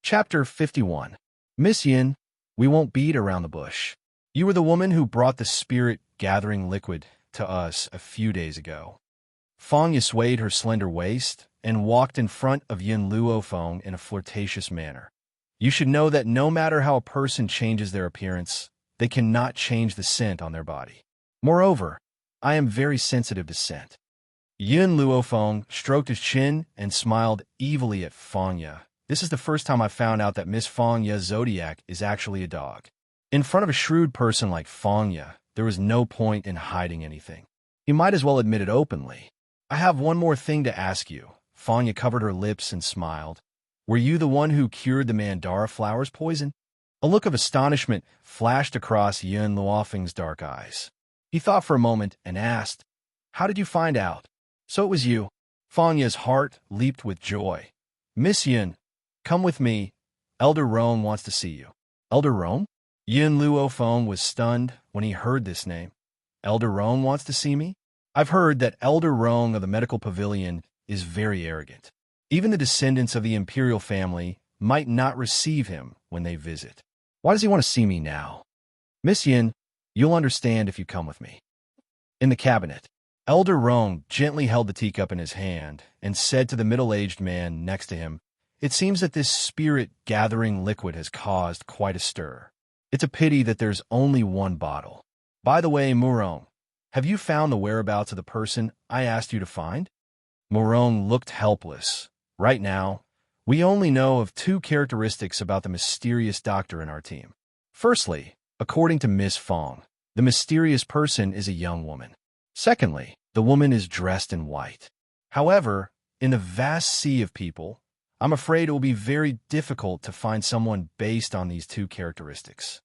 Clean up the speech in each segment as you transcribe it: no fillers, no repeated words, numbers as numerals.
Chapter 51. Miss Yin, we won't beat around the bush. You were the woman who brought the spirit-gathering liquid to us a few days ago. Fangya swayed her slender waist and walked in front of Yin Luofeng in a flirtatious manner. You should know that no matter how a person changes their appearance, they cannot change the scent on their body. Moreover, I am very sensitive to scent. Yin Luofeng stroked his chin and smiled evilly at Fangya. This is the first time I found out that Miss Fangya's zodiac is actually a dog. In front of a shrewd person like Fangya, there was no point in hiding anything. He might as well admit it openly. I have one more thing to ask you. Fangya covered her lips and smiled. Were you the one who cured the Mandara flower's poison? A look of astonishment flashed across Yin Luofeng's dark eyes. He thought for a moment and asked, "How did you find out?" "So it was you." Fangya's heart leaped with joy. "Miss Yin, come with me. Elder Rong wants to see you." Elder Rong? Yin Luofeng was stunned when he heard this name. Elder Rong wants to see me? I've heard that Elder Rong of the Medical Pavilion is very arrogant. Even the descendants of the imperial family might not receive him when they visit. Why does he want to see me now? Miss Yin, you'll understand if you come with me. In the cabinet, Elder Rong gently held the teacup in his hand and said to the middle-aged man next to him, "It seems that this spirit-gathering liquid has caused quite a stir. It's a pity that there's only one bottle. By the way, Murong, have you found the whereabouts of the person I asked you to find?" Murong looked helpless. Right now, we only know of two characteristics about the mysterious doctor in our team. Firstly, according to Miss Fong, the mysterious person is a young woman. Secondly, the woman is dressed in white. However, in the vast sea of people, I'm afraid it will be very difficult to find someone based on these two characteristics.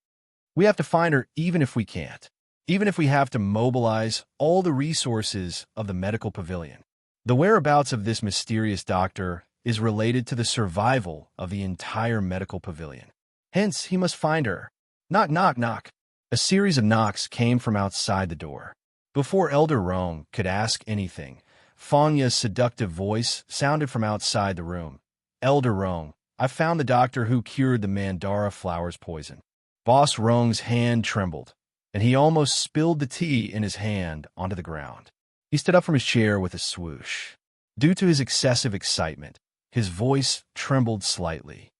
We have to find her even if we can't, even if we have to mobilize all the resources of the medical pavilion. The whereabouts of this mysterious doctor is related to the survival of the entire medical pavilion. Hence, he must find her. Knock, knock, knock. A series of knocks came from outside the door. Before Elder Rong could ask anything, Fangya's seductive voice sounded from outside the room. "Elder Rong, I found the doctor who cured the Mandara flower's poison." Boss Rong's hand trembled, and he almost spilled the tea in his hand onto the ground. He stood up from his chair with a swoosh. Due to his excessive excitement, his voice trembled slightly.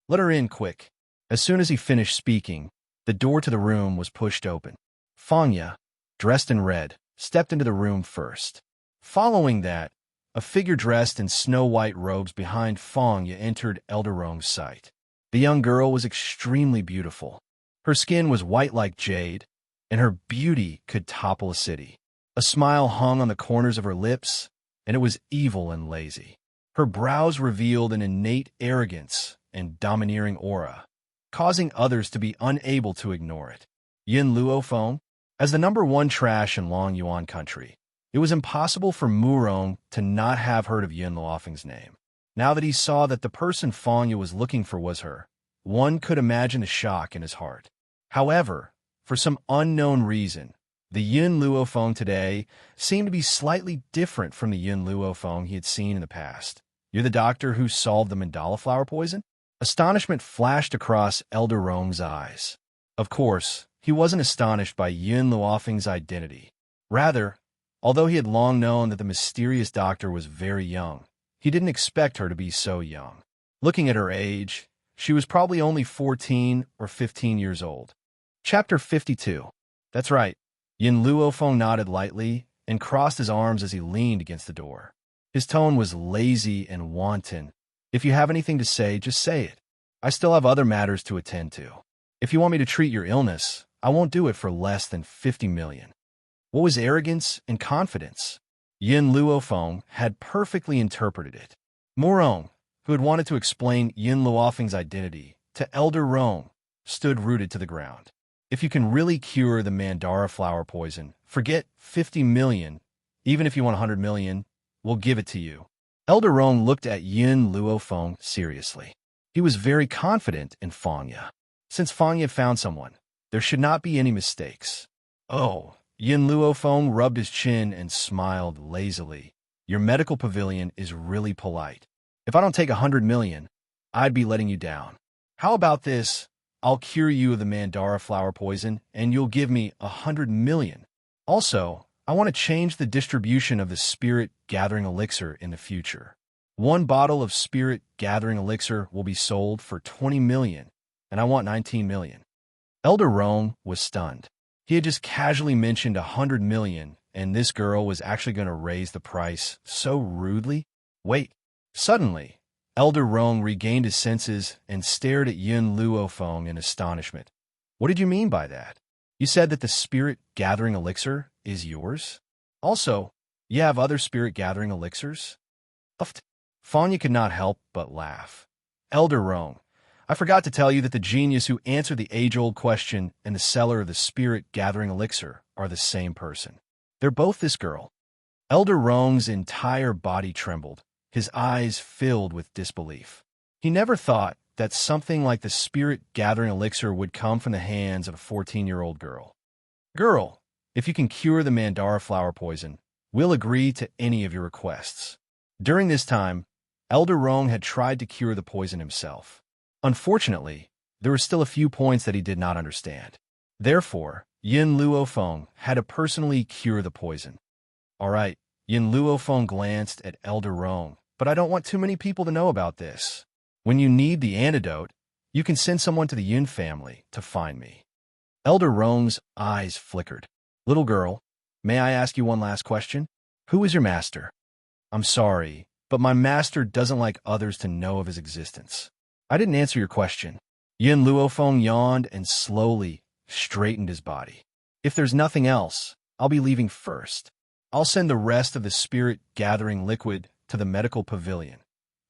"Let her in, quick." As soon as he finished speaking, the door to the room was pushed open. Fangya, dressed in red, stepped into the room first. Following that, a figure dressed in snow-white robes behind Fangya entered Elder Rong's sight. The young girl was extremely beautiful. Her skin was white like jade, and her beauty could topple a city. A smile hung on the corners of her lips, and it was evil and lazy. Her brows revealed an innate arrogance and domineering aura, causing others to be unable to ignore it. Yin Luofeng, as the #1 trash in Long Yuan country, it was impossible for Murong to not have heard of Yin Luofeng's name. Now that he saw that the person Fangya was looking for was her, one could imagine the shock in his heart. However, for some unknown reason, the Yin Luofeng today seemed to be slightly different from the Yin Luofeng he had seen in the past. "You're the doctor who solved the mandala flower poison?" Astonishment flashed across Elder Rong's eyes. Of course, he wasn't astonished by Yin Luofeng's identity. Rather, although he had long known that the mysterious doctor was very young, he didn't expect her to be so young. Looking at her age, she was probably only 14 or 15 years old. Chapter 52. That's right. Yin Luofeng nodded lightly and crossed his arms as he leaned against the door. His tone was lazy and wanton. "If you have anything to say, just say it. I still have other matters to attend to. If you want me to treat your illness, I won't do it for less than 50 million. What was arrogance and confidence? Yin Luofeng had perfectly interpreted it. Murong, who had wanted to explain Yin Luofeng's identity to Elder Rong, stood rooted to the ground. If you can really cure the Mandara flower poison, forget 50 million. Even if you want 100 million, we'll give it to you. Elder Rong looked at Yin Luofeng seriously. He was very confident in Fangya. Since Fangya found someone, there should not be any mistakes. "Oh," Yin Luofeng rubbed his chin and smiled lazily. "Your medical pavilion is really polite. If I don't take 100 million, I'd be letting you down. How about this? I'll cure you of the Mandara flower poison, and you'll give me 100 million. Also, I want to change the distribution of the spirit gathering elixir in the future. One bottle of spirit gathering elixir will be sold for 20 million, and I want 19 million. Elder Roan was stunned. He had just casually mentioned 100 million, and this girl was actually going to raise the price so rudely? Wait. Suddenly, Elder Roan regained his senses and stared at Yin Luofeng in astonishment. What did you mean by that? You said that the spirit gathering elixir is yours? Also, you have other spirit gathering elixirs? Uft. Fanya could not help but laugh. Elder Roan, I forgot to tell you that the genius who answered the age-old question and the seller of the spirit gathering elixir are the same person. They're both this girl. Elder Roan's entire body trembled, his eyes filled with disbelief. He never thought that something like the spirit gathering elixir would come from the hands of a 14-year-old girl. Girl, if you can cure the Mandara flower poison, we'll agree to any of your requests. During this time, Elder Roan had tried to cure the poison himself. Unfortunately, there were still a few points that he did not understand. Therefore, Yin Luofeng had to personally cure the poison. All right, Yin Luofeng glanced at Elder Roan, but I don't want too many people to know about this. When you need the antidote, you can send someone to the Yin family to find me. Elder Roan's eyes flickered. Little girl, may I ask you one last question? Who is your master? I'm sorry, but my master doesn't like others to know of his existence. I didn't answer your question. Yin Luofeng yawned and slowly straightened his body. If there's nothing else, I'll be leaving first. I'll send the rest of the spirit-gathering liquid to the medical pavilion.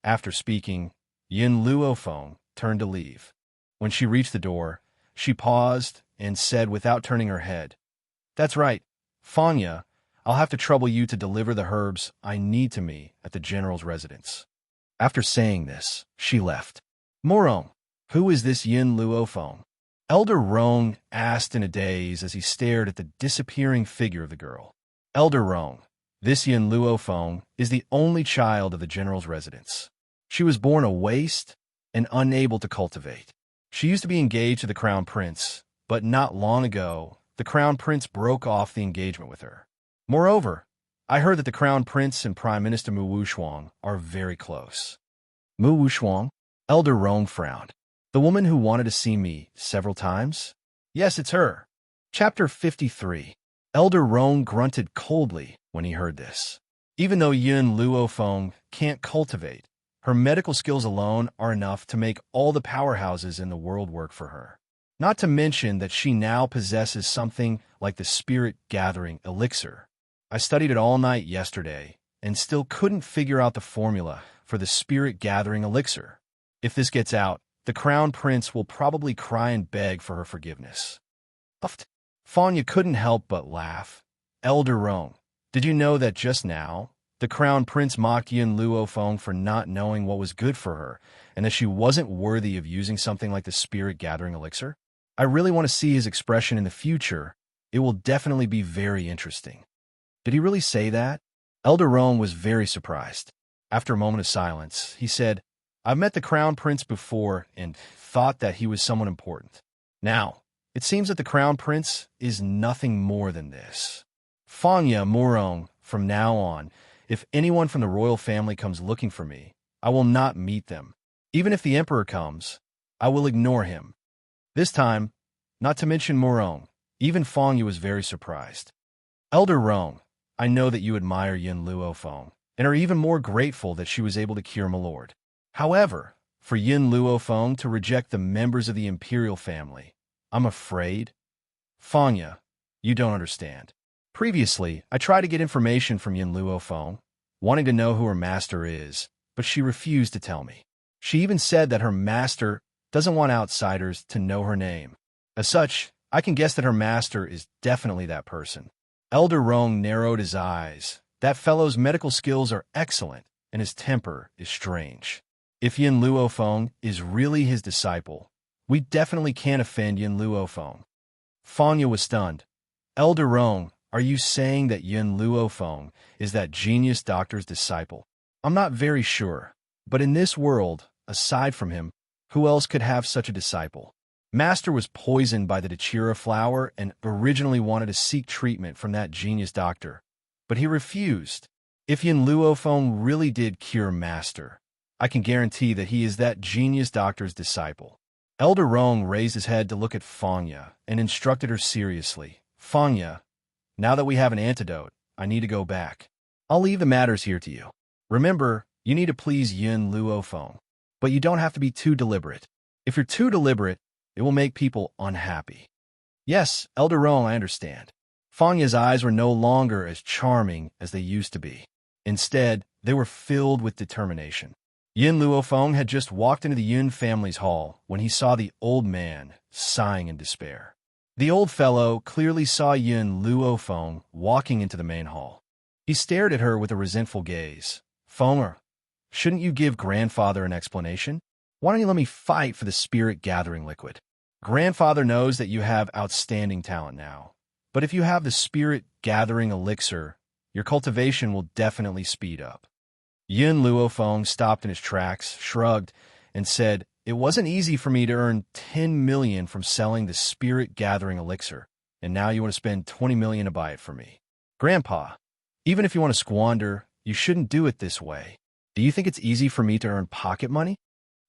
After speaking, Yin Luofeng turned to leave. When she reached the door, she paused and said without turning her head, That's right, Fanya, I'll have to trouble you to deliver the herbs I need to me at the general's residence. After saying this, she left. Morong, who is this Yin Luofeng? Elder Roan asked in a daze as he stared at the disappearing figure of the girl. Elder Roan, this Yin Luofeng is the only child of the general's residence. She was born a waste and unable to cultivate. She used to be engaged to the crown prince, but not long ago, the crown prince broke off the engagement with her. Moreover, I heard that the crown prince and Prime Minister Mu Wushuang are very close. Mu Wushuang? Elder Roan frowned. The woman who wanted to see me several times? Yes, it's her. Chapter 53. Elder Roan grunted coldly when he heard this. Even though Yin Luofeng can't cultivate, her medical skills alone are enough to make all the powerhouses in the world work for her. Not to mention that she now possesses something like the spirit-gathering elixir. I studied it all night yesterday and still couldn't figure out the formula for the spirit-gathering elixir. If this gets out, the crown prince will probably cry and beg for her forgiveness. Uft. Fanya couldn't help but laugh. Elder Roan, did you know that just now, the crown prince mocked Yin Luofeng for not knowing what was good for her, and that she wasn't worthy of using something like the spirit-gathering elixir? I really want to see his expression in the future. It will definitely be very interesting. Did he really say that? Elder Roan was very surprised. After a moment of silence, he said, I've met the crown prince before and thought that he was someone important. Now, it seems that the crown prince is nothing more than this. Fanya Morong, from now on, if anyone from the royal family comes looking for me, I will not meet them. Even if the emperor comes, I will ignore him. This time, not to mention Morong, even Fanya was very surprised. Elder Roan, I know that you admire Yin Luofeng, and are even more grateful that she was able to cure my lord. However, for Yin Luofeng to reject the members of the imperial family, I'm afraid. Fanya, you don't understand. Previously, I tried to get information from Yin Luofeng, wanting to know who her master is, but she refused to tell me. She even said that her master doesn't want outsiders to know her name. As such, I can guess that her master is definitely that person. Elder Roan narrowed his eyes. That fellow's medical skills are excellent, and his temper is strange. If Yin Luofeng is really his disciple, we definitely can't offend Yin Luofeng. Fanya was stunned. Elder Roan, are you saying that Yin Luofeng is that genius doctor's disciple? I'm not very sure, but in this world, aside from him, who else could have such a disciple? Master was poisoned by the Dachira flower and originally wanted to seek treatment from that genius doctor, but he refused. If Yin Luofeng really did cure Master, I can guarantee that he is that genius doctor's disciple. Elder Rong raised his head to look at Fangya and instructed her seriously. Fangya, now that we have an antidote, I need to go back. I'll leave the matters here to you. Remember, you need to please Yin Luofeng, but you don't have to be too deliberate. If you're too deliberate, it will make people unhappy. Yes, Elder Rong, I understand. Fangya's eyes were no longer as charming as they used to be. Instead, they were filled with determination. Yin Luofeng had just walked into the Yin family's hall when he saw the old man sighing in despair. The old fellow clearly saw Yin Luofeng walking into the main hall. He stared at her with a resentful gaze. Fenger, shouldn't you give grandfather an explanation? Why don't you let me fight for the spirit-gathering liquid? Grandfather knows that you have outstanding talent now, but if you have the spirit-gathering elixir, your cultivation will definitely speed up. Yin Luofeng stopped in his tracks, shrugged, and said, It wasn't easy for me to earn 10 million from selling the spirit-gathering elixir, and now you want to spend 20 million to buy it for me. Grandpa, even if you want to squander, you shouldn't do it this way. Do you think it's easy for me to earn pocket money?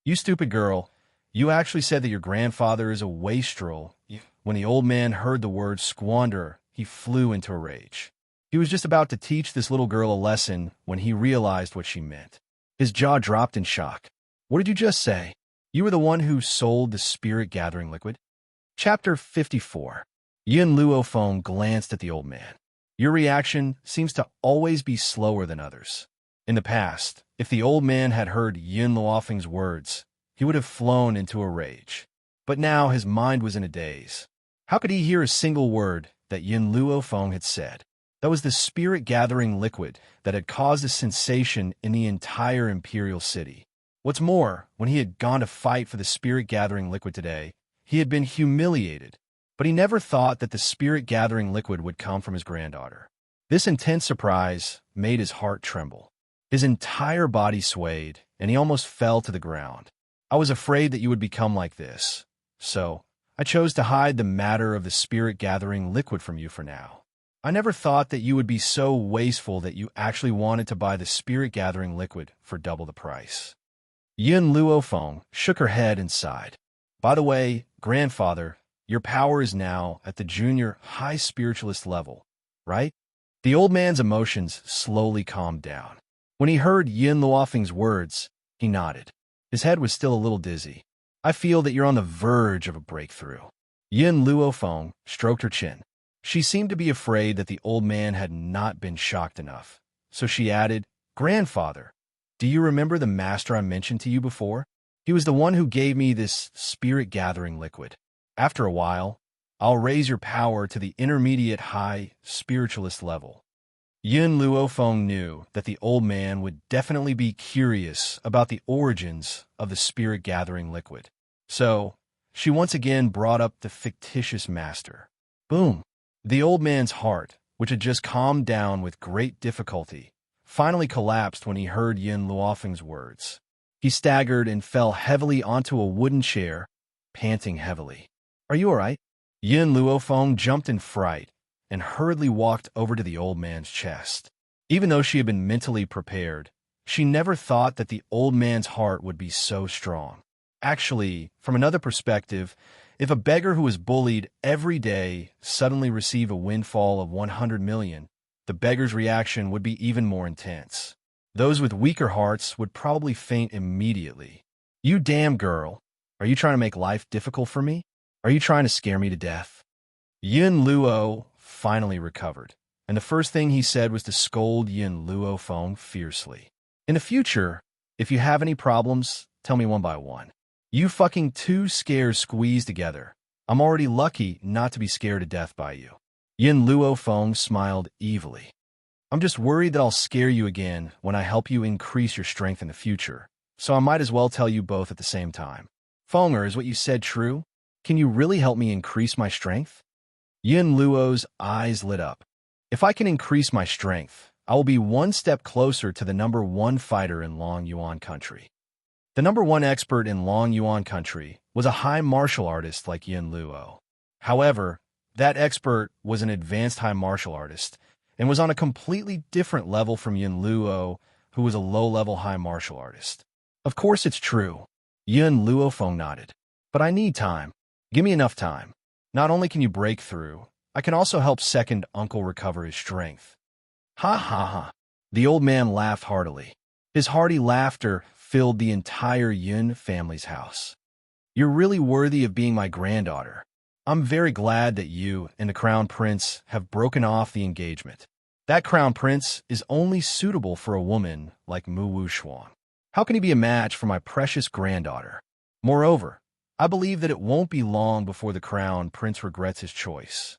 You stupid girl, you actually said that your grandfather is a wastrel. When the old man heard the word squander, he flew into a rage. He was just about to teach this little girl a lesson when he realized what she meant. His jaw dropped in shock. What did you just say? You were the one who sold the spirit-gathering liquid? Chapter 54. Yin Luofeng glanced at the old man. Your reaction seems to always be slower than others. In the past, if the old man had heard Yin Luofeng's words, he would have flown into a rage. But now his mind was in a daze. How could he hear a single word that Yin Luofeng had said? That was the spirit-gathering liquid that had caused a sensation in the entire imperial city. What's more, when he had gone to fight for the spirit-gathering liquid today, he had been humiliated, but he never thought that the spirit-gathering liquid would come from his granddaughter. This intense surprise made his heart tremble. His entire body swayed, and he almost fell to the ground. I was afraid that you would become like this, so I chose to hide the matter of the spirit-gathering liquid from you for now. I never thought that you would be so wasteful that you actually wanted to buy the spirit-gathering liquid for double the price. Yin Luofeng shook her head and sighed. By the way, grandfather, your power is now at the junior high spiritualist level, right? The old man's emotions slowly calmed down. When he heard Yin Luofeng's words, he nodded. His head was still a little dizzy. I feel that you're on the verge of a breakthrough. Yin Luofeng stroked her chin. She seemed to be afraid that the old man had not been shocked enough. So she added, Grandfather, do you remember the master I mentioned to you before? He was the one who gave me this spirit-gathering liquid. After a while, I'll raise your power to the intermediate high spiritualist level. Yin Luofeng knew that the old man would definitely be curious about the origins of the spirit-gathering liquid. So, she once again brought up the fictitious master. Boom! The old man's heart, which had just calmed down with great difficulty, finally collapsed when he heard Yin Luofeng's words. He staggered and fell heavily onto a wooden chair, panting heavily. Are you all right? Yin Luofeng jumped in fright and hurriedly walked over to the old man's chest. Even though she had been mentally prepared, she never thought that the old man's heart would be so strong. Actually, from another perspective, if a beggar who was bullied every day suddenly received a windfall of 100 million, the beggar's reaction would be even more intense. Those with weaker hearts would probably faint immediately. You damn girl, are you trying to make life difficult for me? Are you trying to scare me to death? Yin Luo finally recovered, and the first thing he said was to scold Yin Luofeng fiercely. In the future, if you have any problems, tell me one by one. You fucking two scares squeezed together. I'm already lucky not to be scared to death by you. Yin Luofeng smiled evilly. I'm just worried that I'll scare you again when I help you increase your strength in the future, so I might as well tell you both at the same time. Fenger, is what you said true? Can you really help me increase my strength? Yin Luo's eyes lit up. If I can increase my strength, I will be one step closer to the #1 fighter in Long Yuan country. The #1 expert in Long Yuan country was a high martial artist like Yin Luo. However, that expert was an advanced high martial artist and was on a completely different level from Yin Luo, who was a low-level high martial artist. Of course it's true. Yin Luofeng nodded. But I need time. Give me enough time. Not only can you break through, I can also help second uncle recover his strength. Ha ha ha. The old man laughed heartily. His hearty laughter filled the entire Yun family's house. You're really worthy of being my granddaughter. I'm very glad that you and the Crown Prince have broken off the engagement. That Crown Prince is only suitable for a woman like Mu Wuxuan. How can he be a match for my precious granddaughter? Moreover, I believe that it won't be long before the Crown Prince regrets his choice.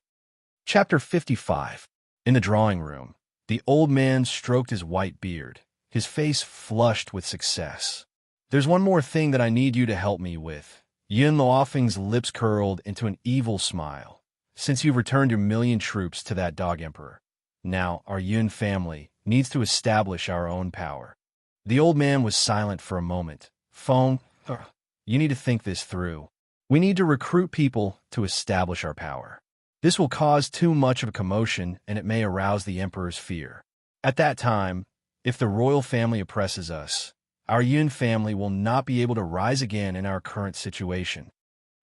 Chapter 55. In the drawing room, the old man stroked his white beard, his face flushed with success. There's one more thing that I need you to help me with. Yin Luofeng's lips curled into an evil smile. Since you've returned your 1,000,000 troops to that dog emperor, now our Yun family needs to establish our own power. The old man was silent for a moment. Feng, you need to think this through. We need to recruit people to establish our power. This will cause too much of a commotion, and it may arouse the emperor's fear. At that time, if the royal family oppresses us, our Yun family will not be able to rise again in our current situation.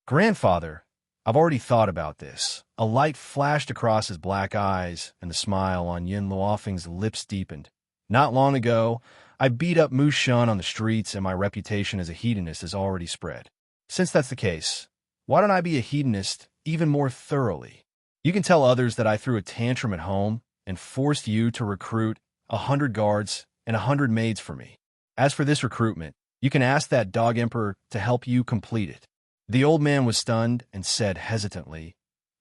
Grandfather, I've already thought about this. A light flashed across his black eyes, and the smile on Yin Luofeng's lips deepened. Not long ago, I beat up Mu Shun on the streets, and my reputation as a hedonist has already spread. Since that's the case, why don't I be a hedonist even more thoroughly? You can tell others that I threw a tantrum at home and forced you to recruit 100 guards and 100 maids for me. As for this recruitment, you can ask that dog emperor to help you complete it. The old man was stunned and said hesitantly,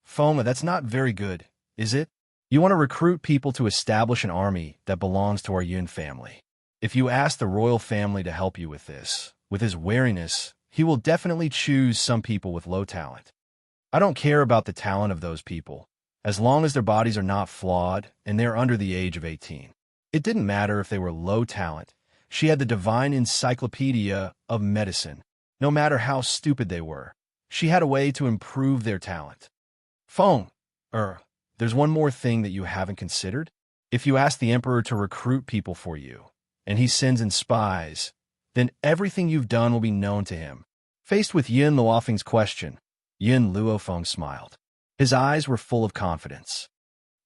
Foma, that's not very good, is it? You want to recruit people to establish an army that belongs to our Yun family. If you ask the royal family to help you with this, with his wariness, he will definitely choose some people with low talent. I don't care about the talent of those people, as long as their bodies are not flawed and they're under the age of 18. It didn't matter if they were low talent. She had the divine encyclopedia of medicine. No matter how stupid they were, she had a way to improve their talent. Feng, there's one more thing that you haven't considered. If you ask the emperor to recruit people for you, and he sends in spies, then everything you've done will be known to him. Faced with Yin Luofeng's question, Yin Luofeng smiled. His eyes were full of confidence.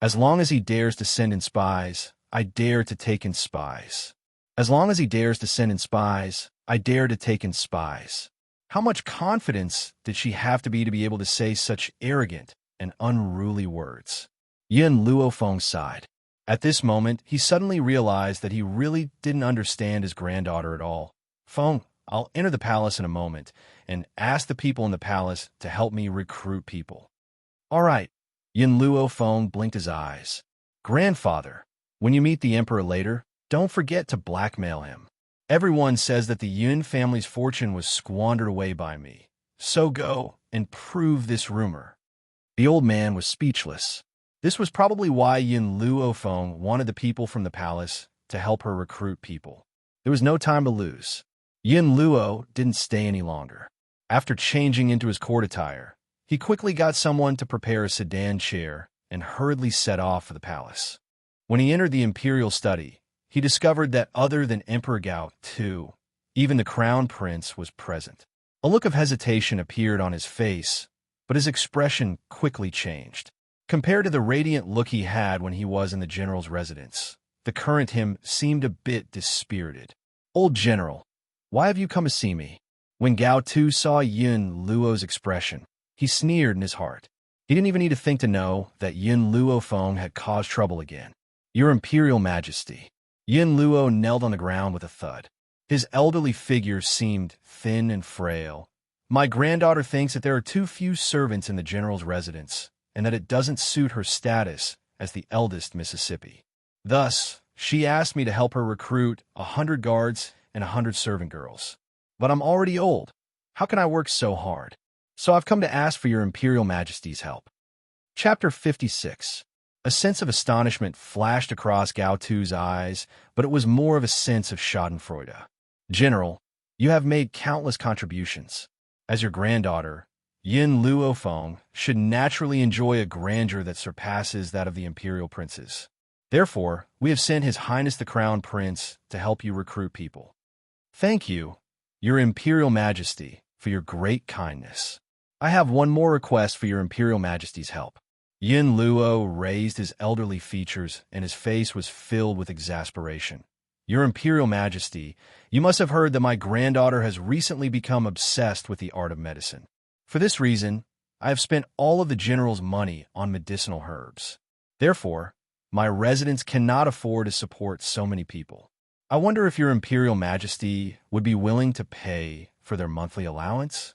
As long as he dares to send in spies, I dare to take in spies. As long as he dares to send in spies, I dare to take in spies. How much confidence did she have to be able to say such arrogant and unruly words? Yin Luofeng sighed. At this moment, he suddenly realized that he really didn't understand his granddaughter at all. Feng, I'll enter the palace in a moment and ask the people in the palace to help me recruit people. All right. Yin Luofeng blinked his eyes. Grandfather, when you meet the emperor later, don't forget to blackmail him. Everyone says that the Yun family's fortune was squandered away by me. So go and prove this rumor. The old man was speechless. This was probably why Yin Luofeng wanted the people from the palace to help her recruit people. There was no time to lose. Yin Luo didn't stay any longer. After changing into his court attire, he quickly got someone to prepare a sedan chair and hurriedly set off for the palace. When he entered the imperial study, he discovered that other than Emperor Gao too, even the crown prince was present. A look of hesitation appeared on his face, but his expression quickly changed. Compared to the radiant look he had when he was in the general's residence, the current him seemed a bit dispirited. Old general, why have you come to see me? When Gao Tu saw Yin Luo's expression, he sneered in his heart. He didn't even need to think to know that Yin Luofeng had caused trouble again. Your Imperial Majesty. Yin Luo knelt on the ground with a thud. His elderly figure seemed thin and frail. My granddaughter thinks that there are too few servants in the general's residence, and that it doesn't suit her status as the eldest Mississippi. Thus, she asked me to help her recruit 100 guards and 100 servant girls. But I'm already old. How can I work so hard? So I've come to ask for your Imperial Majesty's help. Chapter 56. A sense of astonishment flashed across Gao Tu's eyes, but it was more of a sense of schadenfreude. General, You have made countless contributions. As your granddaughter, Yin Luofeng should naturally enjoy a grandeur that surpasses that of the imperial princes. Therefore, we have sent His Highness the Crown Prince to help you recruit people. Thank you, Your Imperial Majesty, for your great kindness. I have one more request for Your Imperial Majesty's help. Yin Luo raised his elderly features, and his face was filled with exasperation. Your Imperial Majesty, you must have heard that my granddaughter has recently become obsessed with the art of medicine. For this reason, I have spent all of the general's money on medicinal herbs. Therefore, my residents cannot afford to support so many people. I wonder if Your Imperial Majesty would be willing to pay for their monthly allowance?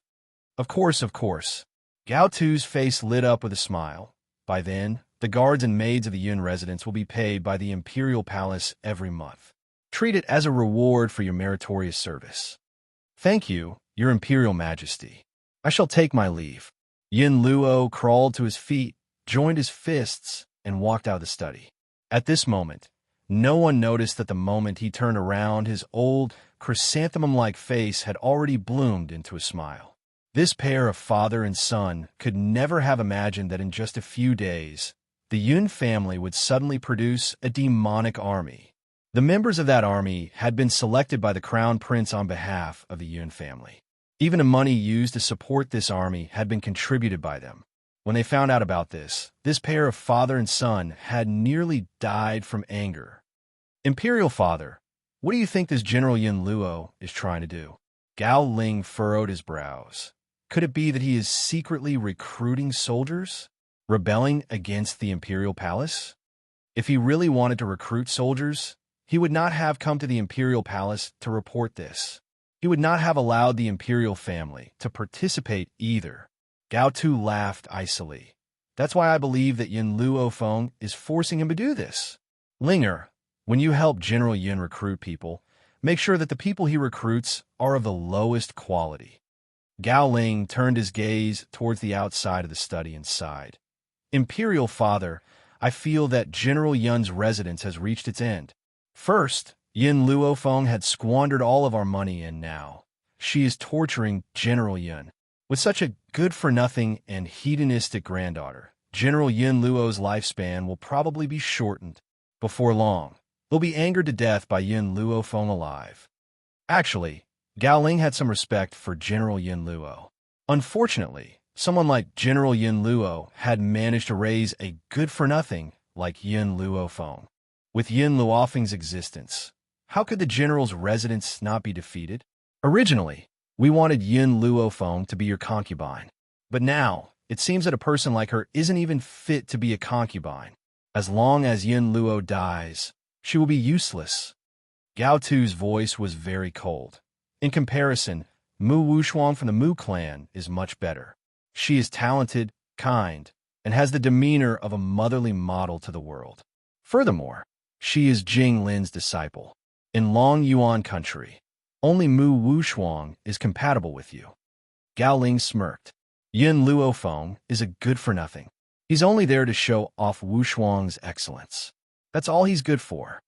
Of course, of course. Gao Tu's face lit up with a smile. By then, the guards and maids of the Yun residence will be paid by the Imperial Palace every month. Treat it as a reward for your meritorious service. Thank you, Your Imperial Majesty. I shall take my leave. Yin Luo crawled to his feet, joined his fists, and walked out of the study. At this moment, no one noticed that the moment he turned around, his old, chrysanthemum-like face had already bloomed into a smile. This pair of father and son could never have imagined that in just a few days, the Yun family would suddenly produce a demonic army. The members of that army had been selected by the Crown Prince on behalf of the Yun family. Even the money used to support this army had been contributed by them. When they found out about this pair of father and son had nearly died from anger. Imperial Father, what do you think this General Yin Luo is trying to do? Gao Ling furrowed his brows. Could it be that he is secretly recruiting soldiers, rebelling against the Imperial Palace? If he really wanted to recruit soldiers, he would not have come to the Imperial Palace to report this. He would not have allowed the Imperial family to participate either. Gao Tu laughed icily. That's why I believe that Yin Luofeng is forcing him to do this. Linger, when you help General Yin recruit people, make sure that the people he recruits are of the lowest quality. Gao Ling turned his gaze towards the outside of the study and sighed. Imperial Father, I feel that General Yun's residence has reached its end. First, Yin Luofeng had squandered all of our money, and now she is torturing General Yun. With such a good-for-nothing and hedonistic granddaughter, General Yin Luo's lifespan will probably be shortened. Before long, he'll be angered to death by Yin Luofeng alive. Actually, Gao Ling had some respect for General Yin Luo. Unfortunately, someone like General Yin Luo had managed to raise a good-for-nothing like Yin Luofeng. With Yin Luofeng's existence, how could the general's residence not be defeated? Originally, we wanted Yin Luofeng to be your concubine. But now, it seems that a person like her isn't even fit to be a concubine. As long as Yin Luo dies, she will be useless. Gao Tu's voice was very cold. In comparison, Mu Wushuang from the Mu clan is much better. She is talented, kind, and has the demeanor of a motherly model to the world. Furthermore, she is Jing Lin's disciple. In Long Yuan country, only Mu Wushuang is compatible with you. Gao Ling smirked. Yin Luofeng is a good-for-nothing. He's only there to show off Wushuang's excellence. That's all he's good for.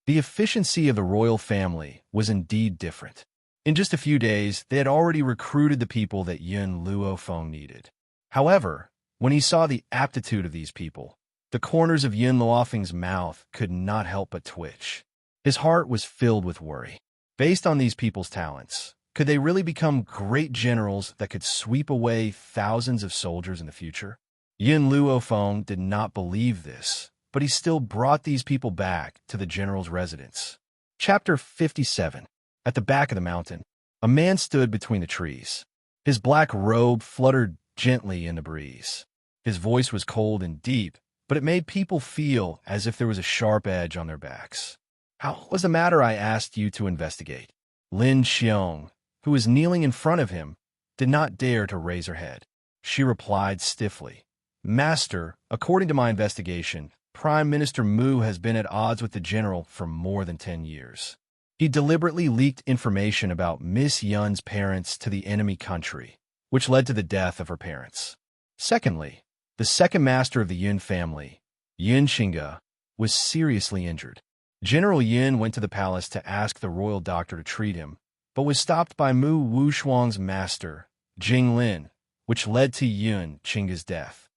The efficiency of the royal family was indeed different. In just a few days, they had already recruited the people that Yin Luofeng needed. However, when he saw the aptitude of these people, the corners of Yin Luofeng's mouth could not help but twitch. His heart was filled with worry. Based on these people's talents, could they really become great generals that could sweep away thousands of soldiers in the future? Yin Luofeng did not believe this, but he still brought these people back to the general's residence. Chapter 57. At the back of the mountain, a man stood between the trees. His black robe fluttered gently in the breeze. His voice was cold and deep, but it made people feel as if there was a sharp edge on their backs. How was the matter I asked you to investigate? Lin Xiong, who was kneeling in front of him, did not dare to raise her head. She replied stiffly, Master, according to my investigation, Prime Minister Mu has been at odds with the general for more than 10 years. He deliberately leaked information about Miss Yun's parents to the enemy country, which led to the death of her parents. Secondly, the second master of the Yun family, Yin Xinga, was seriously injured. General Yin went to the palace to ask the royal doctor to treat him, but was stopped by Mu Wushuang's master, Jing Lin, which led to Yun Qing's death.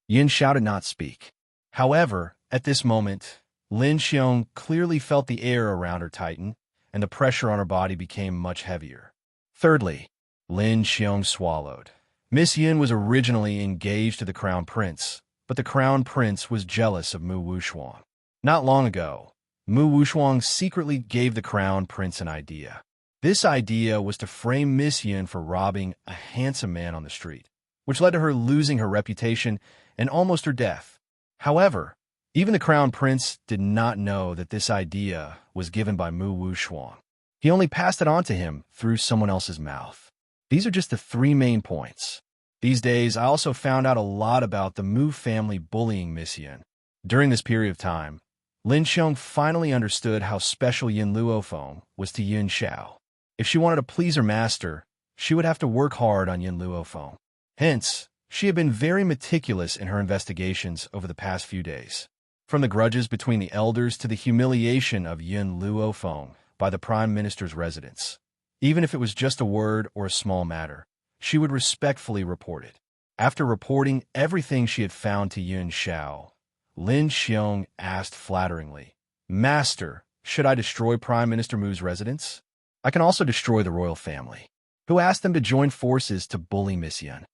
Yin Xiao did not speak. However, at this moment, Lin Xiong clearly felt the air around her tighten, and the pressure on her body became much heavier. Thirdly, Lin Xiong swallowed. Miss Yin was originally engaged to the Crown Prince, but the Crown Prince was jealous of Mu Wushuang. Not long ago, Mu Wushuang secretly gave the Crown Prince an idea. This idea was to frame Miss Yin for robbing a handsome man on the street, which led to her losing her reputation and almost her death. However, even the Crown Prince did not know that this idea was given by Mu Wushuang. He only passed it on to him through someone else's mouth. These are just the 3 main points. These days, I also found out a lot about the Mu family bullying Miss Yin. During this period of time, Lin Xiong finally understood how special Yin Luofeng was to Yin Xiao. If she wanted to please her master, she would have to work hard on Yin Luofeng. Hence, she had been very meticulous in her investigations over the past few days. From the grudges between the elders to the humiliation of Yin Luofeng by the Prime Minister's residence. Even if it was just a word or a small matter, she would respectfully report it. After reporting everything she had found to Yin Xiao, Lin Xiong asked flatteringly, "Master, should I destroy Prime Minister Mu's residence? I can also destroy the royal family, who asked them to join forces to bully Miss Yin."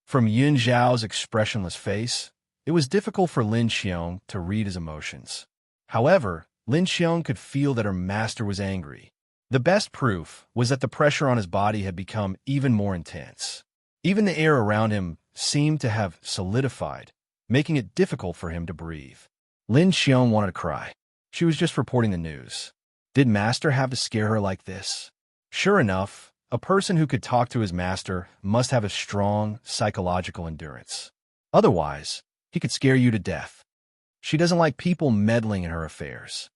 From Yin Zhao's expressionless face, it was difficult for Lin Xiong to read his emotions. However, Lin Xiong could feel that her master was angry. The best proof was that the pressure on his body had become even more intense. Even the air around him seemed to have solidified, making it difficult for him to breathe. Lin Xiong wanted to cry. She was just reporting the news. Did Master have to scare her like this? Sure enough, a person who could talk to his master must have a strong psychological endurance. Otherwise, he could scare you to death. She doesn't like people meddling in her affairs.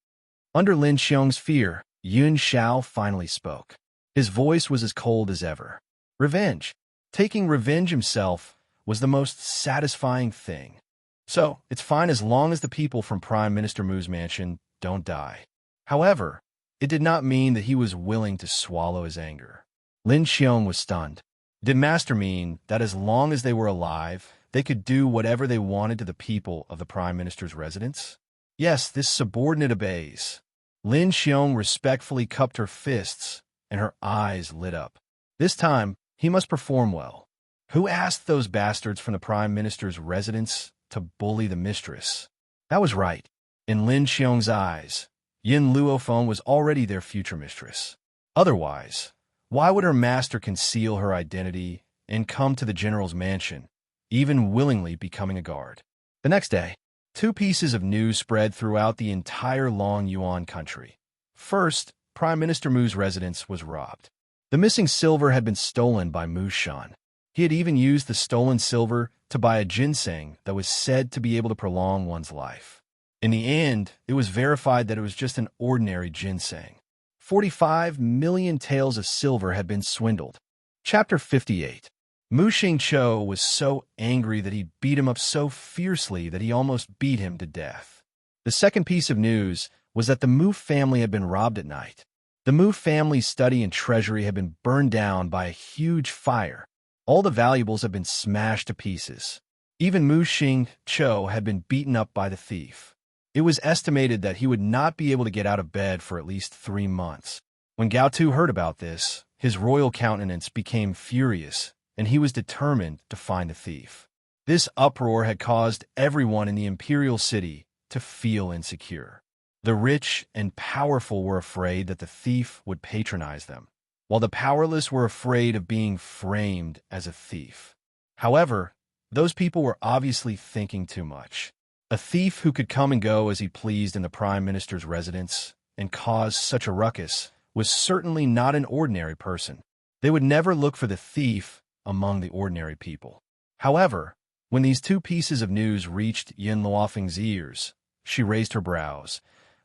Under Lin Xiong's fear, Yun Xiao finally spoke. His voice was as cold as ever. Revenge. Taking revenge himself was the most satisfying thing. So, it's fine as long as the people from Prime Minister Mu's mansion don't die. However, it did not mean that he was willing to swallow his anger. Lin Xiong was stunned. Did Master mean that as long as they were alive, they could do whatever they wanted to the people of the Prime Minister's residence? Yes, this subordinate obeys. Lin Xiong respectfully cupped her fists, and her eyes lit up. This time, he must perform well. Who asked those bastards from the Prime Minister's residence to bully the mistress? That was right. In Lin Xiong's eyes, Yin Luofeng was already their future mistress. Otherwise, why would her master conceal her identity and come to the general's mansion, even willingly becoming a guard? The next day, 2 pieces of news spread throughout the entire Long Yuan country. First, Prime Minister Mu's residence was robbed. The missing silver had been stolen by Mu Shan. He had even used the stolen silver to buy a ginseng that was said to be able to prolong one's life. In the end, it was verified that it was just an ordinary ginseng. 45 million taels of silver had been swindled. Chapter 58. Mu Xingqiu was so angry that he beat him up so fiercely that he almost beat him to death. The second piece of news was that the Mu family had been robbed at night. The Mu family's study and treasury had been burned down by a huge fire. All the valuables had been smashed to pieces. Even Mu Xingqiu had been beaten up by the thief. It was estimated that he would not be able to get out of bed for at least 3 months. When Gao Tu heard about this, his royal countenance became furious, and he was determined to find the thief. This uproar had caused everyone in the imperial city to feel insecure. The rich and powerful were afraid that the thief would patronize them, while the powerless were afraid of being framed as a thief. However, those people were obviously thinking too much. A thief who could come and go as he pleased in the Prime Minister's residence and cause such a ruckus was certainly not an ordinary person. They would never look for the thief among the ordinary people. However, when these 2 pieces of news reached Yin Luofeng's ears, she raised her brows.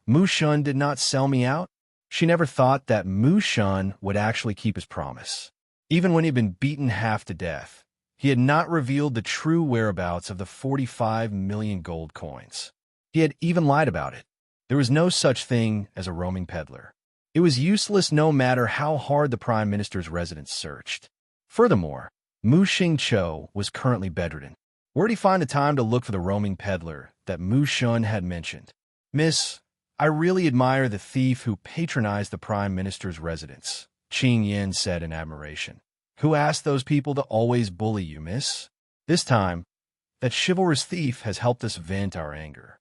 Mu Shun did not sell me out? She never thought that Mu Shun would actually keep his promise. Even when he had been beaten half to death, he had not revealed the true whereabouts of the 45 million gold coins. He had even lied about it. There was no such thing as a roaming peddler. It was useless no matter how hard the Prime Minister's residence searched. Furthermore, Mu Xingqiu was currently bedridden. Where'd he find the time to look for the roaming peddler that Mu Shun had mentioned? Miss, I really admire the thief who patronized the Prime Minister's residence, Qing Yin said in admiration. Who asked those people to always bully you, miss? This time, that chivalrous thief has helped us vent our anger.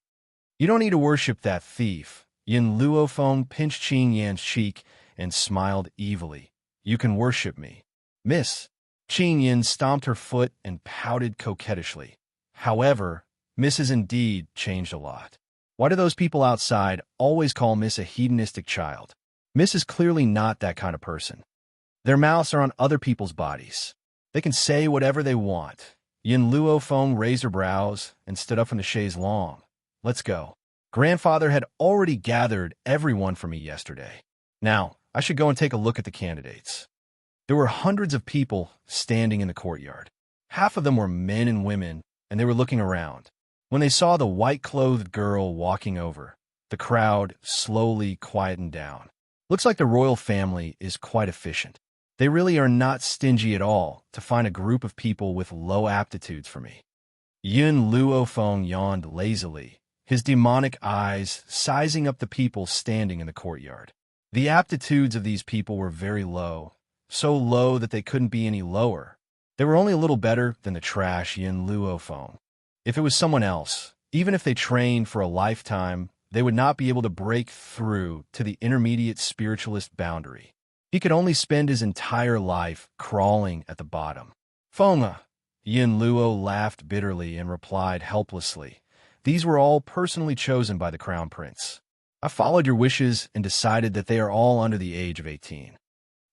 You don't need to worship that thief. Yin Luofeng pinched Qing Yan's cheek and smiled evilly. You can worship me. Miss. Qing Yin stomped her foot and pouted coquettishly. However, Miss has indeed changed a lot. Why do those people outside always call Miss a hedonistic child? Miss is clearly not that kind of person. Their mouths are on other people's bodies. They can say whatever they want. Yin Luofeng raised her brows and stood up from the chaise longue. Let's go. Grandfather had already gathered everyone for me yesterday. Now, I should go and take a look at the candidates. There were hundreds of people standing in the courtyard. Half of them were men and women, and they were looking around. When they saw the white-clothed girl walking over, the crowd slowly quietened down. Looks like the royal family is quite efficient. They really are not stingy at all to find a group of people with low aptitudes for me. Yun Luofeng yawned lazily, his demonic eyes sizing up the people standing in the courtyard. The aptitudes of these people were very low, so low that they couldn't be any lower. They were only a little better than the trash Yin Luofeng. If it was someone else, even if they trained for a lifetime, they would not be able to break through to the intermediate spiritualist boundary. He could only spend his entire life crawling at the bottom. Fonga! Yin Luo laughed bitterly and replied helplessly. These were all personally chosen by the Crown Prince. I followed your wishes and decided that they are all under the age of 18.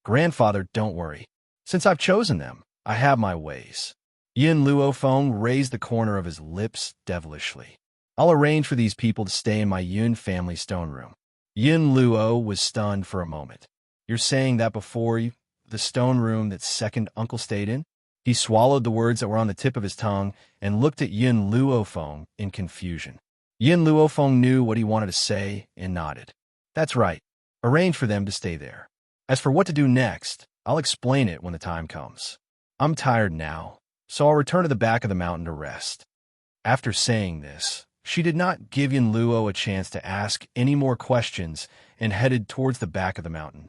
Grandfather, don't worry. Since I've chosen them, I have my ways. Yin Luofeng raised the corner of his lips devilishly. I'll arrange for these people to stay in my Yun family stone room. Yin Luo was stunned for a moment. You're saying that before you, the stone room that second uncle stayed in? He swallowed the words that were on the tip of his tongue and looked at Yin Luofeng in confusion. Yin Luofeng knew what he wanted to say and nodded. That's right. Arrange for them to stay there. As for what to do next, I'll explain it when the time comes. I'm tired now, so I'll return to the back of the mountain to rest. After saying this, she did not give Yin Luo a chance to ask any more questions and headed towards the back of the mountain.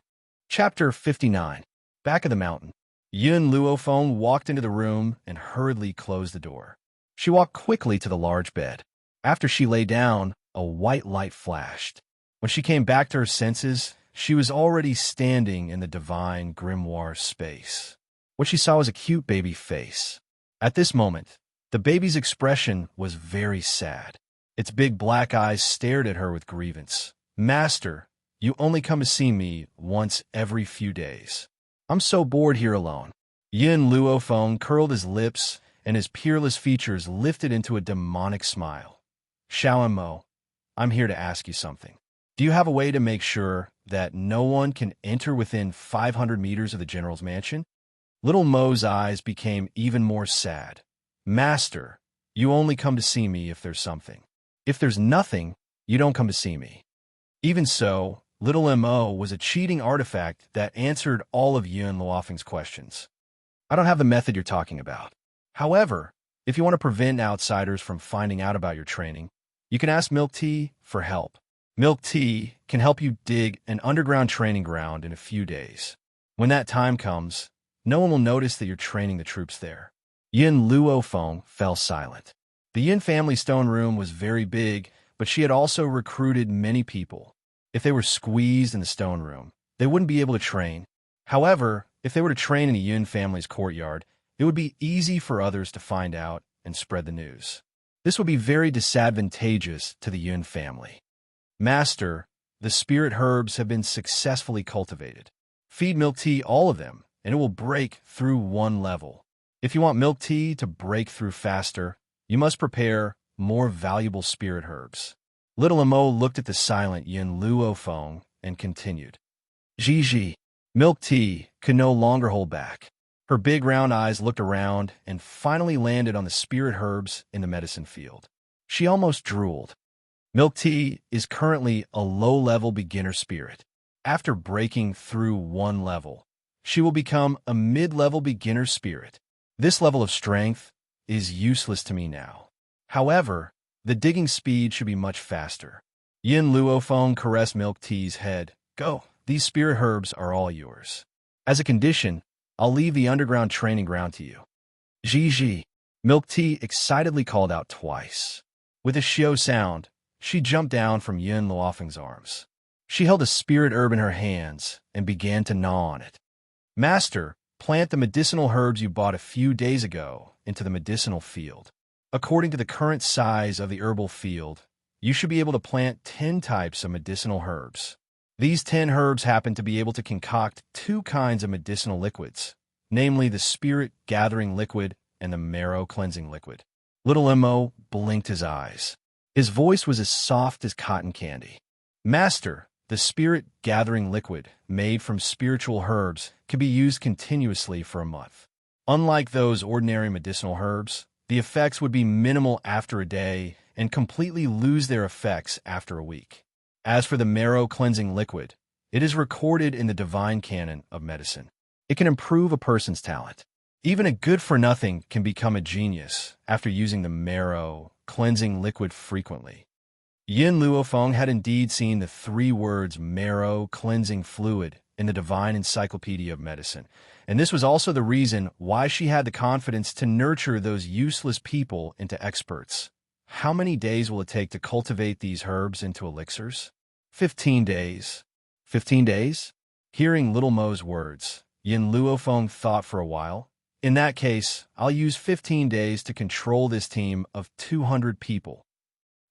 Chapter 59. Back of the mountain. Yun Luofeng walked into the room and hurriedly closed the door. She walked quickly to the large bed. After she lay down, a white light flashed. When she came back to her senses, she was already standing in the divine grimoire space. What she saw was a cute baby face. At this moment, the baby's expression was very sad. Its big black eyes stared at her with grievance. Master, you only come to see me once every few days. I'm so bored here alone. Yin Luofeng curled his lips, and his peerless features lifted into a demonic smile. Xiao Mo, I'm here to ask you something. Do you have a way to make sure that no one can enter within 500 meters of the general's mansion? Little Mo's eyes became even more sad. Master, you only come to see me if there's something. If there's nothing, you don't come to see me. Even so, Little Mo was a cheating artifact that answered all of Yun Luofeng's questions. I don't have the method you're talking about. However, if you want to prevent outsiders from finding out about your training, you can ask Milk Tea for help. Milk Tea can help you dig an underground training ground in a few days. When that time comes, no one will notice that you're training the troops there. Yin Luofeng fell silent. The Yin family stone room was very big, but she had also recruited many people. If they were squeezed in the stone room, they wouldn't be able to train. However, if they were to train in the Yun family's courtyard, it would be easy for others to find out and spread the news. This would be very disadvantageous to the Yun family. Master, the spirit herbs have been successfully cultivated. Feed Milk Tea all of them, and it will break through one level. If you want Milk Tea to break through faster, you must prepare more valuable spirit herbs. Little Mo looked at the silent Yin Luofeng and continued. Gigi, Milk Tea could no longer hold back. Her big round eyes looked around and finally landed on the spirit herbs in the medicine field. She almost drooled. Milk Tea is currently a low-level beginner spirit. After breaking through one level, she will become a mid-level beginner spirit. This level of strength is useless to me now. However, the digging speed should be much faster. Yin Luofeng caressed Milk Tea's head. Go, these spirit herbs are all yours. As a condition, I'll leave the underground training ground to you. Ji. Milk Tea excitedly called out twice. With a shio sound, she jumped down from Yin Luofeng's arms. She held a spirit herb in her hands and began to gnaw on it. Master, plant the medicinal herbs you bought a few days ago into the medicinal field. According to the current size of the herbal field, you should be able to plant 10 types of medicinal herbs. These 10 herbs happen to be able to concoct 2 kinds of medicinal liquids, namely the spirit gathering liquid and the marrow cleansing liquid. Little Mo blinked his eyes. His voice was as soft as cotton candy. Master, the spirit gathering liquid, made from spiritual herbs, can be used continuously for a month. Unlike those ordinary medicinal herbs, the effects would be minimal after a day and completely lose their effects after a week. As for the marrow cleansing liquid, it is recorded in the divine canon of medicine. It can improve a person's talent. Even a good-for-nothing can become a genius after using the marrow cleansing liquid frequently. Yin Luofeng had indeed seen the 3 words marrow cleansing fluid in the Divine Encyclopedia of Medicine, and this was also the reason why she had the confidence to nurture those useless people into experts. How many days will it take to cultivate these herbs into elixirs? 15 days. 15 days? Hearing Little Mo's words, Yin Luofeng thought for a while. In that case, I'll use 15 days to control this team of 200 people.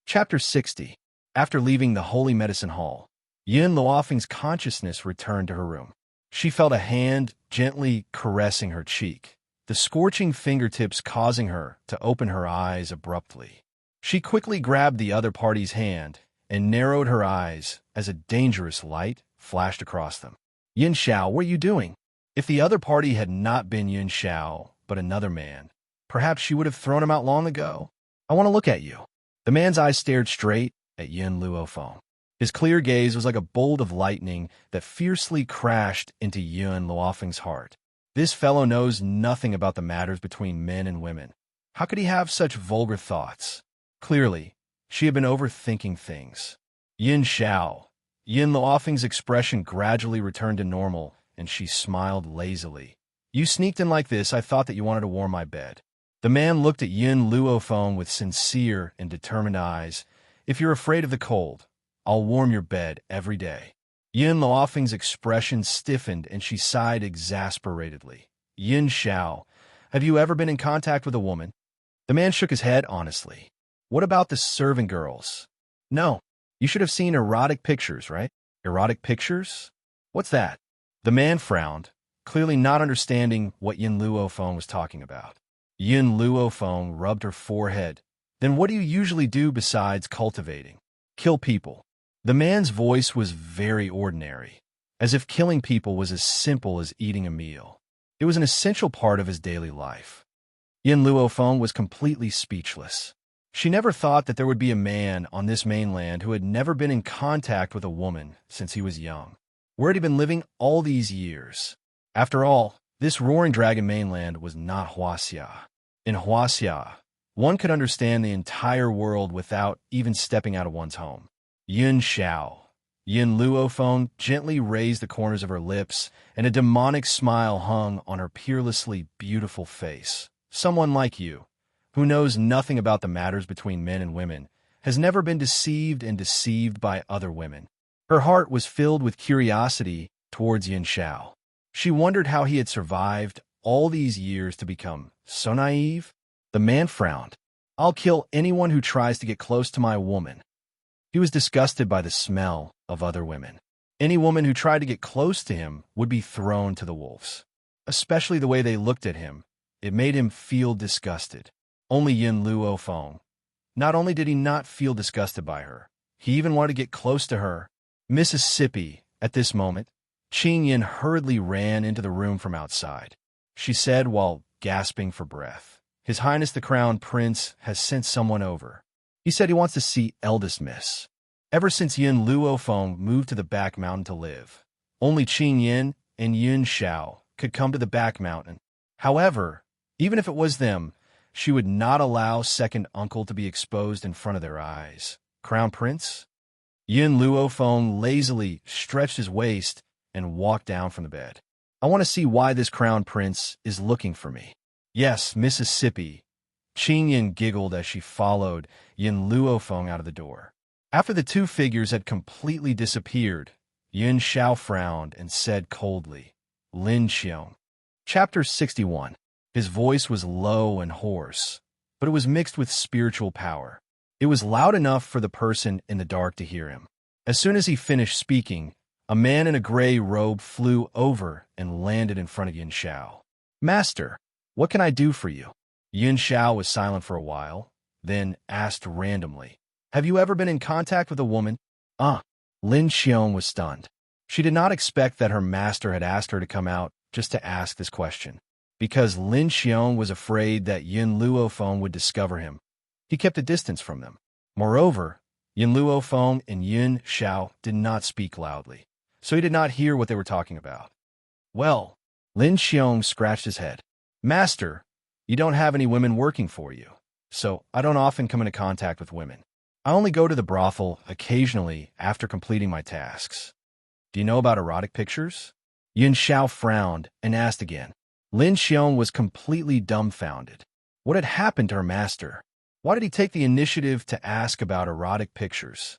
Chapter 60. After leaving the Holy Medicine Hall, Yin Luofeng's consciousness returned to her room. She felt a hand gently caressing her cheek, the scorching fingertips causing her to open her eyes abruptly. She quickly grabbed the other party's hand and narrowed her eyes as a dangerous light flashed across them. Yin Xiao, what are you doing? If the other party had not been Yin Xiao, but another man, perhaps she would have thrown him out long ago. I want to look at you. The man's eyes stared straight at Yin Luofeng. His clear gaze was like a bolt of lightning that fiercely crashed into Yin Luofeng's heart. This fellow knows nothing about the matters between men and women. How could he have such vulgar thoughts? Clearly, she had been overthinking things. Yin Xiao. Yin Luofeng's expression gradually returned to normal, and she smiled lazily. You sneaked in like this, I thought that you wanted to warm my bed. The man looked at Yin Luofeng with sincere and determined eyes. If you're afraid of the cold, I'll warm your bed every day. Yin Luofeng's expression stiffened and she sighed exasperatedly. Yin Xiao, have you ever been in contact with a woman? The man shook his head honestly. What about the servant girls? No. You should have seen erotic pictures, right? Erotic pictures? What's that? The man frowned, clearly not understanding what Yin Luofeng was talking about. Yin Luofeng rubbed her forehead. Then what do you usually do besides cultivating? Kill people. The man's voice was very ordinary, as if killing people was as simple as eating a meal. It was an essential part of his daily life. Yin Luofeng was completely speechless. She never thought that there would be a man on this mainland who had never been in contact with a woman since he was young. Where had he been living all these years? After all, this Roaring Dragon mainland was not Huaxia. In Huaxia, one could understand the entire world without even stepping out of one's home. Yin Xiao. Yin Luofeng gently raised the corners of her lips, and a demonic smile hung on her peerlessly beautiful face. Someone like you, who knows nothing about the matters between men and women, has never been deceived and deceived by other women. Her heart was filled with curiosity towards Yin Xiao. She wondered how he had survived all these years to become so naive. The man frowned. I'll kill anyone who tries to get close to my woman. He was disgusted by the smell of other women. Any woman who tried to get close to him would be thrown to the wolves. Especially the way they looked at him. It made him feel disgusted. Only Yin Luofeng. Not only did he not feel disgusted by her, he even wanted to get close to her. Mississippi, at this moment, Qing Yin hurriedly ran into the room from outside. She said while gasping for breath, His Highness the Crown Prince has sent someone over. He said he wants to see Eldest, miss. Ever since Yin Luofeng moved to the back mountain to live, Only Qin Yin and Yun Xiao could come to the back mountain. However, even if it was them, she would not allow second uncle to be exposed in front of their eyes. Crown Prince? Yun Luofeng lazily stretched his waist and walked down from the bed. I want to see why this Crown Prince is looking for me. Yes, Mississippi. Qin Yin giggled as she followed Yun Luofeng out of the door. After the two figures had completely disappeared, Yun Xiao frowned and said coldly, Lin Xiong. Chapter 61. His voice was low and hoarse, but it was mixed with spiritual power. It was loud enough for the person in the dark to hear him. As soon as he finished speaking, a man in a gray robe flew over and landed in front of Yun Xiao. Master, what can I do for you? Yun Xiao was silent for a while, then asked randomly, Have you ever been in contact with a woman? Lin Xiong was stunned. She did not expect that her master had asked her to come out just to ask this question. Because Lin Xiong was afraid that Yun Luofeng would discover him, he kept a distance from them. Moreover, Yun Luofeng and Yun Xiao did not speak loudly, so he did not hear what they were talking about. Well, Lin Xiong scratched his head. Master, you don't have any women working for you, so I don't often come into contact with women. I only go to the brothel occasionally after completing my tasks. Do you know about erotic pictures? Yun Xiao frowned and asked again. Lin Xiong was completely dumbfounded. What had happened to her master? Why did he take the initiative to ask about erotic pictures?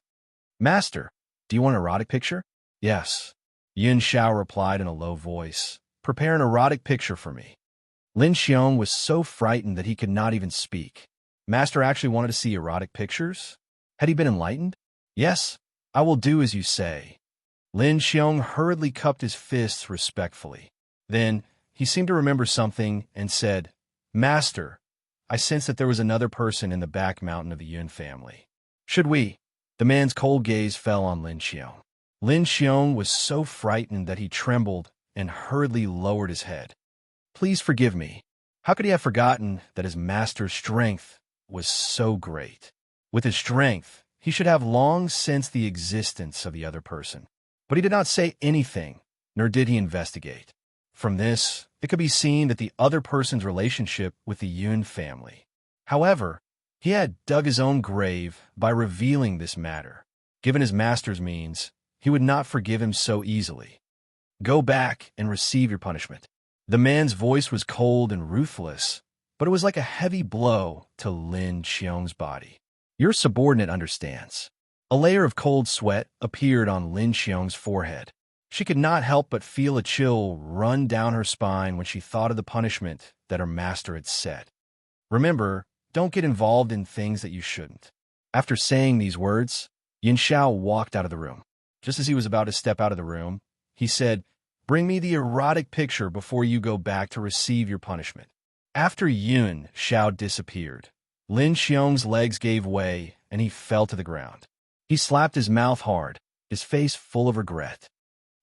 Master, do you want an erotic picture? Yes. Yun Xiao replied in a low voice. Prepare an erotic picture for me. Lin Xiong was so frightened that he could not even speak. Master actually wanted to see erotic pictures? Had he been enlightened? Yes, I will do as you say. Lin Xiong hurriedly cupped his fists respectfully. Then, he seemed to remember something and said, Master, I sense that there was another person in the back mountain of the Yun family. Should we? The man's cold gaze fell on Lin Xiong. Lin Xiong was so frightened that he trembled and hurriedly lowered his head. Please forgive me. How could he have forgotten that his master's strength was so great? With his strength, he should have long sensed the existence of the other person. But he did not say anything, nor did he investigate. From this, it could be seen that the other person's relationship with the Yun family. However, he had dug his own grave by revealing this matter. Given his master's means, he would not forgive him so easily. Go back and receive your punishment. The man's voice was cold and ruthless, but it was like a heavy blow to Lin Xiong's body. Your subordinate understands. A layer of cold sweat appeared on Lin Xiong's forehead. She could not help but feel a chill run down her spine when she thought of the punishment that her master had set. Remember, don't get involved in things that you shouldn't. After saying these words, Yun Xiao walked out of the room. Just as he was about to step out of the room, he said, Bring me the erotic picture before you go back to receive your punishment. After Yun Xiao disappeared, Lin Xiong's legs gave way and he fell to the ground. He slapped his mouth hard, his face full of regret.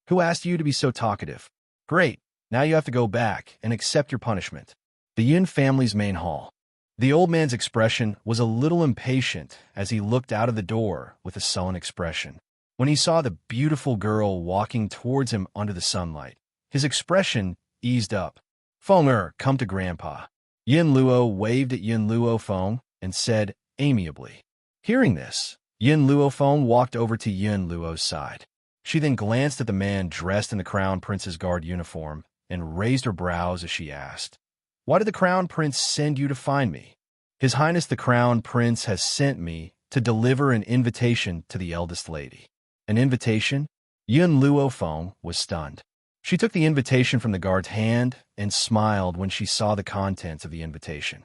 Who asked you to be so talkative? Great, now you have to go back and accept your punishment. The Yun family's main hall. The old man's expression was a little impatient as he looked out of the door with a sullen expression. When he saw the beautiful girl walking towards him under the sunlight, his expression eased up. Feng come to Grandpa. Yin Luo waved at Yun Luofeng and said amiably. Hearing this, Yun Luofeng walked over to Yun Luo's side. She then glanced at the man dressed in the Crown Prince's guard uniform and raised her brows as she asked, Why did the Crown Prince send you to find me? His Highness the Crown Prince has sent me to deliver an invitation to the eldest lady. An invitation? Yun Luofeng was stunned. She took the invitation from the guard's hand and smiled when she saw the contents of the invitation.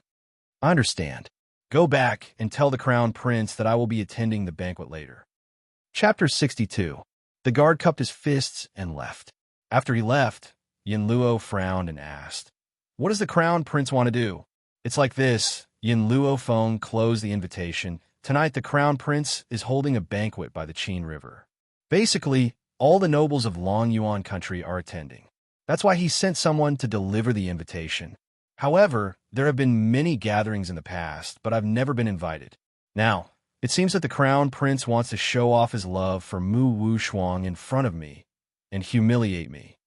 I understand. Go back and tell the Crown Prince that I will be attending the banquet later. Chapter 62. The guard cupped his fists and left. After he left, Yin Luo frowned and asked, What does the Crown Prince want to do? It's like this. Yin Luofeng closed the invitation. Tonight the Crown Prince is holding a banquet by the Qin River. Basically, all the nobles of Long Yuan country are attending. That's why he sent someone to deliver the invitation. However, there have been many gatherings in the past, but I've never been invited. Now, it seems that the Crown Prince wants to show off his love for Mu Wu Shuang in front of me, and humiliate me.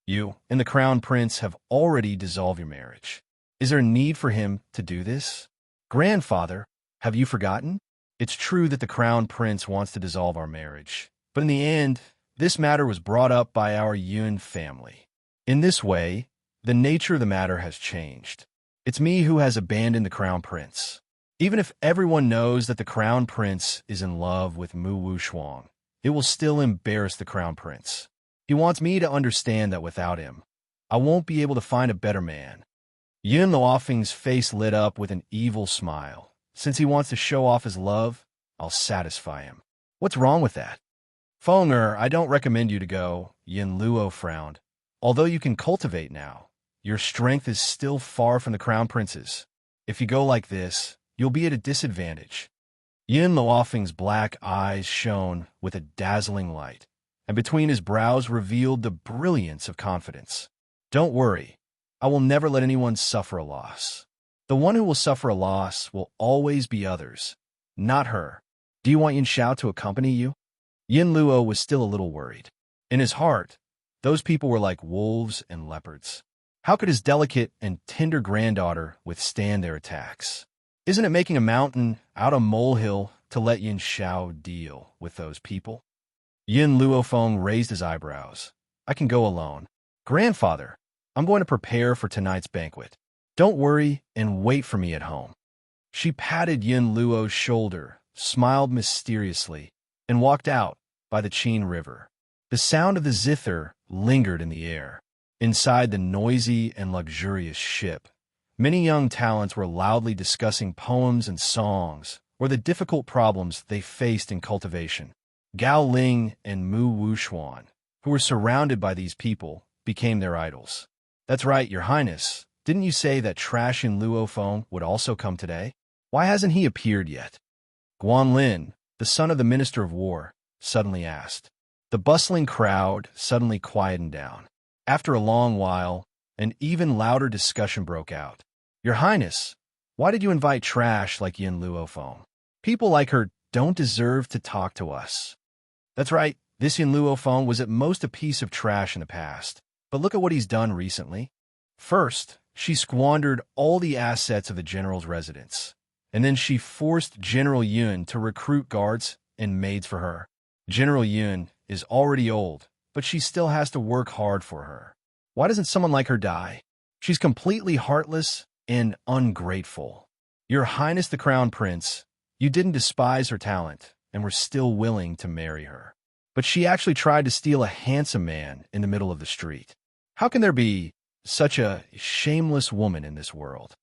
You and the crown prince have already dissolved your marriage. Is there a need for him to do this? Grandfather, have you forgotten? It's true that the crown prince wants to dissolve our marriage, but in the end, this matter was brought up by our Yun family. In this way, the nature of the matter has changed. It's me who has abandoned the crown prince. Even if everyone knows that the crown prince is in love with Mu Wuxuang, it will still embarrass the crown prince. He wants me to understand that without him, I won't be able to find a better man. Yun Luofeng's face lit up with an evil smile. Since he wants to show off his love, I'll satisfy him. What's wrong with that? Feng I don't recommend you to go, Yin Luo frowned. Although you can cultivate now, your strength is still far from the crown prince's. If you go like this, you'll be at a disadvantage. Yin Luofeng's black eyes shone with a dazzling light, and between his brows revealed the brilliance of confidence. Don't worry, I will never let anyone suffer a loss. The one who will suffer a loss will always be others, not her. Do you want Yin Xiao to accompany you? Yin Luo was still a little worried. In his heart, those people were like wolves and leopards. How could his delicate and tender granddaughter withstand their attacks? Isn't it making a mountain out of a molehill to let Yin Xiao deal with those people? Yin Luofeng raised his eyebrows. I can go alone. Grandfather, I'm going to prepare for tonight's banquet. Don't worry and wait for me at home. She patted Yin Luo's shoulder, smiled mysteriously, and walked out by the Qin River. The sound of the zither lingered in the air. Inside the noisy and luxurious ship, many young talents were loudly discussing poems and songs or the difficult problems they faced in cultivation. Gao Ling and Mu Wuxuan, who were surrounded by these people, became their idols. That's right, Your Highness. Didn't you say that Trash in Luofeng would also come today? Why hasn't he appeared yet? Guanlin, the son of the Minister of War, suddenly asked. The bustling crowd suddenly quietened down. After a long while, an even louder discussion broke out. Your Highness, why did you invite trash like Yin Luofeng? People like her don't deserve to talk to us. That's right, this Yin Luofeng was at most a piece of trash in the past, but look at what he's done recently. First, she squandered all the assets of the general's residence, and then she forced General Yun to recruit guards and maids for her. General Yun is already old, but she still has to work hard for her. Why doesn't someone like her die? She's completely heartless and ungrateful. Your Highness the Crown Prince, you didn't despise her talent and were still willing to marry her. But she actually tried to steal a handsome man in the middle of the street. How can there be such a shameless woman in this world?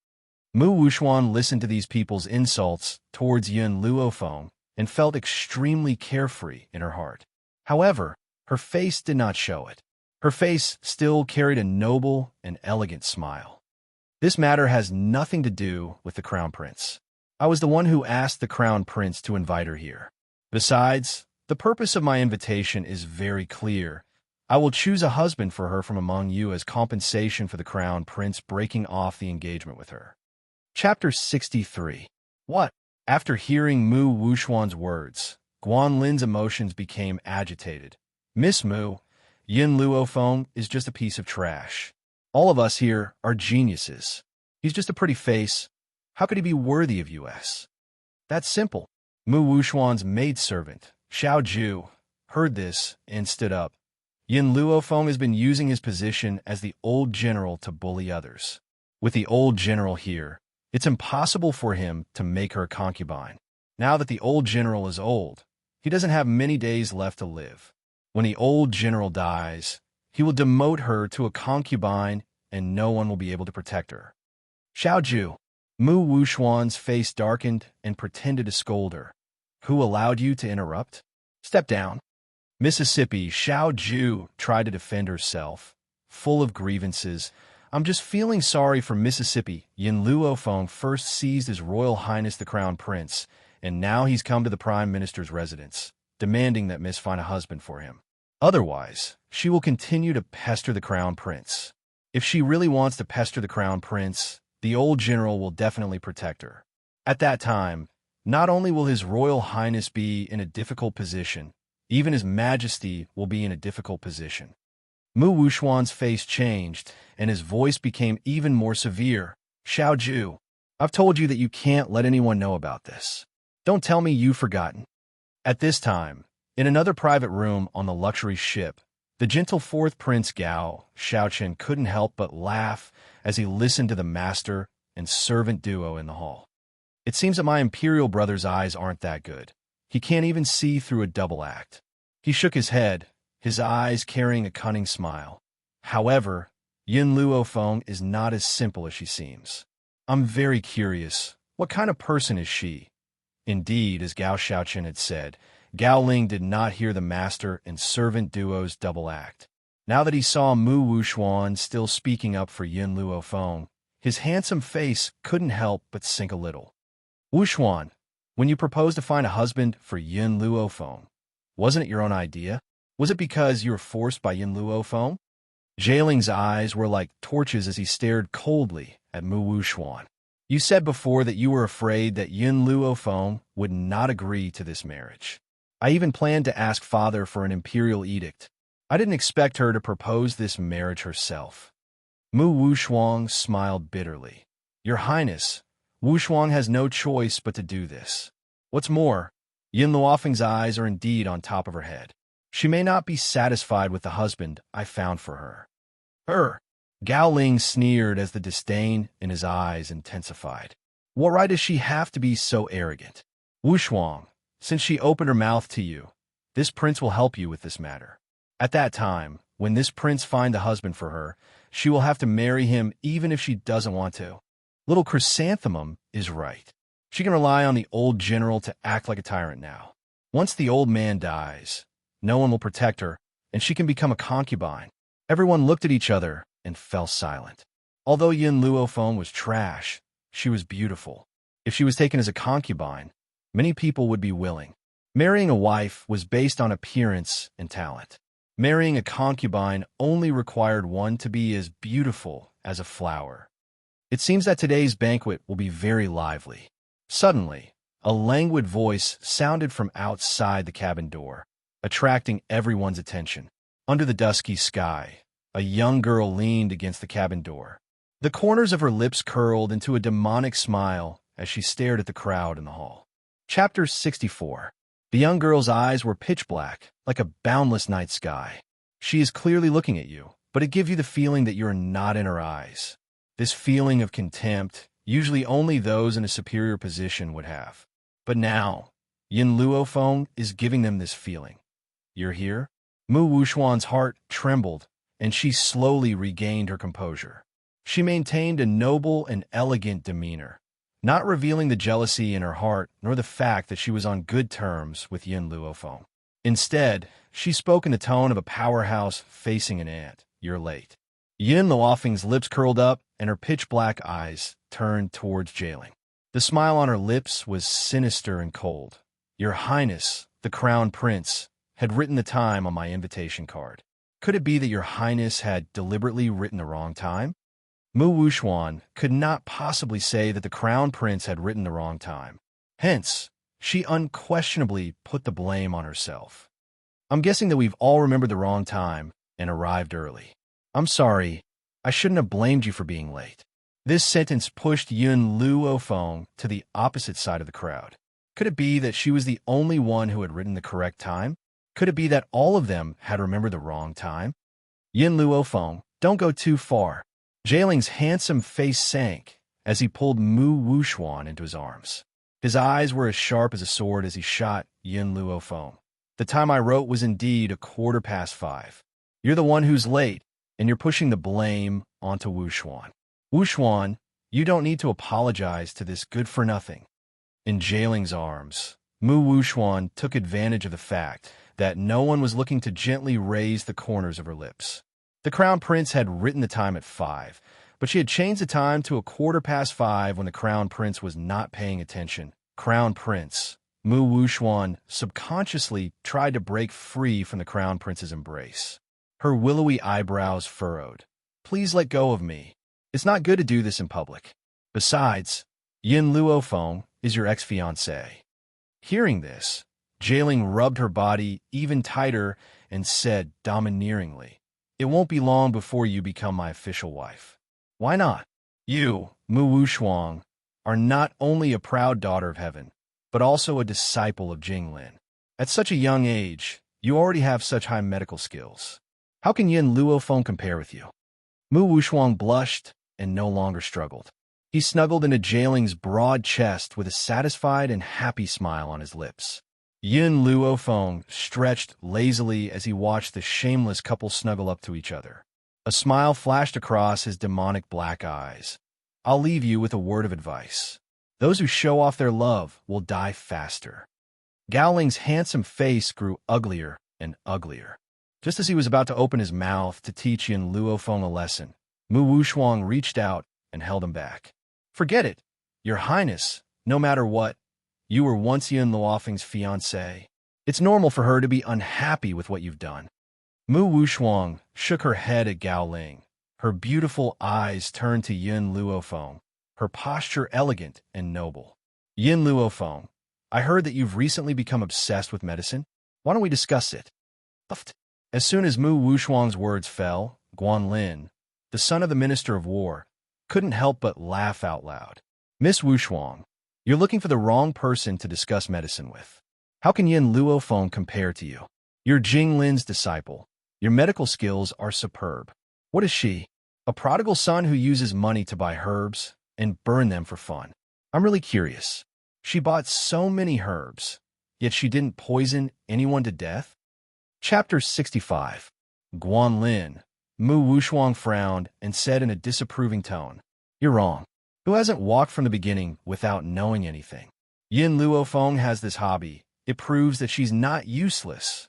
Mu Wuxuan listened to these people's insults towards Yin Luofeng and felt extremely carefree in her heart. However, her face did not show it. Her face still carried a noble and elegant smile. This matter has nothing to do with the Crown Prince. I was the one who asked the Crown Prince to invite her here. Besides, the purpose of my invitation is very clear. I will choose a husband for her from among you as compensation for the Crown Prince breaking off the engagement with her. Chapter 63. What? After hearing Mu Wuxuan's words, Guanlin's emotions became agitated. Miss Mu, Yin Luofeng is just a piece of trash. All of us here are geniuses. He's just a pretty face. How could he be worthy of us? That's simple. Mu Wuxuan's maidservant, Xiao Ju, heard this and stood up. Yin Luofeng has been using his position as the old general to bully others. With the old general here, it's impossible for him to make her a concubine. Now that the old general is old, he doesn't have many days left to live. When the old general dies, he will demote her to a concubine and no one will be able to protect her. Xiao Ju, Mu Wuxuan's face darkened and pretended to scold her. Who allowed you to interrupt? Step down. Mississippi, Xiao Ju tried to defend herself, full of grievances. I'm just feeling sorry for Mississippi. Yin Luofeng first seized His Royal Highness the Crown Prince, and now he's come to the Prime Minister's residence, demanding that Miss find a husband for him. Otherwise, she will continue to pester the Crown Prince. If she really wants to pester the Crown Prince, the old general will definitely protect her. At that time, not only will His Royal Highness be in a difficult position, Even His Majesty will be in a difficult position. Mu Wuxuan's face changed, and his voice became even more severe. Xiao Ju, I've told you that you can't let anyone know about this. Don't tell me you've forgotten. At this time, in another private room on the luxury ship, the gentle fourth Prince Gao Shaochen couldn't help but laugh as he listened to the master and servant duo in the hall. It seems that my imperial brother's eyes aren't that good. He can't even see through a double act. He shook his head, his eyes carrying a cunning smile. However, Yin Luofeng is not as simple as she seems. I'm very curious, what kind of person is she? Indeed, as Gao Shaochen had said, Gao Ling did not hear the master and servant duo's double act. Now that he saw Mu Wuxuan still speaking up for Yin Luofeng, his handsome face couldn't help but sink a little. Wuxuan, when you proposed to find a husband for Yin Luofeng, wasn't it your own idea? Was it because you were forced by Yin Luofeng? Jailing's eyes were like torches as he stared coldly at Mu Wuxuan. You said before that you were afraid that Yin Luofeng would not agree to this marriage. I even planned to ask father for an imperial edict. I didn't expect her to propose this marriage herself. Mu Wuxuan smiled bitterly. Your Highness, Wuxuan has no choice but to do this. What's more, Yin Luofeng's eyes are indeed on top of her head. She may not be satisfied with the husband I found for her. Gao Ling sneered as the disdain in his eyes intensified. What right does she have to be so arrogant? Wuxuan, since she opened her mouth to you, this prince will help you with this matter. At that time, when this prince finds a husband for her, she will have to marry him even if she doesn't want to. Little Chrysanthemum is right. She can rely on the old general to act like a tyrant now. Once the old man dies, no one will protect her, and she can become a concubine. Everyone looked at each other and fell silent. Although Yin Luofeng was trash, she was beautiful. If she was taken as a concubine, many people would be willing. Marrying a wife was based on appearance and talent. Marrying a concubine only required one to be as beautiful as a flower. It seems that today's banquet will be very lively. Suddenly, a languid voice sounded from outside the cabin door, attracting everyone's attention. Under the dusky sky, a young girl leaned against the cabin door. The corners of her lips curled into a demonic smile as she stared at the crowd in the hall. Chapter 64. The young girl's eyes were pitch black, like a boundless night sky. She is clearly looking at you, but it gives you the feeling that you're not in her eyes. This feeling of contempt, usually only those in a superior position would have. But now, Yin Luofeng is giving them this feeling. You're here? Mu Wuxuan's heart trembled, and she slowly regained her composure. She maintained a noble and elegant demeanor, not revealing the jealousy in her heart nor the fact that she was on good terms with Yin Luofeng. Instead, she spoke in the tone of a powerhouse facing an ant. You're late. Yin Luofeng's lips curled up, and her pitch-black eyes turned towards Jailing. The smile on her lips was sinister and cold. Your Highness, the Crown Prince, had written the time on my invitation card. Could it be that your Highness had deliberately written the wrong time? Mu Wuxuan could not possibly say that the Crown Prince had written the wrong time. Hence, she unquestionably put the blame on herself. I'm guessing that we've all remembered the wrong time and arrived early. I'm sorry, I shouldn't have blamed you for being late. This sentence pushed Yin Luofeng to the opposite side of the crowd. Could it be that she was the only one who had written the correct time? Could it be that all of them had remembered the wrong time? Yin Luofeng, don't go too far. Jailing's handsome face sank as he pulled Mu Wuxuan into his arms. His eyes were as sharp as a sword as he shot Yin Luofeng. The time I wrote was indeed 5:15. You're the one who's late, and you're pushing the blame onto Wuxuan. Wuxuan, you don't need to apologize to this good-for-nothing. In Jailing's arms, Mu Wuxuan took advantage of the fact that no one was looking to gently raise the corners of her lips. The Crown Prince had written the time at 5, but she had changed the time to 5:15 when the Crown Prince was not paying attention. Crown Prince, Mu Wuxuan subconsciously tried to break free from the Crown Prince's embrace. Her willowy eyebrows furrowed. Please let go of me. It's not good to do this in public. Besides, Yin Luofeng is your ex-fiancé. Hearing this, Jailing rubbed her body even tighter and said domineeringly, "It won't be long before you become my official wife." "Why not? You, Mu Wushuang, are not only a proud daughter of heaven, but also a disciple of Jinglin. At such a young age, you already have such high medical skills. How can Yin Luofeng compare with you?" Mu Wushuang blushed and no longer struggled. He snuggled into Jailing's broad chest with a satisfied and happy smile on his lips. Yin Luofeng stretched lazily as he watched the shameless couple snuggle up to each other. A smile flashed across his demonic black eyes. "I'll leave you with a word of advice. Those who show off their love will die faster." Gao Ling's handsome face grew uglier and uglier. Just as he was about to open his mouth to teach Yin Luofeng a lesson, Mu Wushuang reached out and held him back. "Forget it, Your Highness. No matter what, you were once Yin Luofeng's fiancée. It's normal for her to be unhappy with what you've done." Mu Wushuang shook her head at Gao Ling. Her beautiful eyes turned to Yin Luofeng, her posture elegant and noble. "Yin Luofeng, I heard that you've recently become obsessed with medicine. Why don't we discuss it?" As soon as Mu Wushuang's words fell, Guanlin, the son of the Minister of War, couldn't help but laugh out loud. "Miss Wushuang, you're looking for the wrong person to discuss medicine with. How can Yin Luofeng compare to you? You're Jinglin's disciple. Your medical skills are superb. What is she? A prodigal son who uses money to buy herbs and burn them for fun. I'm really curious. She bought so many herbs, yet she didn't poison anyone to death?" Chapter 65. Guanlin. Mu Wushuang frowned and said in a disapproving tone, "You're wrong. Who hasn't walked from the beginning without knowing anything? Yin Luofeng has this hobby. It proves that she's not useless."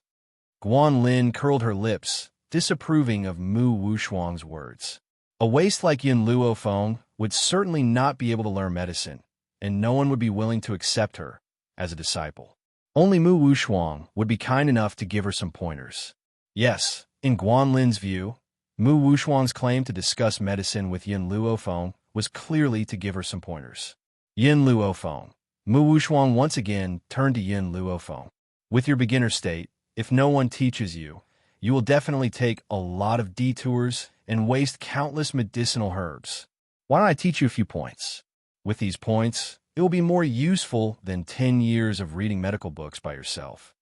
Guanlin curled her lips, disapproving of Mu Wushuang's words. A waste like Yin Luofeng would certainly not be able to learn medicine, and no one would be willing to accept her as a disciple. Only Mu Wushuang would be kind enough to give her some pointers. Yes, in Guanlin's view, Mu Wushuang's claim to discuss medicine with Yin Luofeng was clearly to give her some pointers. "Yin Luofeng." Mu Wushuang once again turned to Yin Luofeng. "With your beginner state, if no one teaches you, you will definitely take a lot of detours and waste countless medicinal herbs. Why don't I teach you a few points? With these points, it will be more useful than 10 years of reading medical books by yourself."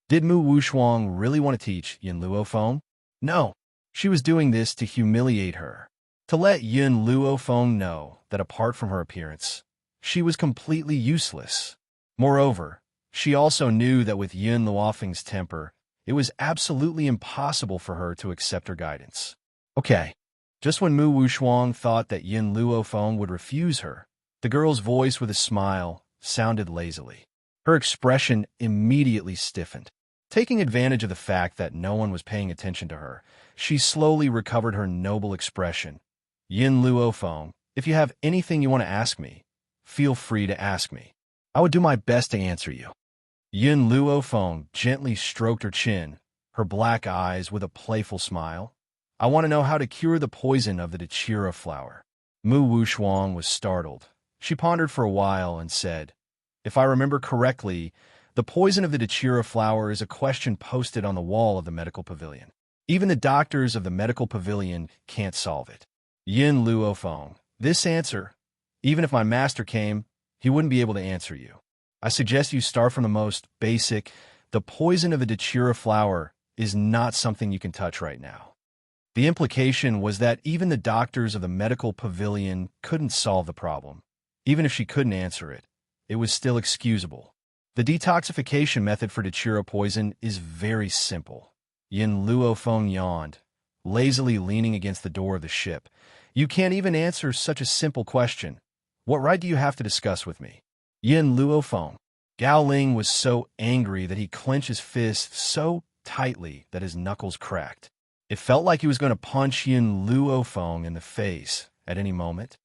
Did Mu Wushuang really want to teach Yin Luofeng? No, she was doing this to humiliate her, to let Yin Luofeng know that apart from her appearance, she was completely useless. Moreover, she also knew that with Yin Luofeng's temper, it was absolutely impossible for her to accept her guidance. Okay, just when Mu Wushuang thought that Yin Luofeng would refuse her, the girl's voice with a smile sounded lazily. Her expression immediately stiffened. Taking advantage of the fact that no one was paying attention to her, she slowly recovered her noble expression. "Yin Luofeng, if you have anything you want to ask me, feel free to ask me. I would do my best to answer you." Yin Luofeng gently stroked her chin, her black eyes with a playful smile. "I want to know how to cure the poison of the Dachira flower." Mu Wushuang was startled. She pondered for a while and said, "If I remember correctly, the poison of the Dachira flower is a question posted on the wall of the medical pavilion. Even the doctors of the medical pavilion can't solve it." Yin Luofeng, this answer, even if my master came, he wouldn't be able to answer you. I suggest you start from the most basic. The poison of the Dachira flower is not something you can touch right now. The implication was that even the doctors of the medical pavilion couldn't solve the problem. Even if she couldn't answer it, it was still excusable. The detoxification method for Dachira poison is very simple. Yin Luofeng yawned, lazily leaning against the door of the ship. "You can't even answer such a simple question. What right do you have to discuss with me?" Yin Luofeng. Gao Ling was so angry that he clenched his fist so tightly that his knuckles cracked. It felt like he was going to punch Yin Luofeng in the face at any moment.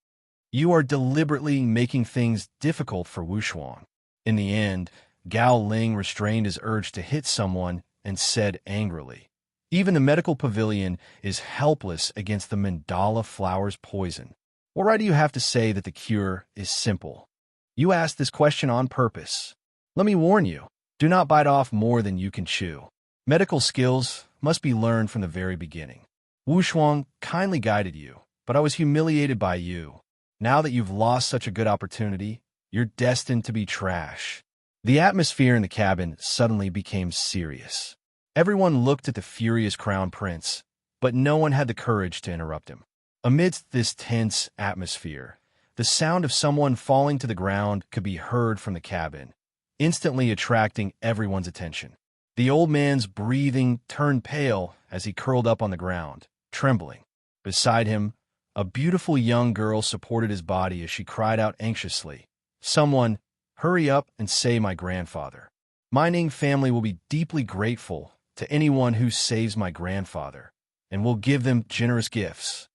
"You are deliberately making things difficult for Wushuang." In the end, Gao Ling restrained his urge to hit someone and said angrily, "Even the medical pavilion is helpless against the mandala flower's poison. What right do you have to say that the cure is simple? You asked this question on purpose. Let me warn you, Do not bite off more than you can chew. Medical skills must be learned from the very beginning. Wu Shuang kindly guided you, but I was humiliated by you. Now that you've lost such a good opportunity, you're destined to be trash. The atmosphere in the cabin suddenly became serious. Everyone looked at the furious crown prince, but no one had the courage to interrupt him. Amidst this tense atmosphere, the sound of someone falling to the ground could be heard from the cabin, instantly attracting everyone's attention. The old man's breathing turned pale as he curled up on the ground, trembling. Beside him, a beautiful young girl supported his body as she cried out anxiously, "Someone, hurry up and save my grandfather. My Ning family will be deeply grateful to anyone who saves my grandfather, and will give them generous gifts."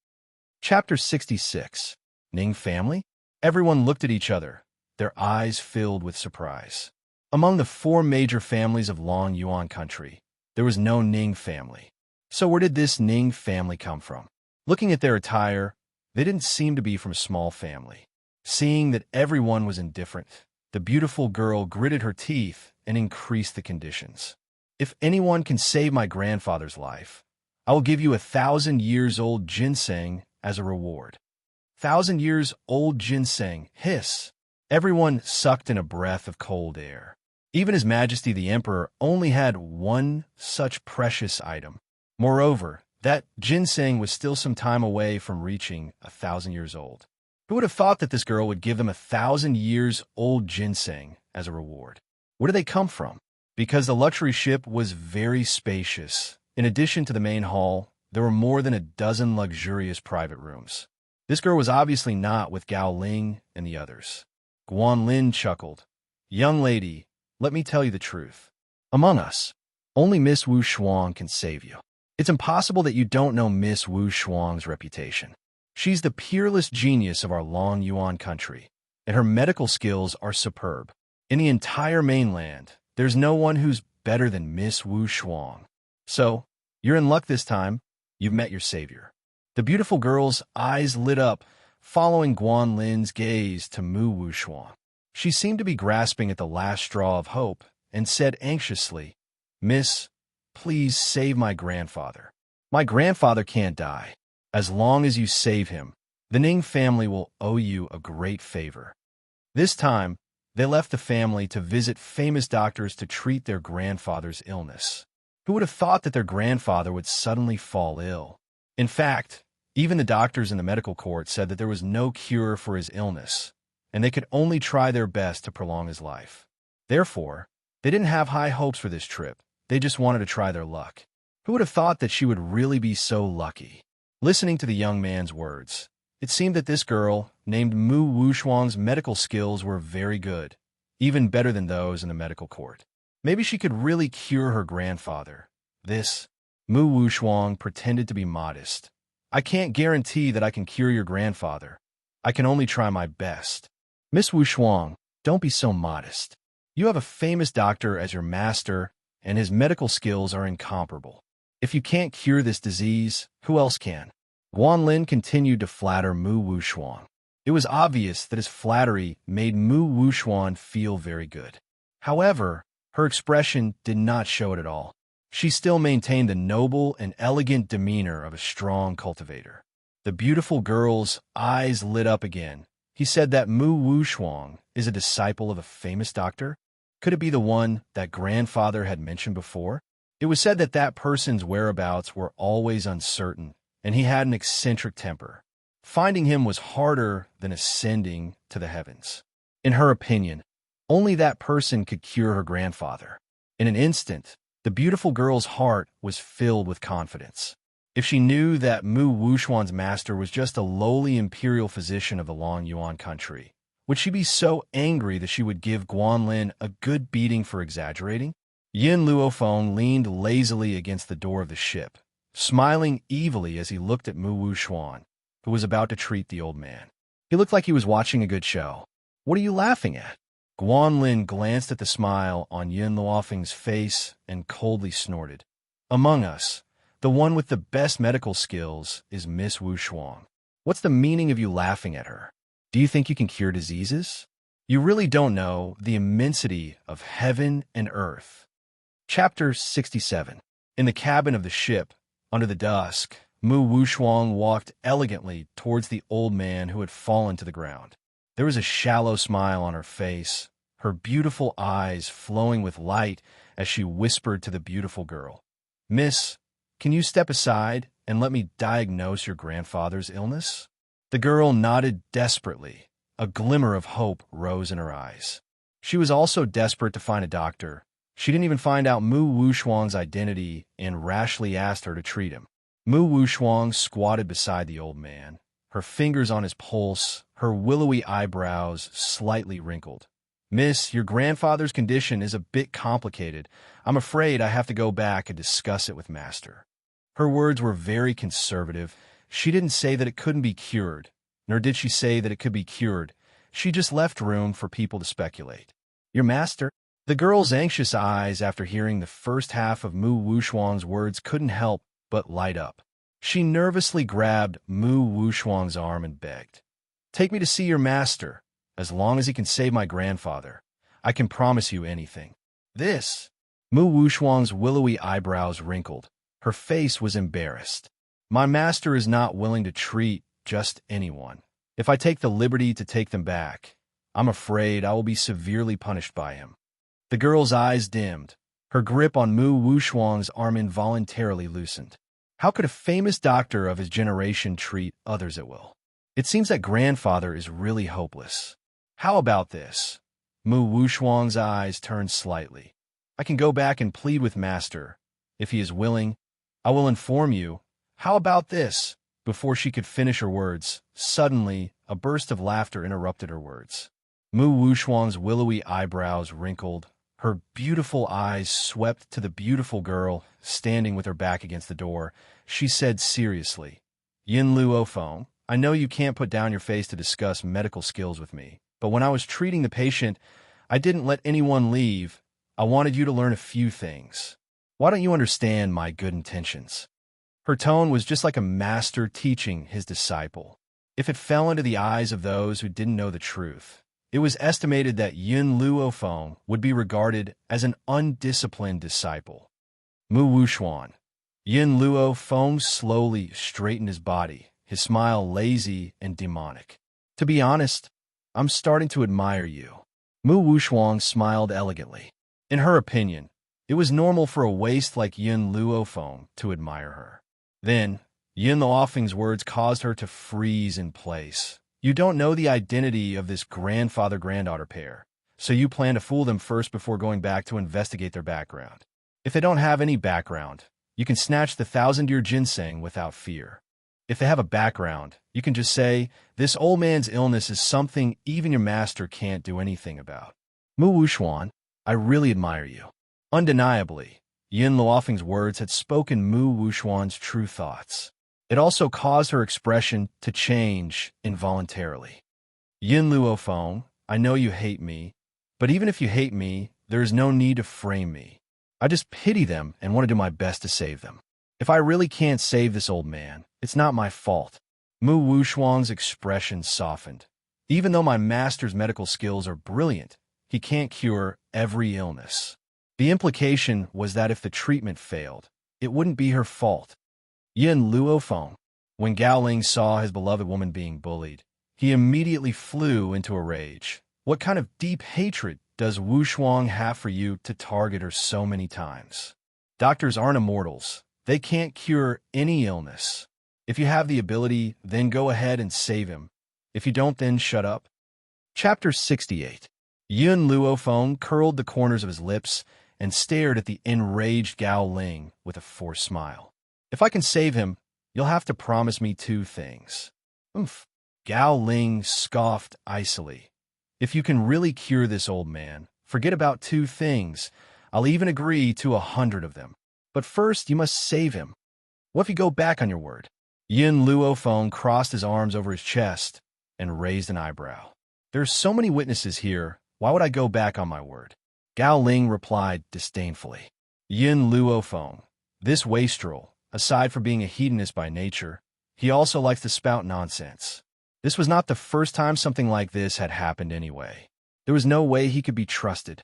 Chapter 66. Ning family? Everyone looked at each other, their eyes filled with surprise. Among the 4 major families of Long Yuan country, there was no Ning family. So where did this Ning family come from? Looking at their attire, they didn't seem to be from a small family. Seeing that everyone was indifferent, the beautiful girl gritted her teeth and increased the conditions. "If anyone can save my grandfather's life, I will give you 1,000 years old ginseng as a reward." 1,000 years old ginseng, hiss. Everyone sucked in a breath of cold air. Even His Majesty the Emperor only had one such precious item. Moreover, that ginseng was still some time away from reaching 1,000 years old. Who would have thought that this girl would give them 1,000 years old ginseng as a reward? Where did they come from? Because the luxury ship was very spacious. In addition to the main hall, there were more than a dozen luxurious private rooms. This girl was obviously not with Gao Ling and the others. Guanlin chuckled. "Young lady, let me tell you the truth. Among us, only Miss Wu Shuang can save you. It's impossible that you don't know Miss Wu Shuang's reputation. She's the peerless genius of our Long Yuan country, and her medical skills are superb. In the entire mainland, there's no one who's better than Miss Wu Shuang. So, you're in luck this time. You've met your savior." The beautiful girl's eyes lit up, following Guanlin's gaze to Mu Wu Shuang. She seemed to be grasping at the last straw of hope and said anxiously, "Miss, please save my grandfather. My grandfather can't die. As long as you save him, the Ning family will owe you a great favor." This time, they left the family to visit famous doctors to treat their grandfather's illness. Who would have thought that their grandfather would suddenly fall ill? In fact, even the doctors in the medical court said that there was no cure for his illness, and they could only try their best to prolong his life. Therefore, they didn't have high hopes for this trip. They just wanted to try their luck. Who would have thought that she would really be so lucky? Listening to the young man's words, it seemed that this girl, named Mu Wushuang's medical skills were very good, even better than those in the medical court. Maybe she could really cure her grandfather. This Mu Wushuang pretended to be modest. "I can't guarantee that I can cure your grandfather. I can only try my best." "Miss Wushuang, don't be so modest. You have a famous doctor as your master, and his medical skills are incomparable. If you can't cure this disease, who else can?" Guanlin continued to flatter Mu Wushuang. It was obvious that his flattery made Mu Wushuang feel very good. However, her expression did not show it at all. She still maintained the noble and elegant demeanor of a strong cultivator. The beautiful girl's eyes lit up again. "He said that Mu Wushuang is a disciple of a famous doctor? Could it be the one that grandfather had mentioned before? It was said that that person's whereabouts were always uncertain, and he had an eccentric temper. Finding him was harder than ascending to the heavens. In her opinion, only that person could cure her grandfather." In an instant, the beautiful girl's heart was filled with confidence. If she knew that Mu Wushuang's master was just a lowly imperial physician of the Long Yuan country, would she be so angry that she would give Guanlin a good beating for exaggerating? Yin Luofeng leaned lazily against the door of the ship, smiling evilly as he looked at Mu Wushuang, who was about to treat the old man. He looked like he was watching a good show. "What are you laughing at?" Guanlin glanced at the smile on Yin Luofeng's face and coldly snorted. "Among us, the one with the best medical skills is Miss Wushuang. What's the meaning of you laughing at her? Do you think you can cure diseases?" You really don't know the immensity of heaven and earth. Chapter 67. In the cabin of the ship, under the dusk, Mu Wushuang walked elegantly towards the old man who had fallen to the ground. There was a shallow smile on her face, her beautiful eyes flowing with light as she whispered to the beautiful girl, "Miss, can you step aside and let me diagnose your grandfather's illness?" The girl nodded desperately. A glimmer of hope rose in her eyes. She was also desperate to find a doctor. She didn't even find out Mu Wushuang's identity and rashly asked her to treat him. Mu Wushuang squatted beside the old man, her fingers on his pulse, her willowy eyebrows slightly wrinkled. "Miss, your grandfather's condition is a bit complicated. I'm afraid I have to go back and discuss it with Master." Her words were very conservative. She didn't say that it couldn't be cured, nor did she say that it could be cured. She just left room for people to speculate. "Your master?" The girl's anxious eyes after hearing the first half of Mu Wushuang's words couldn't help but light up. She nervously grabbed Mu Wushuang's arm and begged, "Take me to see your master. As long as he can save my grandfather, I can promise you anything." "This?" Mu Wushuang's willowy eyebrows wrinkled. Her face was embarrassed. "My master is not willing to treat just anyone. If I take the liberty to take them back, I'm afraid I will be severely punished by him." The girl's eyes dimmed. Her grip on Mu Wushuang's arm involuntarily loosened. How could a famous doctor of his generation treat others at will? It seems that grandfather is really hopeless. "How about this?" Mu Wushuang's eyes turned slightly. "I can go back and plead with Master. If he is willing, I will inform you. How about this?" Before she could finish her words, suddenly a burst of laughter interrupted her words. Mu Wushuang's willowy eyebrows wrinkled. Her beautiful eyes swept to the beautiful girl standing with her back against the door. She said seriously, "Yin Luo Feng, I know you can't put down your face to discuss medical skills with me, but when I was treating the patient, I didn't let anyone leave. I wanted you to learn a few things. Why don't you understand my good intentions?" Her tone was just like a master teaching his disciple. If it fell into the eyes of those who didn't know the truth, it was estimated that Yin Luo Feng would be regarded as an undisciplined disciple. Mu Wushuang. Yin Luo Feng slowly straightened his body, his smile lazy and demonic. "To be honest, I'm starting to admire you." Mu Wushuang smiled elegantly. In her opinion, it was normal for a waste like Yin Luo Feng to admire her. Then, Yin Luofeng's words caused her to freeze in place. "You don't know the identity of this grandfather-granddaughter pair, so you plan to fool them first before going back to investigate their background. If they don't have any background, you can snatch the 1,000-year ginseng without fear. If they have a background, you can just say, 'This old man's illness is something even your master can't do anything about.'" Mu Wushuang, I really admire you. Undeniably, Yin Luofeng's words had spoken Mu Wushuang's true thoughts. It also caused her expression to change involuntarily. "Yin Luo Feng, I know you hate me, but even if you hate me, there is no need to frame me. I just pity them and want to do my best to save them. If I really can't save this old man, it's not my fault." Mu Wushuang's expression softened. "Even though my master's medical skills are brilliant, he can't cure every illness." The implication was that if the treatment failed, it wouldn't be her fault. Yin Luo Feng. When Gao Ling saw his beloved woman being bullied, he immediately flew into a rage. What kind of deep hatred does Wushuang have for you to target her so many times? Doctors aren't immortals. They can't cure any illness. If you have the ability, then go ahead and save him. If you don't, then shut up. Chapter 68. Yin Luo Feng curled the corners of his lips and stared at the enraged Gao Ling with a forced smile. "If I can save him, you'll have to promise me 2 things. "Oomph." Gao Ling scoffed icily. "If you can really cure this old man, forget about 2 things. I'll even agree to 100 of them. But first, you must save him. What if you go back on your word?" Yin Luo Feng crossed his arms over his chest and raised an eyebrow. "There are so many witnesses here. Why would I go back on my word?" Gao Ling replied disdainfully. Yin Luo Feng. This wastrel, aside from being a hedonist by nature, he also likes to spout nonsense. This was not the first time something like this had happened anyway. There was no way he could be trusted.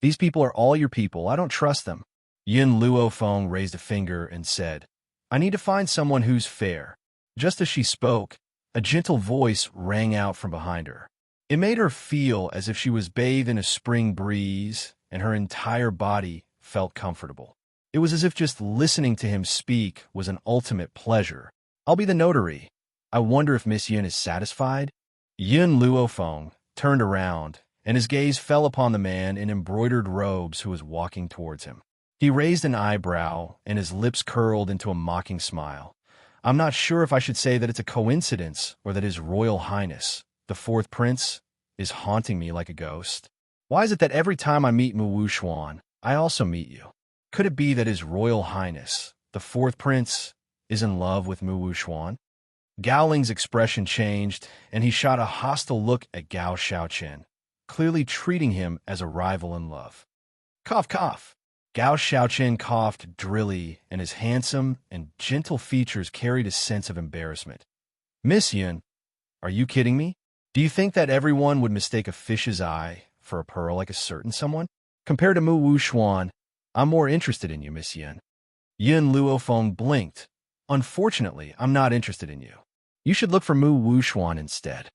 These people are all your people. I don't trust them. Yin Luofeng raised a finger and said, I need to find someone who's fair. Just as she spoke, a gentle voice rang out from behind her. It made her feel as if she was bathed in a spring breeze and her entire body felt comfortable. It was as if just listening to him speak was an ultimate pleasure. I'll be the notary. I wonder if Miss Yin is satisfied? Yin Luofeng turned around, and his gaze fell upon the man in embroidered robes who was walking towards him. He raised an eyebrow, and his lips curled into a mocking smile. I'm not sure if I should say that it's a coincidence or that His Royal Highness, the fourth prince, is haunting me like a ghost. Why is it that every time I meet Mu Wuxuan, I also meet you? Could it be that His Royal Highness, the fourth prince, is in love with Mu Wuxuan? Gao Ling's expression changed, and he shot a hostile look at Gao Xiaoqian, clearly treating him as a rival in love. Cough, cough. Gao Xiaoqian coughed drily, and his handsome and gentle features carried a sense of embarrassment. Miss Yin, are you kidding me? Do you think that everyone would mistake a fish's eye for a pearl like a certain someone? Compared to Mu Wuxuan, I'm more interested in you, Miss Yin. Yin Luofeng blinked. Unfortunately, I'm not interested in you. You should look for Mu Wuxuan instead.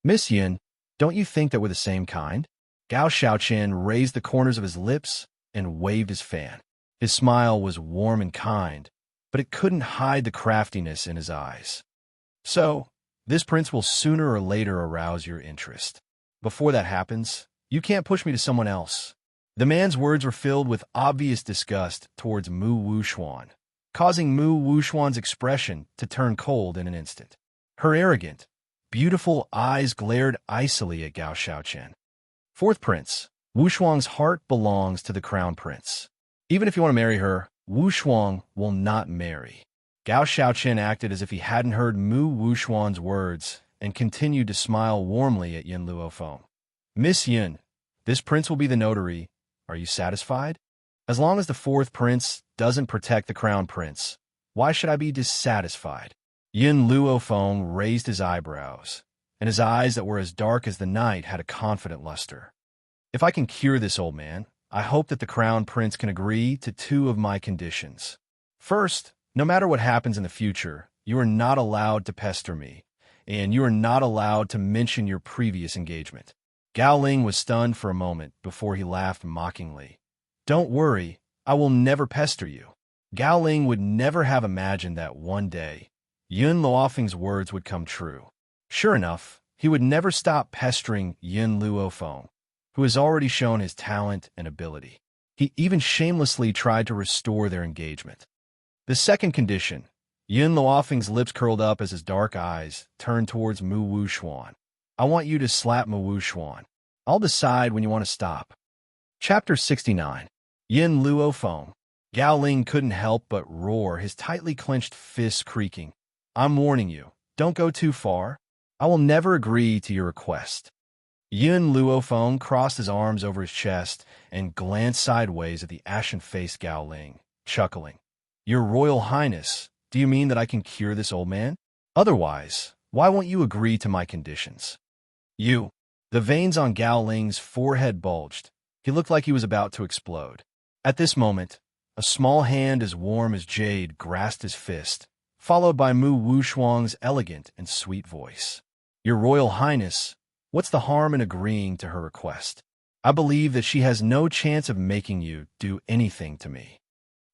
Miss Yin, don't you think that we're the same kind? Gao Xiaoqian raised the corners of his lips and waved his fan. His smile was warm and kind, but it couldn't hide the craftiness in his eyes. So, this prince will sooner or later arouse your interest. Before that happens, you can't push me to someone else. The man's words were filled with obvious disgust towards Mu Wuxuan, causing Mu Wuxuan's expression to turn cold in an instant. Her arrogant, beautiful eyes glared icily at Gao Xiaoqian. Fourth prince, Wuxuang's heart belongs to the crown prince. Even if you want to marry her, Wuxuang will not marry. Gao Xiaoqian acted as if he hadn't heard Mu Wuxuan's words and continued to smile warmly at Yin Luofeng. Miss Yin, this prince will be the notary. Are you satisfied? As long as the fourth prince doesn't protect the crown prince, why should I be dissatisfied? Yin Luofeng raised his eyebrows, and his eyes that were as dark as the night had a confident luster. If I can cure this old man, I hope that the crown prince can agree to two of my conditions. First, no matter what happens in the future, you are not allowed to pester me, and you are not allowed to mention your previous engagement. Gao Ling was stunned for a moment before he laughed mockingly. Don't worry, I will never pester you. Gao Ling would never have imagined that one day, Yin Luofeng's words would come true. Sure enough, he would never stop pestering Yin Luofeng, who has already shown his talent and ability. He even shamelessly tried to restore their engagement. The second condition, Yin Luofeng's lips curled up as his dark eyes turned towards Mu Wuxuan. I want you to slap Mu Wuxuan. I'll decide when you want to stop. Chapter 69. Yin Luofeng. Gao Ling couldn't help but roar, his tightly clenched fists creaking. I'm warning you, don't go too far. I will never agree to your request. Yin Luofeng crossed his arms over his chest and glanced sideways at the ashen-faced Gao Ling, chuckling. Your Royal Highness, do you mean that I can cure this old man? Otherwise, why won't you agree to my conditions? You. The veins on Gao Ling's forehead bulged. He looked like he was about to explode. At this moment, a small hand as warm as jade grasped his fist, followed by Mu Wuxuang's elegant and sweet voice. Your Royal Highness, what's the harm in agreeing to her request? I believe that she has no chance of making you do anything to me.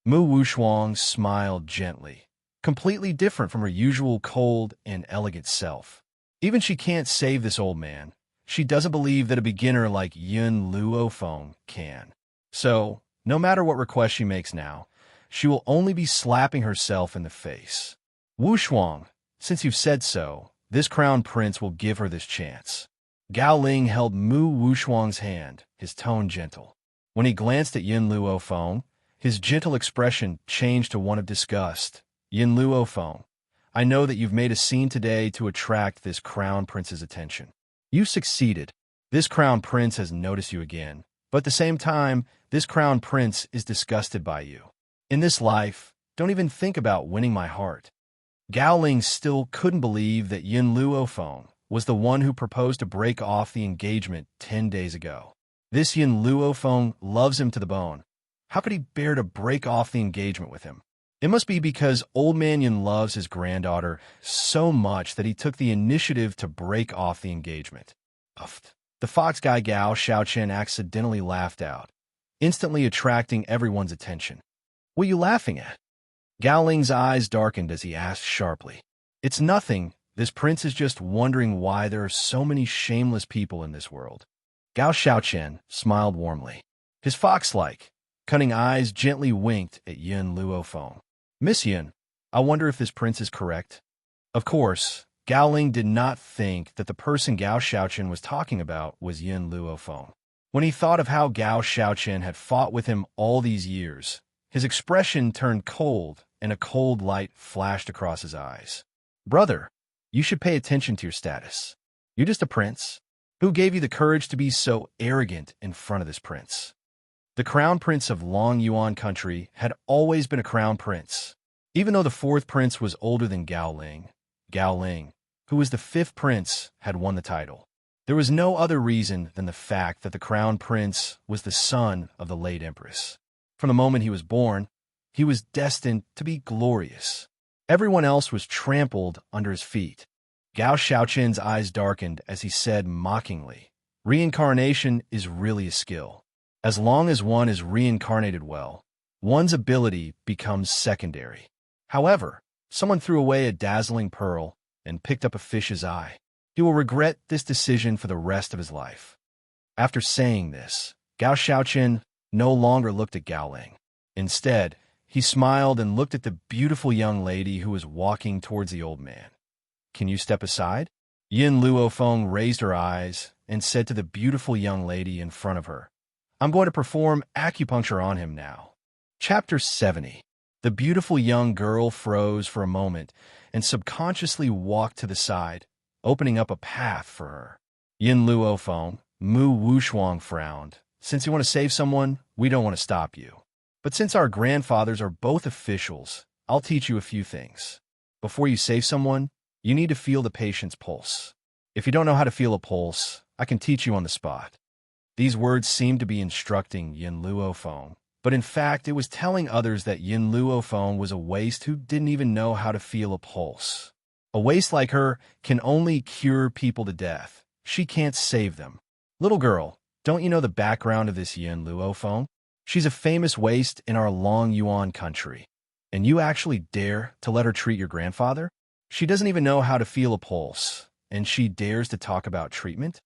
Mu Wuxuang smiled gently, completely different from her usual cold and elegant self. Even she can't save this old man. She doesn't believe that a beginner like Yin Luofeng can. So, no matter what request she makes now, she will only be slapping herself in the face. Wuxuang, since you've said so, this crown prince will give her this chance. Gao Ling held Mu Wuxuang's hand, his tone gentle. When he glanced at Yin Luofeng, his gentle expression changed to one of disgust. Yin Luofeng, I know that you've made a scene today to attract this crown prince's attention. You've succeeded. This crown prince has noticed you again, but at the same time, this crown prince is disgusted by you. In this life, don't even think about winning my heart. Gao Ling still couldn't believe that Yin Luofeng was the one who proposed to break off the engagement 10 days ago. This Yin Luofeng loves him to the bone. How could he bear to break off the engagement with him? It must be because Old Man Yin loves his granddaughter so much that he took the initiative to break off the engagement. Uffed. The fox guy Gao Xiaochen accidentally laughed out, instantly attracting everyone's attention. What are you laughing at? Gao Ling's eyes darkened as he asked sharply. It's nothing. This prince is just wondering why there are so many shameless people in this world. Gao Xiaochen smiled warmly. His fox-like, cunning eyes gently winked at Yin Luofeng. Miss Yin, I wonder if this prince is correct. Of course, Gao Ling did not think that the person Gao Xiaochen was talking about was Yin Luofeng. When he thought of how Gao Xiaochen had fought with him all these years, his expression turned cold and a cold light flashed across his eyes. Brother, you should pay attention to your status. You're just a prince. Who gave you the courage to be so arrogant in front of this prince? The crown prince of Long Yuan country had always been a crown prince. Even though the fourth prince was older than Gao Ling, who was the fifth prince, had won the title. There was no other reason than the fact that the crown prince was the son of the late empress. From the moment he was born, he was destined to be glorious. Everyone else was trampled under his feet. Gao Xiaochen's eyes darkened as he said mockingly, reincarnation is really a skill. As long as one is reincarnated well, one's ability becomes secondary. However, someone threw away a dazzling pearl and picked up a fish's eye. He will regret this decision for the rest of his life. After saying this, Gao Xiaochen no longer looked at Gao Ling. Instead, he smiled and looked at the beautiful young lady who was walking towards the old man. Can you step aside? Yin Luofeng raised her eyes and said to the beautiful young lady in front of her, I'm going to perform acupuncture on him now. Chapter 70. The beautiful young girl froze for a moment and subconsciously walked to the side, opening up a path for her. Yin Luofeng, Mu Wushuang frowned. Since you want to save someone, we don't want to stop you. But since our grandfathers are both officials, I'll teach you a few things. Before you save someone, you need to feel the patient's pulse. If you don't know how to feel a pulse, I can teach you on the spot. These words seemed to be instructing Yin Luofeng, but in fact it was telling others that Yin Luofeng was a waste who didn't even know how to feel a pulse. A waste like her can only cure people to death. She can't save them. Little girl, don't you know the background of this Yin Luofeng? She's a famous waste in our Long Yuan country. And you actually dare to let her treat your grandfather? She doesn't even know how to feel a pulse, and she dares to talk about treatment?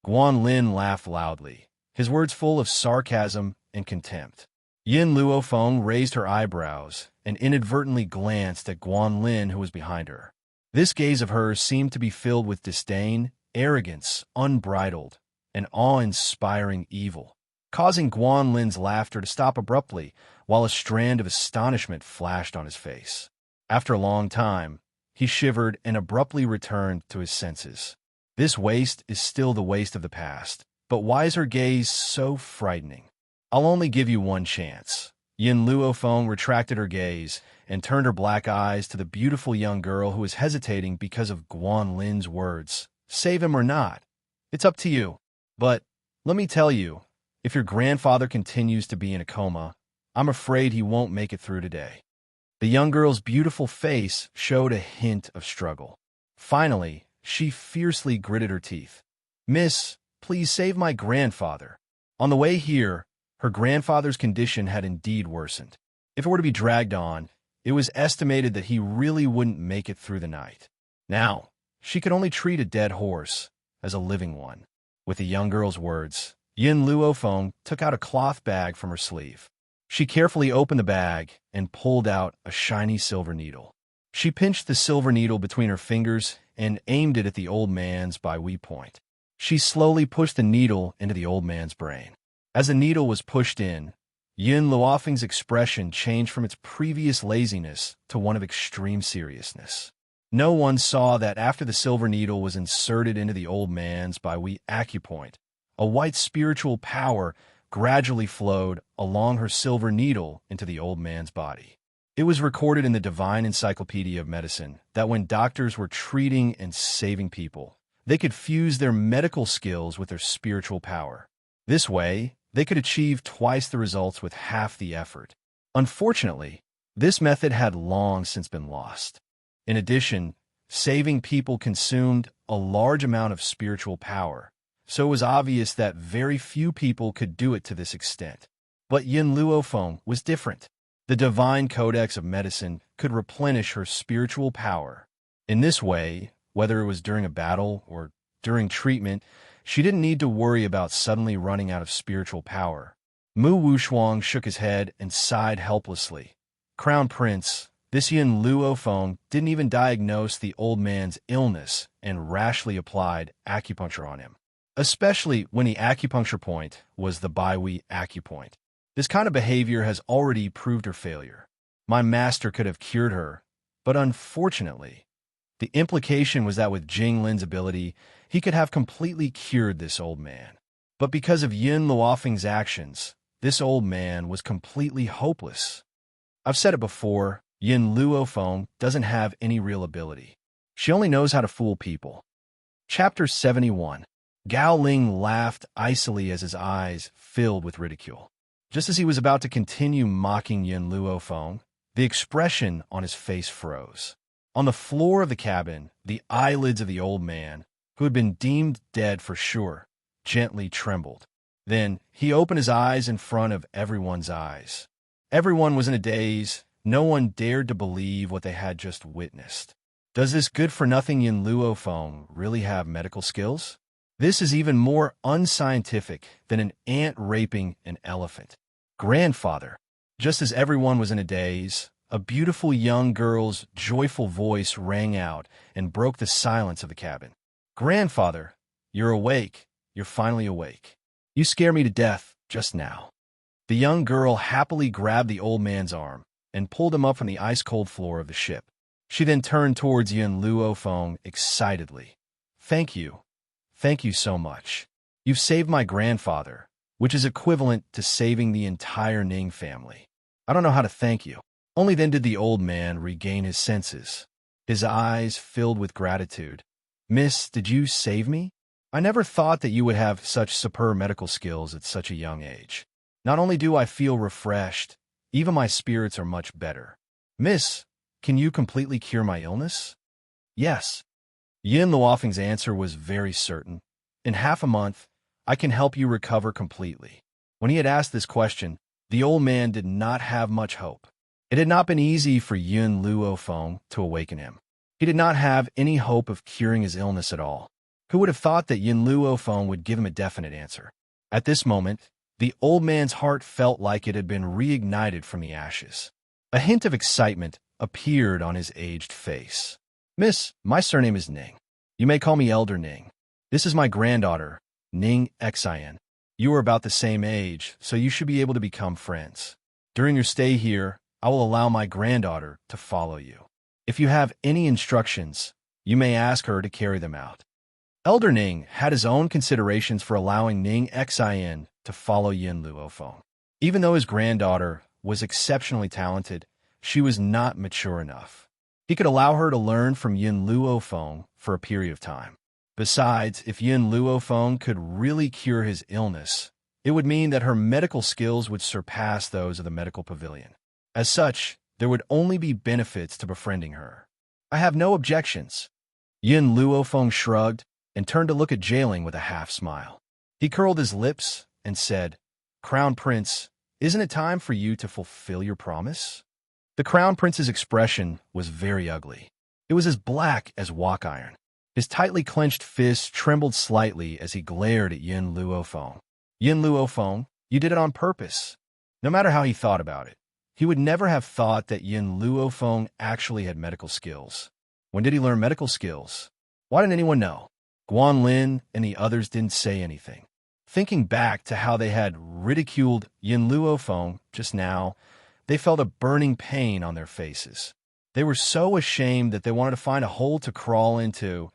Guan Lin laughed loudly, his words full of sarcasm and contempt. Yin Luofeng raised her eyebrows and inadvertently glanced at Guan Lin, who was behind her. This gaze of hers seemed to be filled with disdain, arrogance, unbridled, and awe-inspiring evil, causing Guan Lin's laughter to stop abruptly while a strand of astonishment flashed on his face. After a long time, he shivered and abruptly returned to his senses. This waste is still the waste of the past, but why is her gaze so frightening? I'll only give you one chance. Yin Luofeng retracted her gaze and turned her black eyes to the beautiful young girl who was hesitating because of Guan Lin's words. Save him or not, it's up to you. But let me tell you, if your grandfather continues to be in a coma, I'm afraid he won't make it through today. The young girl's beautiful face showed a hint of struggle. Finally, she fiercely gritted her teeth. Miss, please save my grandfather. On the way here, her grandfather's condition had indeed worsened. If it were to be dragged on, it was estimated that he really wouldn't make it through the night. Now, she could only treat a dead horse as a living one. With the young girl's words, Yin Luofeng took out a cloth bag from her sleeve. She carefully opened the bag and pulled out a shiny silver needle. She pinched the silver needle between her fingers and aimed it at the old man's Baihui point. She slowly pushed the needle into the old man's brain. As the needle was pushed in, Yin Luofeng's expression changed from its previous laziness to one of extreme seriousness. No one saw that after the silver needle was inserted into the old man's Baihui acupoint, a white spiritual power gradually flowed along her silver needle into the old man's body. It was recorded in the Divine Encyclopedia of Medicine that when doctors were treating and saving people, they could fuse their medical skills with their spiritual power. This way, they could achieve twice the results with half the effort. Unfortunately, this method had long since been lost. In addition, saving people consumed a large amount of spiritual power, so it was obvious that very few people could do it to this extent. But Yin Luofeng was different. The divine codex of medicine could replenish her spiritual power. In this way, whether it was during a battle or during treatment, she didn't need to worry about suddenly running out of spiritual power. Mu Wushuang shook his head and sighed helplessly. Crown Prince, this Yin Luofeng didn't even diagnose the old man's illness and rashly applied acupuncture on him, especially when the acupuncture point was the Baihui acupoint. This kind of behavior has already proved her failure. My master could have cured her, but unfortunately, the implication was that with Jing Lin's ability, he could have completely cured this old man. But because of Yin Luofeng's actions, this old man was completely hopeless. I've said it before, Yin Luofeng doesn't have any real ability. She only knows how to fool people. Chapter 71. Gao Ling laughed icily as his eyes filled with ridicule. Just as he was about to continue mocking Yin Luofeng, the expression on his face froze. On the floor of the cabin, the eyelids of the old man, who had been deemed dead for sure, gently trembled. Then he opened his eyes in front of everyone's eyes. Everyone was in a daze. No one dared to believe what they had just witnessed. Does this good-for-nothing Yin Luofeng really have medical skills? This is even more unscientific than an ant raping an elephant. Grandfather. Just as everyone was in a daze, a beautiful young girl's joyful voice rang out and broke the silence of the cabin. Grandfather, you're awake. You're finally awake. You scare me to death just now. The young girl happily grabbed the old man's arm and pulled him up from the ice-cold floor of the ship. She then turned towards Yin Luofeng excitedly. Thank you. Thank you so much. You've saved my grandfather, which is equivalent to saving the entire Ning family. I don't know how to thank you. Only then did the old man regain his senses. His eyes filled with gratitude. Miss, did you save me? I never thought that you would have such superb medical skills at such a young age. Not only do I feel refreshed, even my spirits are much better. Miss, can you completely cure my illness? Yes. Yin Luofeng's answer was very certain. In half a month, I can help you recover completely. When he had asked this question, the old man did not have much hope. It had not been easy for Yin Luofeng to awaken him. He did not have any hope of curing his illness at all. Who would have thought that Yin Luofeng would give him a definite answer? At this moment, the old man's heart felt like it had been reignited from the ashes. A hint of excitement appeared on his aged face. Miss, my surname is Ning. You may call me Elder Ning. This is my granddaughter, Ning Xin. You are about the same age, so you should be able to become friends. During your stay here, I will allow my granddaughter to follow you. If you have any instructions, you may ask her to carry them out. Elder Ning had his own considerations for allowing Ning Xin to follow Yin Luofeng. Even though his granddaughter was exceptionally talented, she was not mature enough. He could allow her to learn from Yin Luofeng for a period of time. Besides, if Yin Luofeng could really cure his illness, it would mean that her medical skills would surpass those of the medical pavilion. As such, there would only be benefits to befriending her. I have no objections. Yin Luofeng shrugged and turned to look at Jailing with a half-smile. He curled his lips and said, Crown Prince, isn't it time for you to fulfill your promise? The Crown Prince's expression was very ugly. It was as black as walk iron. His tightly clenched fists trembled slightly as he glared at Yin Luofeng. Yin Luofeng, you did it on purpose. No matter how he thought about it, he would never have thought that Yin Luofeng actually had medical skills. When did he learn medical skills? Why didn't anyone know? Guan Lin and the others didn't say anything. Thinking back to how they had ridiculed Yin Luofeng just now, they felt a burning pain on their faces. They were so ashamed that they wanted to find a hole to crawl into,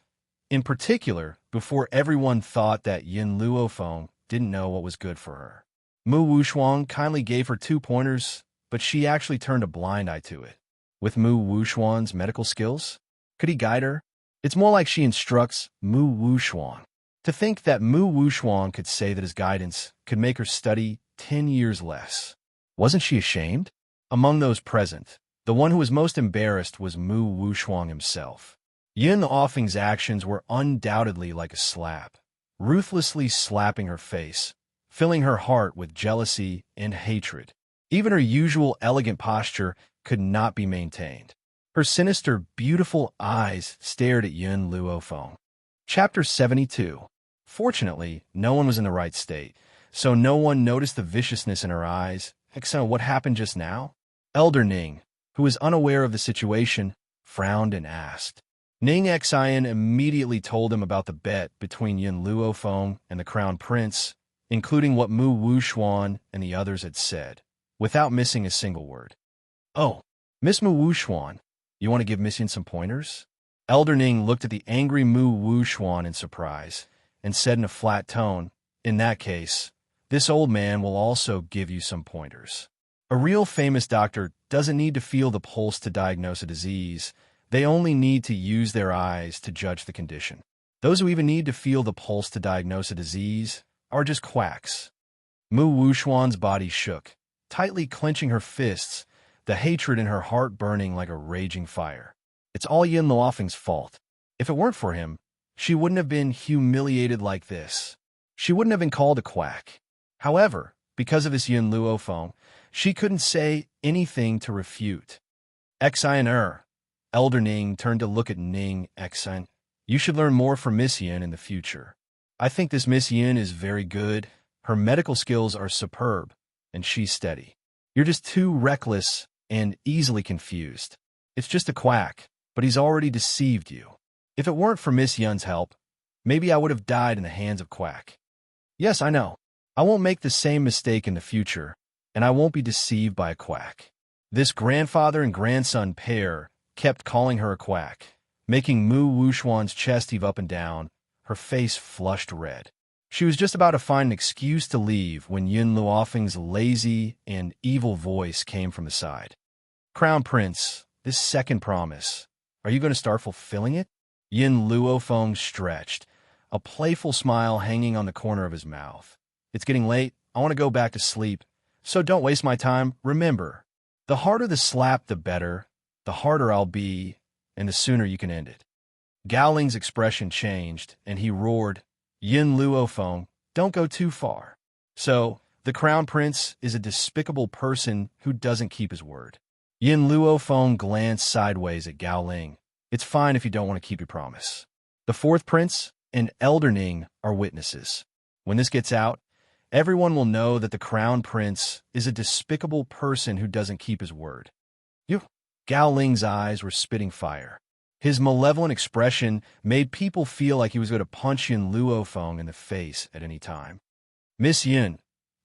in particular, before everyone thought that Yin Luofeng didn't know what was good for her. Mu Wushuang kindly gave her 2 pointers, but she actually turned a blind eye to it. With Mu Wushuang's medical skills, could he guide her? It's more like she instructs Mu Wuxuan. To think that Mu Wuxuan could say that his guidance could make her study 10 years less. Wasn't she ashamed? Among those present, the one who was most embarrassed was Mu Wuxuan himself. Yin Offing's actions were undoubtedly like a slap, ruthlessly slapping her face, filling her heart with jealousy and hatred. Even her usual elegant posture could not be maintained. Her sinister, beautiful eyes stared at Yun Luofeng. Chapter 72. Fortunately, no one was in the right state, so no one noticed the viciousness in her eyes, except what happened just now. Elder Ning, who was unaware of the situation, frowned and asked. Ning Xian immediately told him about the bet between Yun Luofeng and the Crown Prince, including what Mu Wuxuan and the others had said, without missing a single word. "Oh, Miss Mu Wuxuan, you want to give Miss Yin some pointers?" Elder Ning looked at the angry Mu Wuxuan in surprise and said in a flat tone, "In that case, this old man will also give you some pointers. A real famous doctor doesn't need to feel the pulse to diagnose a disease. They only need to use their eyes to judge the condition. Those who even need to feel the pulse to diagnose a disease are just quacks." Mu Wuxuan's body shook, tightly clenching her fists, the hatred in her heart burning like a raging fire. It's all Yin Luofeng's fault. If it weren't for him, she wouldn't have been humiliated like this. She wouldn't have been called a quack. However, because of this Yin Luofeng, she couldn't say anything to refute. Xian Elder Ning turned to look at Ning Xian. "You should learn more from Miss Yin in the future. I think this Miss Yin is very good. Her medical skills are superb, and she's steady. You're just too reckless and easily confused. It's just a quack, but he's already deceived you. If it weren't for Miss Yun's help, maybe I would have died in the hands of quack. Yes, I know. I won't make the same mistake in the future, and I won't be deceived by a quack." This grandfather and grandson pair kept calling her a quack, making Mu Wuxuan's chest heave up and down, her face flushed red. She was just about to find an excuse to leave when Yun Luofeng's lazy and evil voice came from the side. "Crown Prince, this second promise, are you going to start fulfilling it?" Yun Luofeng stretched, a playful smile hanging on the corner of his mouth. "It's getting late. I want to go back to sleep, so don't waste my time. Remember, the harder the slap, the better. The harder I'll be, and the sooner you can end it." Gao Ling's expression changed, and he roared, "Yin Luofeng, don't go too far. So, the Crown Prince is a despicable person who doesn't keep his word." Yin Luofeng glanced sideways at Gao Ling. "It's fine if you don't want to keep your promise. The fourth prince and Elder Ning are witnesses. When this gets out, everyone will know that the Crown Prince is a despicable person who doesn't keep his word." "You?" Gao Ling's eyes were spitting fire. His malevolent expression made people feel like he was going to punch Yin Luofeng in the face at any time. "Miss Yin,"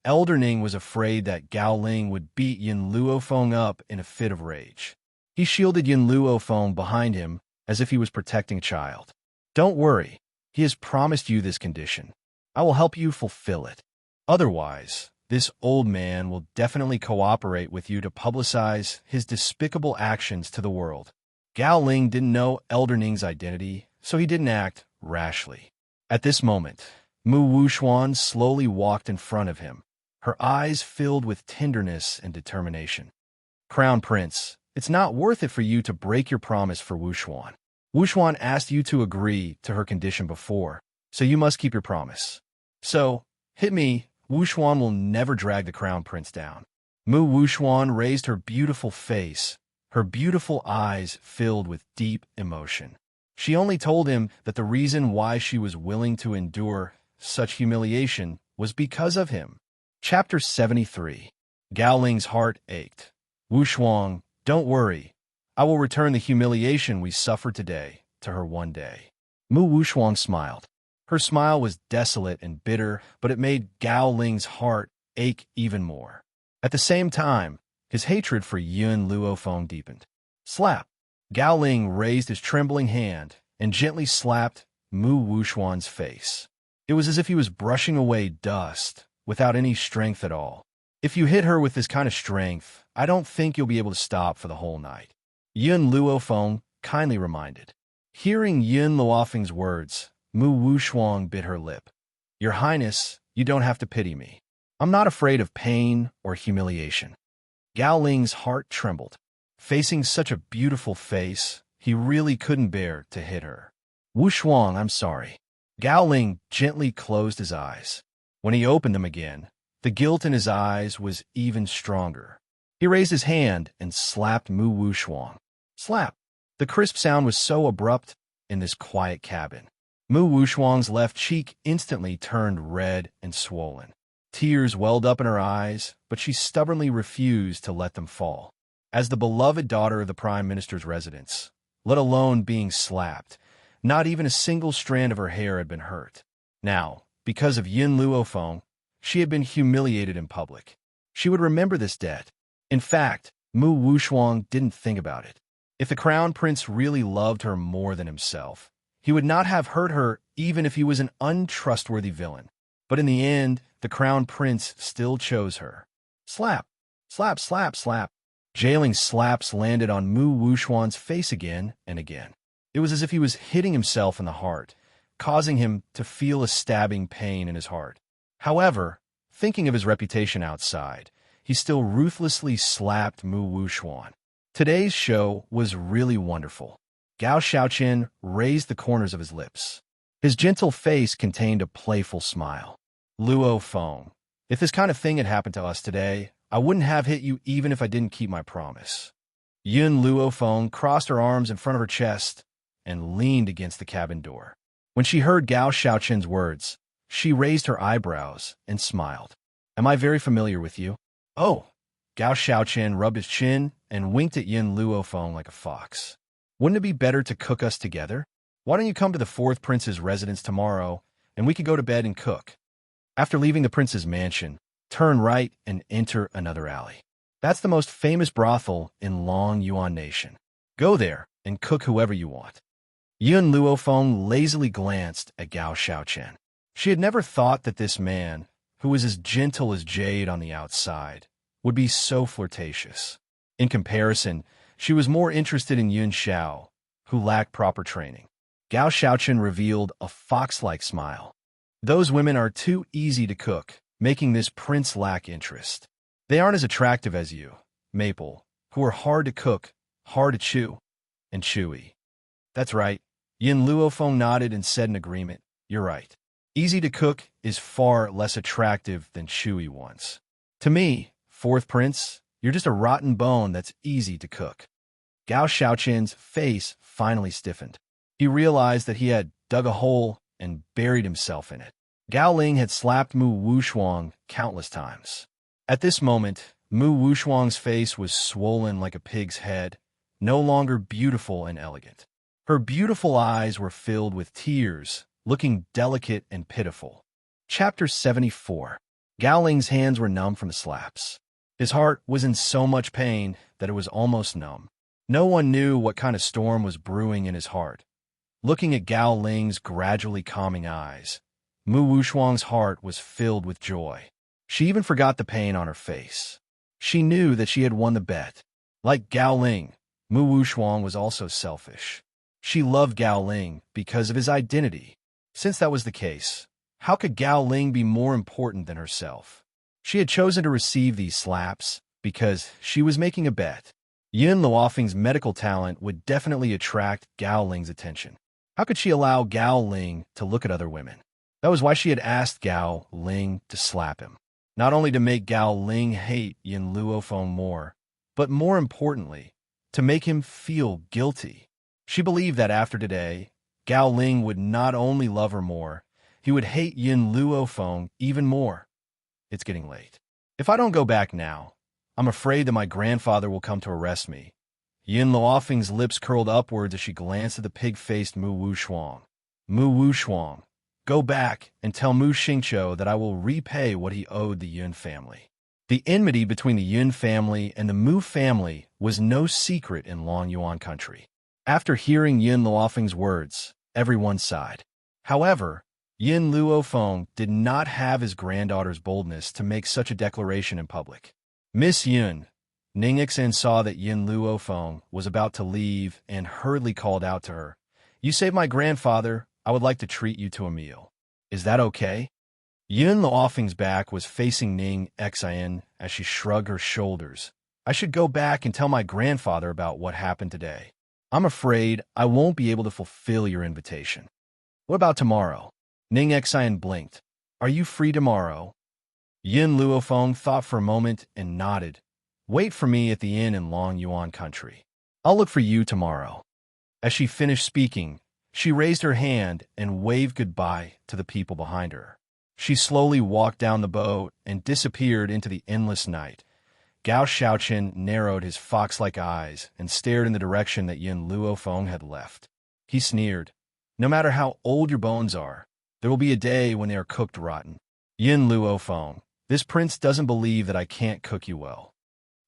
Elder Ning was afraid that Gao Ling would beat Yin Luofeng up in a fit of rage. He shielded Yin Luofeng behind him as if he was protecting a child. "Don't worry, he has promised you this condition. I will help you fulfill it. Otherwise, this old man will definitely cooperate with you to publicize his despicable actions to the world." Gao Ling didn't know Elder Ning's identity, so he didn't act rashly. At this moment, Mu Wuxuan slowly walked in front of him, her eyes filled with tenderness and determination. "Crown Prince, it's not worth it for you to break your promise for Wuxuan. Wuxuan asked you to agree to her condition before, so you must keep your promise. So, hit me. Wuxuan will never drag the Crown Prince down." Mu Wuxuan raised her beautiful face, her beautiful eyes filled with deep emotion. She only told him that the reason why she was willing to endure such humiliation was because of him. Chapter 73. Gao Ling's heart ached. "Wuxuan, don't worry. I will return the humiliation we suffered today to her one day." Mu Wuxuan smiled. Her smile was desolate and bitter, but it made Gao Ling's heart ache even more. At the same time, his hatred for Yun Luofeng deepened. Slap! Gao Ling raised his trembling hand and gently slapped Mu Wuxuan's face. It was as if he was brushing away dust without any strength at all. "If you hit her with this kind of strength, I don't think you'll be able to stop for the whole night," Yun Luofeng kindly reminded. Hearing Yin Luofeng's words, Mu Wushuang bit her lip. Your Highness, you don't have to pity me. I'm not afraid of pain or humiliation. Gao Ling's heart trembled. Facing such a beautiful face, he really couldn't bear to hit her. Wushuang, I'm sorry. Gao Ling gently closed his eyes. When he opened them again, the guilt in his eyes was even stronger. He raised his hand and slapped Mu Wushuang. Slap! The crisp sound was so abrupt in this quiet cabin. Mu Wushuang's left cheek instantly turned red and swollen. Tears welled up in her eyes, but she stubbornly refused to let them fall. As the beloved daughter of the Prime Minister's residence, let alone being slapped, not even a single strand of her hair had been hurt. Now, because of Yin Luofeng, she had been humiliated in public. She would remember this debt. In fact, Mu Wushuang didn't think about it. If the Crown Prince really loved her more than himself, he would not have hurt her even if he was an untrustworthy villain. But in the end, the Crown Prince still chose her. Slap! Slap, slap, slap. Jailing slaps landed on Mu Wushuang's face again and again. It was as if he was hitting himself in the heart, causing him to feel a stabbing pain in his heart. However, thinking of his reputation outside, he still ruthlessly slapped Mu Wushuang. Today's show was really wonderful. Gao Xiaoqian raised the corners of his lips. His gentle face contained a playful smile. Luofeng, if this kind of thing had happened to us today, I wouldn't have hit you even if I didn't keep my promise. Yun Luofeng crossed her arms in front of her chest and leaned against the cabin door. When she heard Gao Xiaoqian's words, she raised her eyebrows and smiled. Am I very familiar with you? Oh! Gao Xiaoqian rubbed his chin and winked at Yin Luofeng like a fox. Wouldn't it be better to cook us together? Why don't you come to the fourth prince's residence tomorrow, and we could go to bed and cook? After leaving the prince's mansion, turn right and enter another alley. That's the most famous brothel in Long Yuan Nation. Go there and cook whoever you want. Yun Luofeng lazily glanced at Gao Xiaoqian. She had never thought that this man, who was as gentle as jade on the outside, would be so flirtatious. In comparison, she was more interested in Yun Xiao, who lacked proper training. Gao Xiaoqian revealed a fox-like smile. Those women are too easy to cook, making this prince lack interest. They aren't as attractive as you, Maple, who are hard to cook, hard to chew, and chewy. That's right. Yin Luofeng nodded and said in agreement, You're right. Easy to cook is far less attractive than chewy ones. To me, fourth prince, you're just a rotten bone that's easy to cook. Gao Xiaoqian's face finally stiffened. He realized that he had dug a hole and buried himself in it. Gao Ling had slapped Mu Wushuang countless times. At this moment, Mu Wushuang's face was swollen like a pig's head, no longer beautiful and elegant. Her beautiful eyes were filled with tears, looking delicate and pitiful. Chapter 74. Gao Ling's hands were numb from the slaps. His heart was in so much pain that it was almost numb. No one knew what kind of storm was brewing in his heart. Looking at Gao Ling's gradually calming eyes, Mu Wushuang's heart was filled with joy. She even forgot the pain on her face. She knew that she had won the bet. Like Gao Ling, Mu Wushuang was also selfish. She loved Gao Ling because of his identity. Since that was the case, how could Gao Ling be more important than herself? She had chosen to receive these slaps because she was making a bet. Yin Luofeng's medical talent would definitely attract Gao Ling's attention. How could she allow Gao Ling to look at other women? That was why she had asked Gao Ling to slap him. Not only to make Gao Ling hate Yin Luofeng more, but more importantly, to make him feel guilty. She believed that after today, Gao Ling would not only love her more, he would hate Yin Luofeng even more. It's getting late. If I don't go back now, I'm afraid that my grandfather will come to arrest me. Yin Luofeng's lips curled upwards as she glanced at the pig-faced Mu Wushuang. Mu Wushuang, go back and tell Mu Xingqiu that I will repay what he owed the Yun family. The enmity between the Yun family and the Mu family was no secret in Long Yuan country. After hearing Yin Luofeng's words, everyone sighed. However, Yin Luofeng did not have his granddaughter's boldness to make such a declaration in public. Miss Yun, Ningxin saw that Yin Luofeng was about to leave and hurriedly called out to her, You saved my grandfather. I would like to treat you to a meal. Is that okay? Yun Luofeng's back was facing Ning Xian as she shrugged her shoulders. I should go back and tell my grandfather about what happened today. I'm afraid I won't be able to fulfill your invitation. What about tomorrow? Ning Xian blinked. Are you free tomorrow? Yin Luofeng thought for a moment and nodded. Wait for me at the inn in Long Yuan country. I'll look for you tomorrow. As she finished speaking, she raised her hand and waved goodbye to the people behind her. She slowly walked down the boat and disappeared into the endless night. Gao Shaoqin narrowed his fox-like eyes and stared in the direction that Yin Luofeng had left. He sneered. No matter how old your bones are, there will be a day when they are cooked rotten. Yin Luofeng, this prince doesn't believe that I can't cook you well.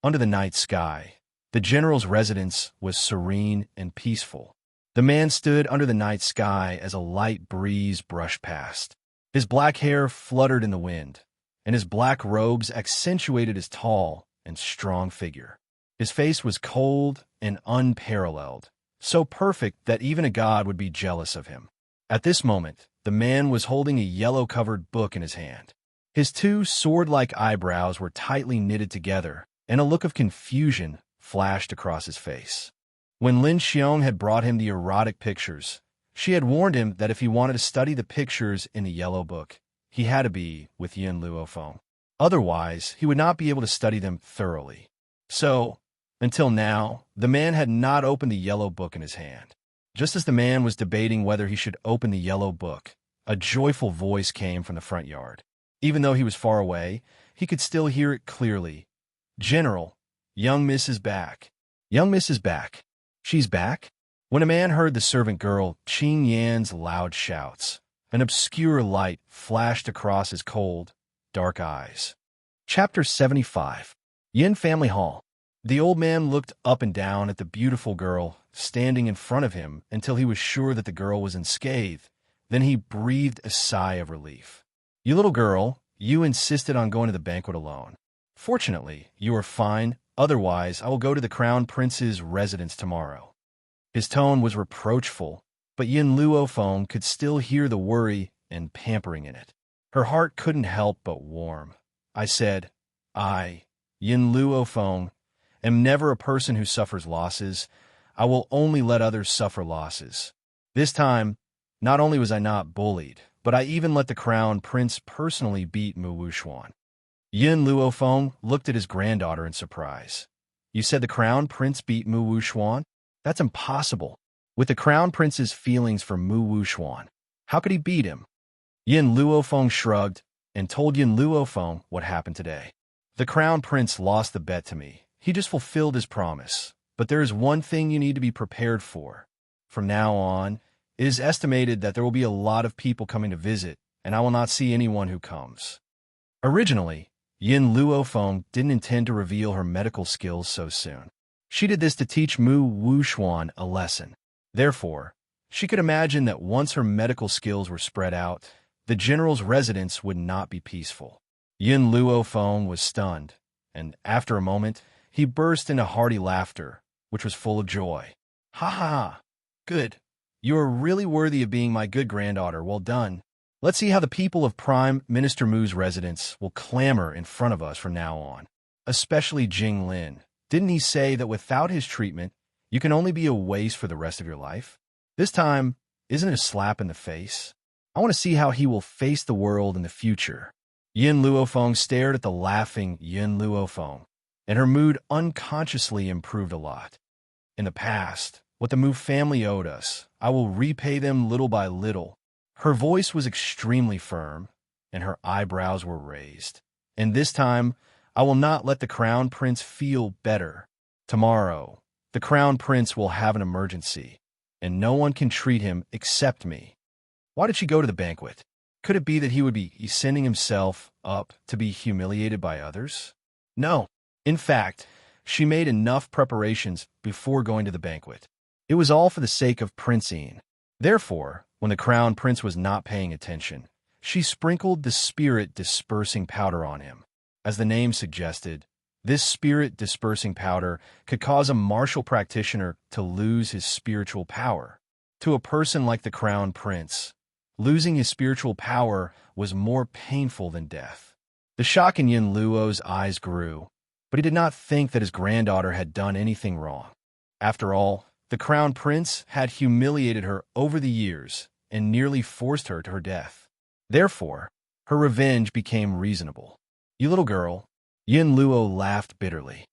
Under the night sky, the general's residence was serene and peaceful. The man stood under the night sky as a light breeze brushed past. His black hair fluttered in the wind, and his black robes accentuated his tall and strong figure. His face was cold and unparalleled, so perfect that even a god would be jealous of him. At this moment, the man was holding a yellow-covered book in his hand. His two sword-like eyebrows were tightly knitted together, and a look of confusion flashed across his face. When Lin Xiong had brought him the erotic pictures, she had warned him that if he wanted to study the pictures in the yellow book, he had to be with Yin Luofeng. Otherwise, he would not be able to study them thoroughly. So, until now, the man had not opened the yellow book in his hand. Just as the man was debating whether he should open the yellow book, a joyful voice came from the front yard. Even though he was far away, he could still hear it clearly. General, young Miss is back. Young Miss is back. She's back? When a man heard the servant girl Qing Yan's loud shouts, an obscure light flashed across his cold, dark eyes. Chapter 75. Yin Family Hall. The old man looked up and down at the beautiful girl standing in front of him until he was sure that the girl was unscathed. Then he breathed a sigh of relief. You little girl, you insisted on going to the banquet alone. Fortunately, you are fine. Otherwise, I will go to the crown prince's residence tomorrow. His tone was reproachful, but Yin Luofeng could still hear the worry and pampering in it. Her heart couldn't help but warm. I said, I, Yin Luofeng, am never a person who suffers losses. I will only let others suffer losses. This time, not only was I not bullied, but I even let the crown prince personally beat Mu Wuxuan. Yin Luofeng looked at his granddaughter in surprise. You said the crown prince beat Mu Wuxuan? That's impossible. With the crown prince's feelings for Mu Wuxuan, how could he beat him? Yin Luofeng shrugged and told Yin Luofeng what happened today. The crown prince lost the bet to me. He just fulfilled his promise. But there is one thing you need to be prepared for. From now on, it is estimated that there will be a lot of people coming to visit, and I will not see anyone who comes. Originally, Yin Luofeng didn't intend to reveal her medical skills so soon. She did this to teach Mu Wuxuan a lesson. Therefore, she could imagine that once her medical skills were spread out, the general's residence would not be peaceful. Yin Luofeng was stunned, and after a moment, he burst into hearty laughter, which was full of joy. Ha ha ha! Good. You are really worthy of being my good granddaughter. Well done. Let's see how the people of Prime Minister Mu's residence will clamor in front of us from now on. Especially Jing Lin. Didn't he say that without his treatment, you can only be a waste for the rest of your life? This time, isn't it a slap in the face? I want to see how he will face the world in the future. Yin Luofeng stared at the laughing Yin Luofeng, and her mood unconsciously improved a lot. In the past, what the Mu family owed us, I will repay them little by little. Her voice was extremely firm, and her eyebrows were raised. And this time, I will not let the crown prince feel better. Tomorrow, the crown prince will have an emergency, and no one can treat him except me. Why did she go to the banquet? Could it be that he would be sending himself up to be humiliated by others? No. In fact, she made enough preparations before going to the banquet. It was all for the sake of Prince Yin. Therefore, when the crown prince was not paying attention, she sprinkled the spirit-dispersing powder on him. As the name suggested, this spirit-dispersing powder could cause a martial practitioner to lose his spiritual power. To a person like the crown prince, losing his spiritual power was more painful than death. The shock in Yin Luo's eyes grew, but he did not think that his granddaughter had done anything wrong. After all, the crown prince had humiliated her over the years and nearly forced her to her death. Therefore, her revenge became reasonable. "You little girl," Yin Luo laughed bitterly.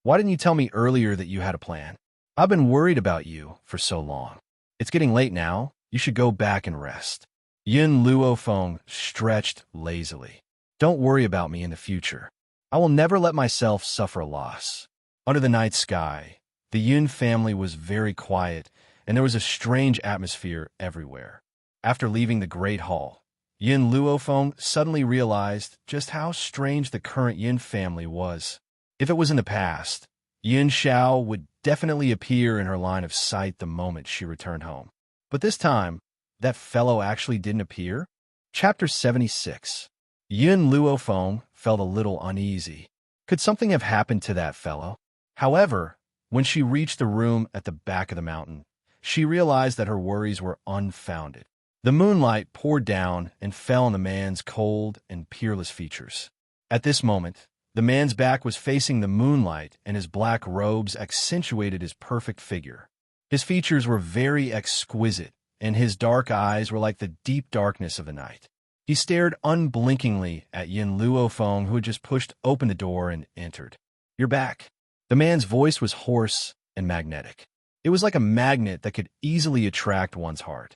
"Why didn't you tell me earlier that you had a plan? I've been worried about you for so long. It's getting late now. You should go back and rest." Yin Luo Feng stretched lazily. "Don't worry about me in the future. I will never let myself suffer a loss." Under the night sky, the Yin family was very quiet, and there was a strange atmosphere everywhere. After leaving the Great Hall, Yin Luofeng suddenly realized just how strange the current Yin family was. If it was in the past, Yin Xiao would definitely appear in her line of sight the moment she returned home. But this time, that fellow actually didn't appear. Chapter 76. Yin Luofeng felt a little uneasy. Could something have happened to that fellow? However, when she reached the room at the back of the mountain, she realized that her worries were unfounded. The moonlight poured down and fell on the man's cold and peerless features. At this moment, the man's back was facing the moonlight, and his black robes accentuated his perfect figure. His features were very exquisite, and his dark eyes were like the deep darkness of the night. He stared unblinkingly at Yin Luofeng, who had just pushed open the door and entered. "You're back." The man's voice was hoarse and magnetic. It was like a magnet that could easily attract one's heart.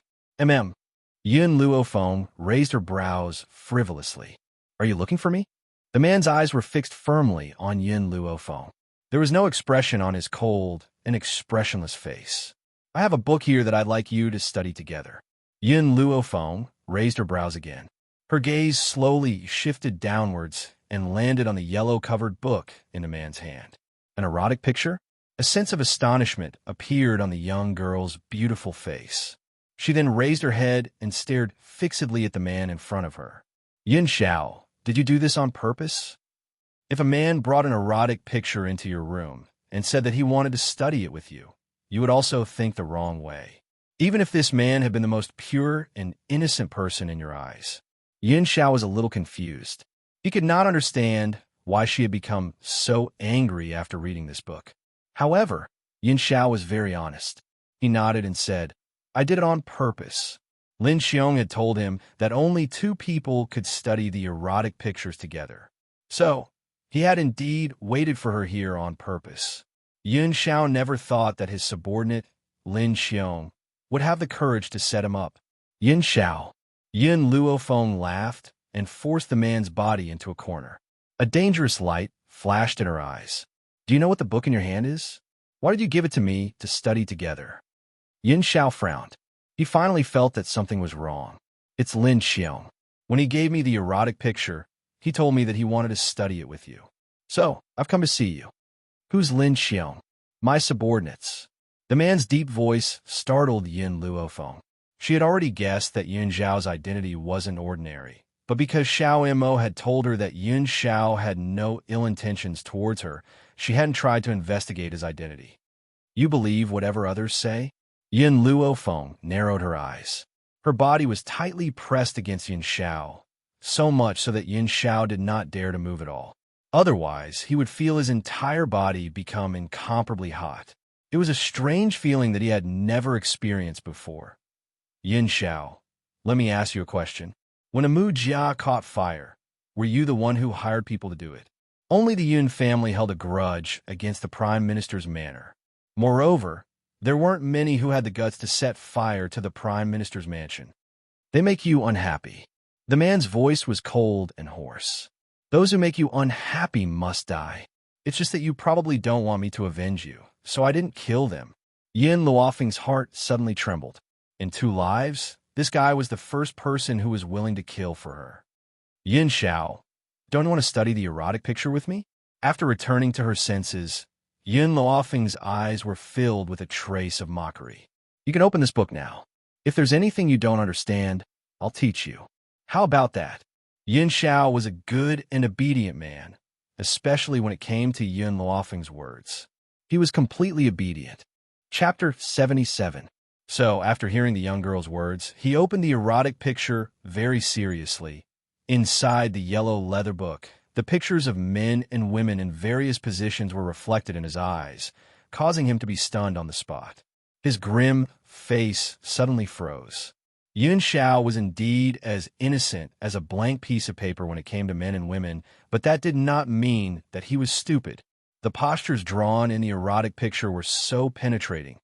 Yin Luofeng raised her brows frivolously. "Are you looking for me?" The man's eyes were fixed firmly on Yin Luofeng. There was no expression on his cold and expressionless face. "I have a book here that I'd like you to study together." Yin Luofeng raised her brows again. Her gaze slowly shifted downwards and landed on the yellow-covered book in the man's hand. An erotic picture? A sense of astonishment appeared on the young girl's beautiful face. She then raised her head and stared fixedly at the man in front of her. "Yin Xiao, did you do this on purpose?" If a man brought an erotic picture into your room and said that he wanted to study it with you, you would also think the wrong way, even if this man had been the most pure and innocent person in your eyes. Yin Xiao was a little confused. He could not understand why she had become so angry after reading this book. However, Yin Xiao was very honest. He nodded and said, "I did it on purpose." Lin Xiong had told him that only two people could study the erotic pictures together. So, he had indeed waited for her here on purpose. Yin Xiao never thought that his subordinate, Lin Xiong, would have the courage to set him up. "Yin Xiao." Yin Luofeng laughed and forced the man's body into a corner. A dangerous light flashed in her eyes. "Do you know what the book in your hand is? Why did you give it to me to study together?" Yin Xiao frowned. He finally felt that something was wrong. "It's Lin Xiong. When he gave me the erotic picture, he told me that he wanted to study it with you. So, I've come to see you." "Who's Lin Xiong?" "My subordinates." The man's deep voice startled Yin Luofeng. She had already guessed that Yin Xiao's identity wasn't ordinary, but because Xiao Mo had told her that Yin Xiao had no ill intentions towards her, she hadn't tried to investigate his identity. "You believe whatever others say?" Yin Luofeng narrowed her eyes. Her body was tightly pressed against Yin Xiao, so much so that Yin Xiao did not dare to move at all. Otherwise, he would feel his entire body become incomparably hot. It was a strange feeling that he had never experienced before. "Yin Xiao, let me ask you a question. When a Mu Jia caught fire, were you the one who hired people to do it?" Only the Yun family held a grudge against the Prime Minister's manor. Moreover, there weren't many who had the guts to set fire to the Prime Minister's mansion. "They make you unhappy." The man's voice was cold and hoarse. "Those who make you unhappy must die. It's just that you probably don't want me to avenge you, so I didn't kill them." Yin Luofeng's heart suddenly trembled. In 2 lives, this guy was the first person who was willing to kill for her. "Yin Xiao, don't you want to study the erotic picture with me?" After returning to her senses, Yin Luofeng's eyes were filled with a trace of mockery. "You can open this book now. If there's anything you don't understand, I'll teach you." "How about that?" Yin Xiao was a good and obedient man, especially when it came to Yin Luofeng's words. He was completely obedient. Chapter 77. So, after hearing the young girl's words, he opened the erotic picture very seriously. Inside the yellow leather book, the pictures of men and women in various positions were reflected in his eyes, causing him to be stunned on the spot. His grim face suddenly froze. Yun Xiao was indeed as innocent as a blank piece of paper when it came to men and women, but that did not mean that he was stupid. The postures drawn in the erotic picture were so penetrating.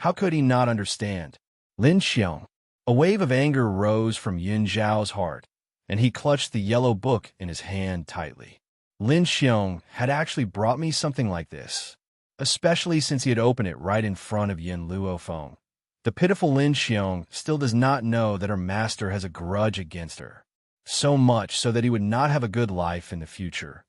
How could he not understand? Lin Xiong. A wave of anger rose from Yun Xiao's heart, and he clutched the yellow book in his hand tightly. Lin Xiong had actually brought me something like this, especially since he had opened it right in front of Yin Luofeng. The pitiful Lin Xiong still does not know that her master has a grudge against her, so much so that he would not have a good life in the future.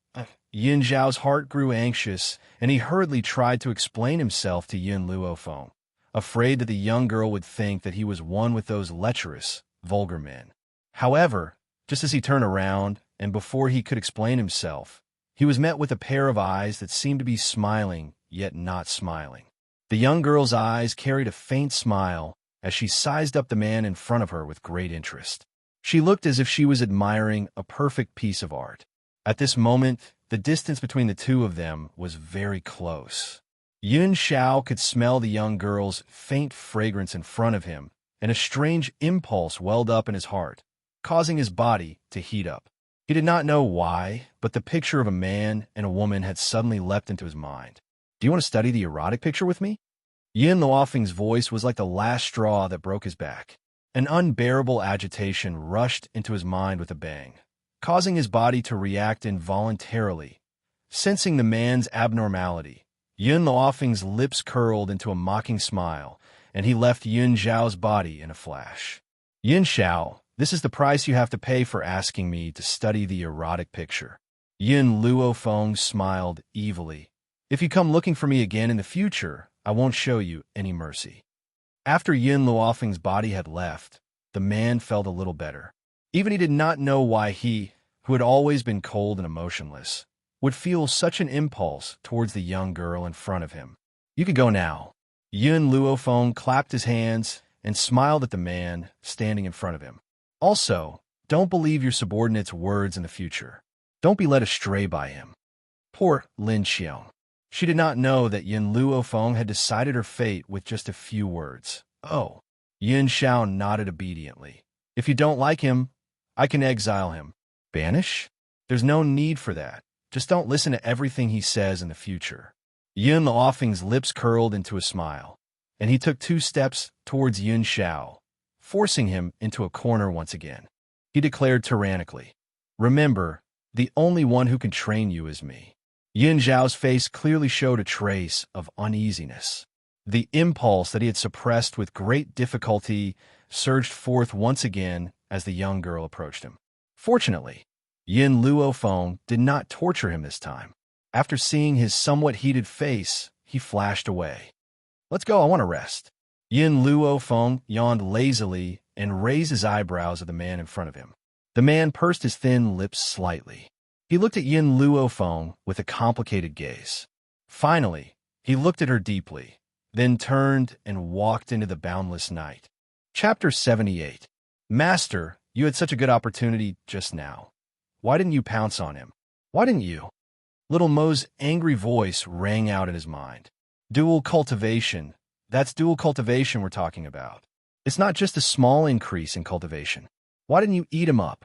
Yin Zhao's heart grew anxious, and he hurriedly tried to explain himself to Yin Luofeng, afraid that the young girl would think that he was one with those lecherous, vulgar men. However, just as he turned around, and before he could explain himself, he was met with a pair of eyes that seemed to be smiling, yet not smiling. The young girl's eyes carried a faint smile as she sized up the man in front of her with great interest. She looked as if she was admiring a perfect piece of art. At this moment, the distance between the two of them was very close. Yun Xiao could smell the young girl's faint fragrance in front of him, and a strange impulse welled up in his heart, causing his body to heat up. He did not know why, but the picture of a man and a woman had suddenly leapt into his mind. Do you want to study the erotic picture with me? Yin Luofeng's voice was like the last straw that broke his back. An unbearable agitation rushed into his mind with a bang, causing his body to react involuntarily. Sensing the man's abnormality, Yin Luofeng's lips curled into a mocking smile, and he left Yun Zhao's body in a flash. Yin Xiao, this is the price you have to pay for asking me to study the erotic picture. Yin Luofeng smiled evilly. If you come looking for me again in the future, I won't show you any mercy. After Yin Luofeng's body had left, the man felt a little better. Even he did not know why he, who had always been cold and emotionless, would feel such an impulse towards the young girl in front of him. You could go now. Yin Luofeng clapped his hands and smiled at the man standing in front of him. Also, don't believe your subordinate's words in the future. Don't be led astray by him. Poor Lin Xiong. She did not know that Yin Luofeng had decided her fate with just a few words. Oh. Yin Xiao nodded obediently. If you don't like him, I can exile him. Banish? There's no need for that. Just don't listen to everything he says in the future. Yin Luofeng's lips curled into a smile, and he took 2 steps towards Yin Xiao, forcing him into a corner once again. He declared tyrannically, "Remember, the only one who can train you is me." Yin Zhao's face clearly showed a trace of uneasiness. The impulse that he had suppressed with great difficulty surged forth once again as the young girl approached him. Fortunately, Yin Luofeng did not torture him this time. After seeing his somewhat heated face, he flashed away. "Let's go, I want to rest." Yin Luofeng yawned lazily and raised his eyebrows at the man in front of him. The man pursed his thin lips slightly. He looked at Yin Luofeng with a complicated gaze. Finally, he looked at her deeply, then turned and walked into the boundless night. Chapter 78. Master, you had such a good opportunity just now. Why didn't you pounce on him? Why didn't you? Little Mo's angry voice rang out in his mind. Dual cultivation. That's dual cultivation we're talking about. It's not just a small increase in cultivation. Why didn't you eat him up?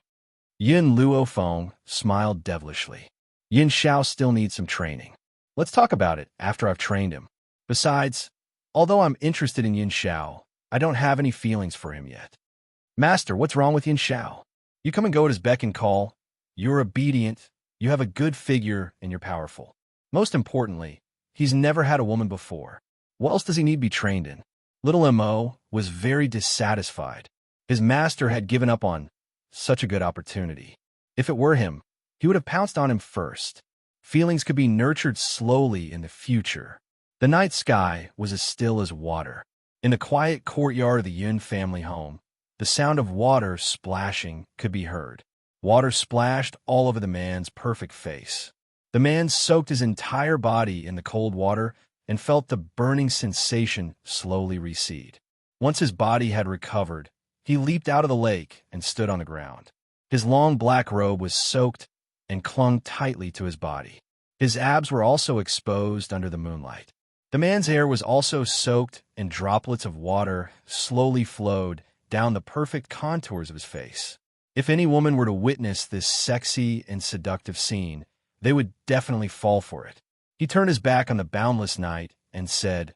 Yin Luofeng smiled devilishly. Yin Xiao still needs some training. Let's talk about it after I've trained him. Besides, although I'm interested in Yin Xiao, I don't have any feelings for him yet. Master, what's wrong with Yin Xiao? You come and go at his beck and call. You're obedient, you have a good figure, and you're powerful. Most importantly, he's never had a woman before. What else does he need to be trained in? Little Mo was very dissatisfied. His master had given up on such a good opportunity. If it were him, he would have pounced on him first. Feelings could be nurtured slowly in the future. The night sky was as still as water. In the quiet courtyard of the Yun family home, the sound of water splashing could be heard. Water splashed all over the man's perfect face. The man soaked his entire body in the cold water and felt the burning sensation slowly recede. Once his body had recovered, he leaped out of the lake and stood on the ground. His long black robe was soaked and clung tightly to his body. His abs were also exposed under the moonlight. The man's hair was also soaked, and droplets of water slowly flowed down the perfect contours of his face. If any woman were to witness this sexy and seductive scene, they would definitely fall for it. He turned his back on the boundless night and said,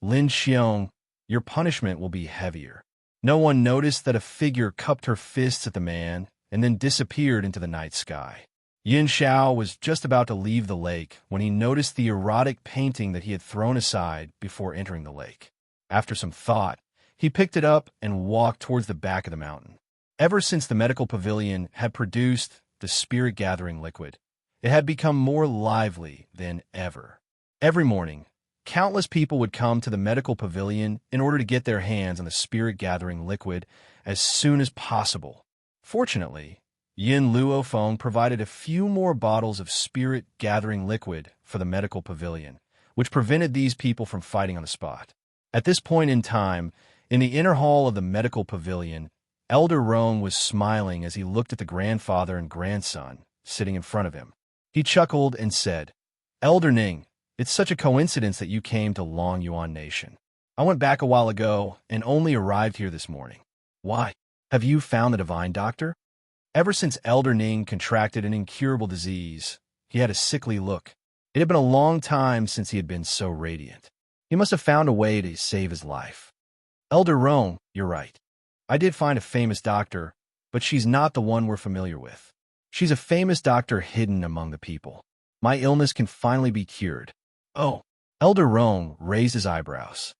"Lin Xiong, your punishment will be heavier." No one noticed that a figure cupped her fists at the man and then disappeared into the night sky. Yin Xiao was just about to leave the lake when he noticed the erotic painting that he had thrown aside before entering the lake. After some thought, he picked it up and walked towards the back of the mountain. Ever since the medical pavilion had produced the spirit-gathering liquid, it had become more lively than ever. Every morning, countless people would come to the medical pavilion in order to get their hands on the spirit-gathering liquid as soon as possible. Fortunately, Yin Luofeng provided a few more bottles of spirit-gathering liquid for the medical pavilion, which prevented these people from fighting on the spot. At this point in time, in the inner hall of the medical pavilion, Elder Rong was smiling as he looked at the grandfather and grandson sitting in front of him. He chuckled and said, "Elder Ning, it's such a coincidence that you came to Long Yuan Nation. I went back a while ago and only arrived here this morning. Why? Have you found the divine doctor?" Ever since Elder Ning contracted an incurable disease, he had a sickly look. It had been a long time since he had been so radiant. He must have found a way to save his life. "Elder Rong, you're right. I did find a famous doctor, but she's not the one we're familiar with. She's a famous doctor hidden among the people. My illness can finally be cured." "Oh." Elder Rong raised his eyebrows.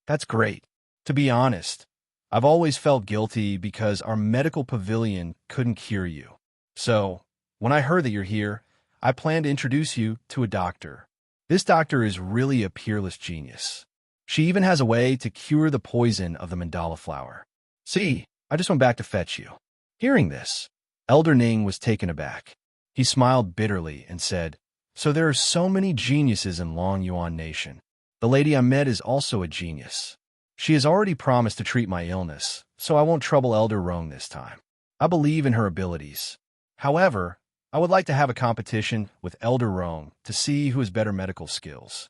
"That's great. To be honest, I've always felt guilty because our medical pavilion couldn't cure you. So, when I heard that you're here, I plan to introduce you to a doctor. This doctor is really a peerless genius. She even has a way to cure the poison of the mandala flower. See, I just went back to fetch you." Hearing this, Elder Ning was taken aback. He smiled bitterly and said, "So there are so many geniuses in Long Yuan Nation. The lady I met is also a genius. She has already promised to treat my illness, so I won't trouble Elder Rong this time. I believe in her abilities. However, I would like to have a competition with Elder Rong to see who has better medical skills."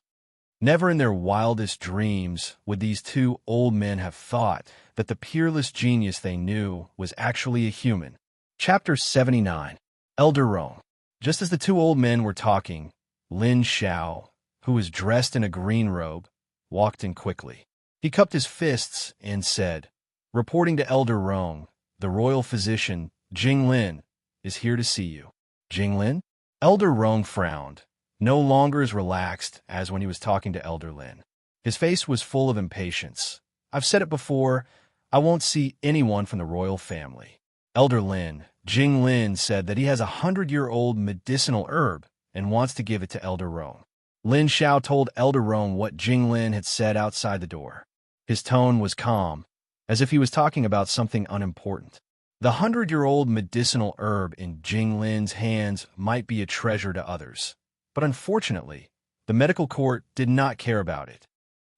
Never in their wildest dreams would these two old men have thought that the peerless genius they knew was actually a human. Chapter 79. Elder Rong. Just as the two old men were talking, Lin Xiao, who was dressed in a green robe, walked in quickly. He cupped his fists and said, "Reporting to Elder Rong, the royal physician, Jing Lin, is here to see you." "Jing Lin?" Elder Rong frowned, no longer as relaxed as when he was talking to Elder Lin. His face was full of impatience. "I've said it before, I won't see anyone from the royal family." Elder Lin, Jing Lin, said that he has a 100-year-old medicinal herb and wants to give it to Elder Rong. Lin Xiao told Elder Rong what Jing Lin had said outside the door. His tone was calm, as if he was talking about something unimportant. The 100-year-old medicinal herb in Jing Lin's hands might be a treasure to others, but unfortunately, the medical court did not care about it.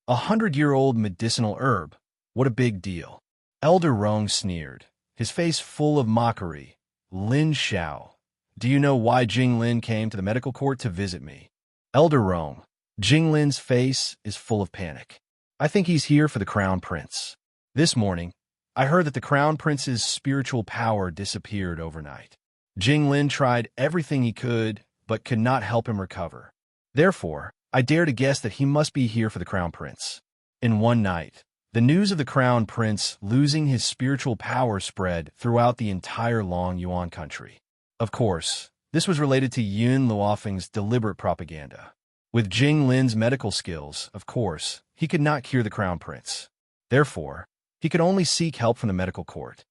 100-year-old medicinal herb, what a big deal. Elder Rong sneered, his face full of mockery. "Lin Xiao, do you know why Jing Lin came to the medical court to visit me?" "Elder Rong, Jing Lin's face is full of panic. I think he's here for the Crown Prince. This morning, I heard that the Crown Prince's spiritual power disappeared overnight. Jing Lin tried everything he could, but could not help him recover. Therefore, I dare to guess that he must be here for the Crown Prince." In one night, the news of the Crown Prince losing his spiritual power spread throughout the entire Long Yuan country. Of course, this was related to Yin Luofeng's deliberate propaganda. With Jing Lin's medical skills, of course, he could not cure the Crown Prince. Therefore, he could only seek help from the medical court.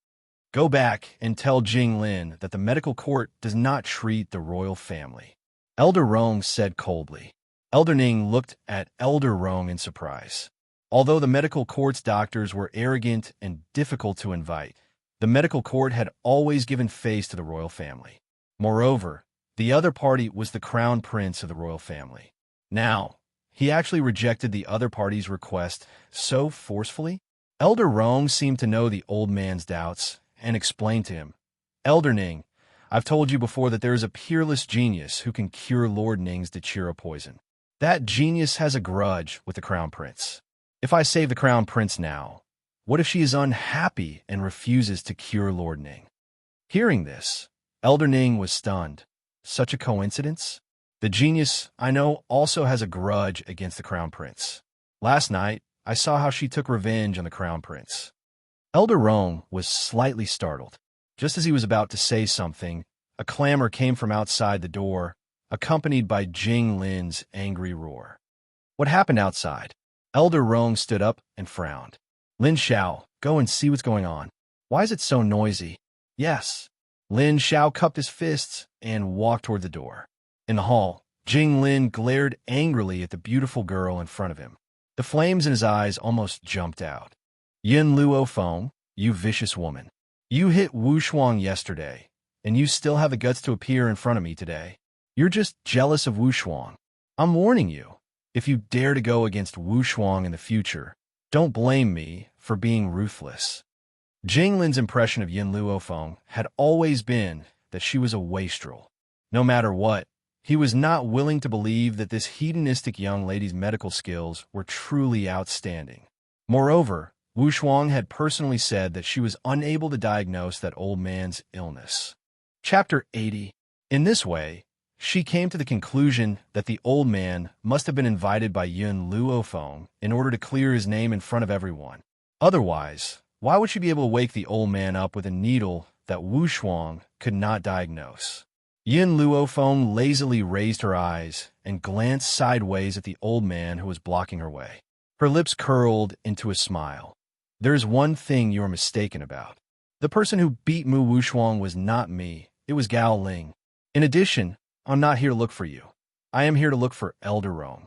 "Go back and tell Jing Lin that the medical court does not treat the royal family," Elder Rong said coldly. Elder Ning looked at Elder Rong in surprise. Although the medical court's doctors were arrogant and difficult to invite, the medical court had always given face to the royal family. Moreover, the other party was the crown prince of the royal family. Now, he actually rejected the other party's request so forcefully. Elder Rong seemed to know the old man's doubts and explained to him, Elder Ning, I've told you before that there is a peerless genius who can cure Lord Ning's Dachira poison. That genius has a grudge with the Crown Prince. If I save the Crown Prince now, what if she is unhappy and refuses to cure Lord Ning? Hearing this, Elder Ning was stunned. Such a coincidence? The genius, I know, also has a grudge against the Crown Prince. Last night, I saw how she took revenge on the Crown Prince. Elder Rong was slightly startled. Just as he was about to say something, a clamor came from outside the door, accompanied by Jing Lin's angry roar. What happened outside? Elder Rong stood up and frowned. Lin Xiao, go and see what's going on. Why is it so noisy? Yes. Lin Xiao cupped his fists and walked toward the door. In the hall, Jing Lin glared angrily at the beautiful girl in front of him. The flames in his eyes almost jumped out. Yin Luo Feng, you vicious woman. You hit Wu Shuang yesterday, and you still have the guts to appear in front of me today. You're just jealous of Wu Shuang. I'm warning you, if you dare to go against Wu Shuang in the future, don't blame me for being ruthless. Jing Lin's impression of Yin Luo Feng had always been that she was a wastrel. No matter what, he was not willing to believe that this hedonistic young lady's medical skills were truly outstanding. Moreover, Wu Shuang had personally said that she was unable to diagnose that old man's illness. Chapter 80. In this way, she came to the conclusion that the old man must have been invited by Yin Luo Feng in order to clear his name in front of everyone. Otherwise, why would she be able to wake the old man up with a needle that Wu Shuang could not diagnose? Yin Luo Feng lazily raised her eyes and glanced sideways at the old man who was blocking her way. Her lips curled into a smile. There is one thing you are mistaken about. The person who beat Mu Wushuang was not me. It was Gao Ling. In addition, I'm not here to look for you. I am here to look for Elder Rong.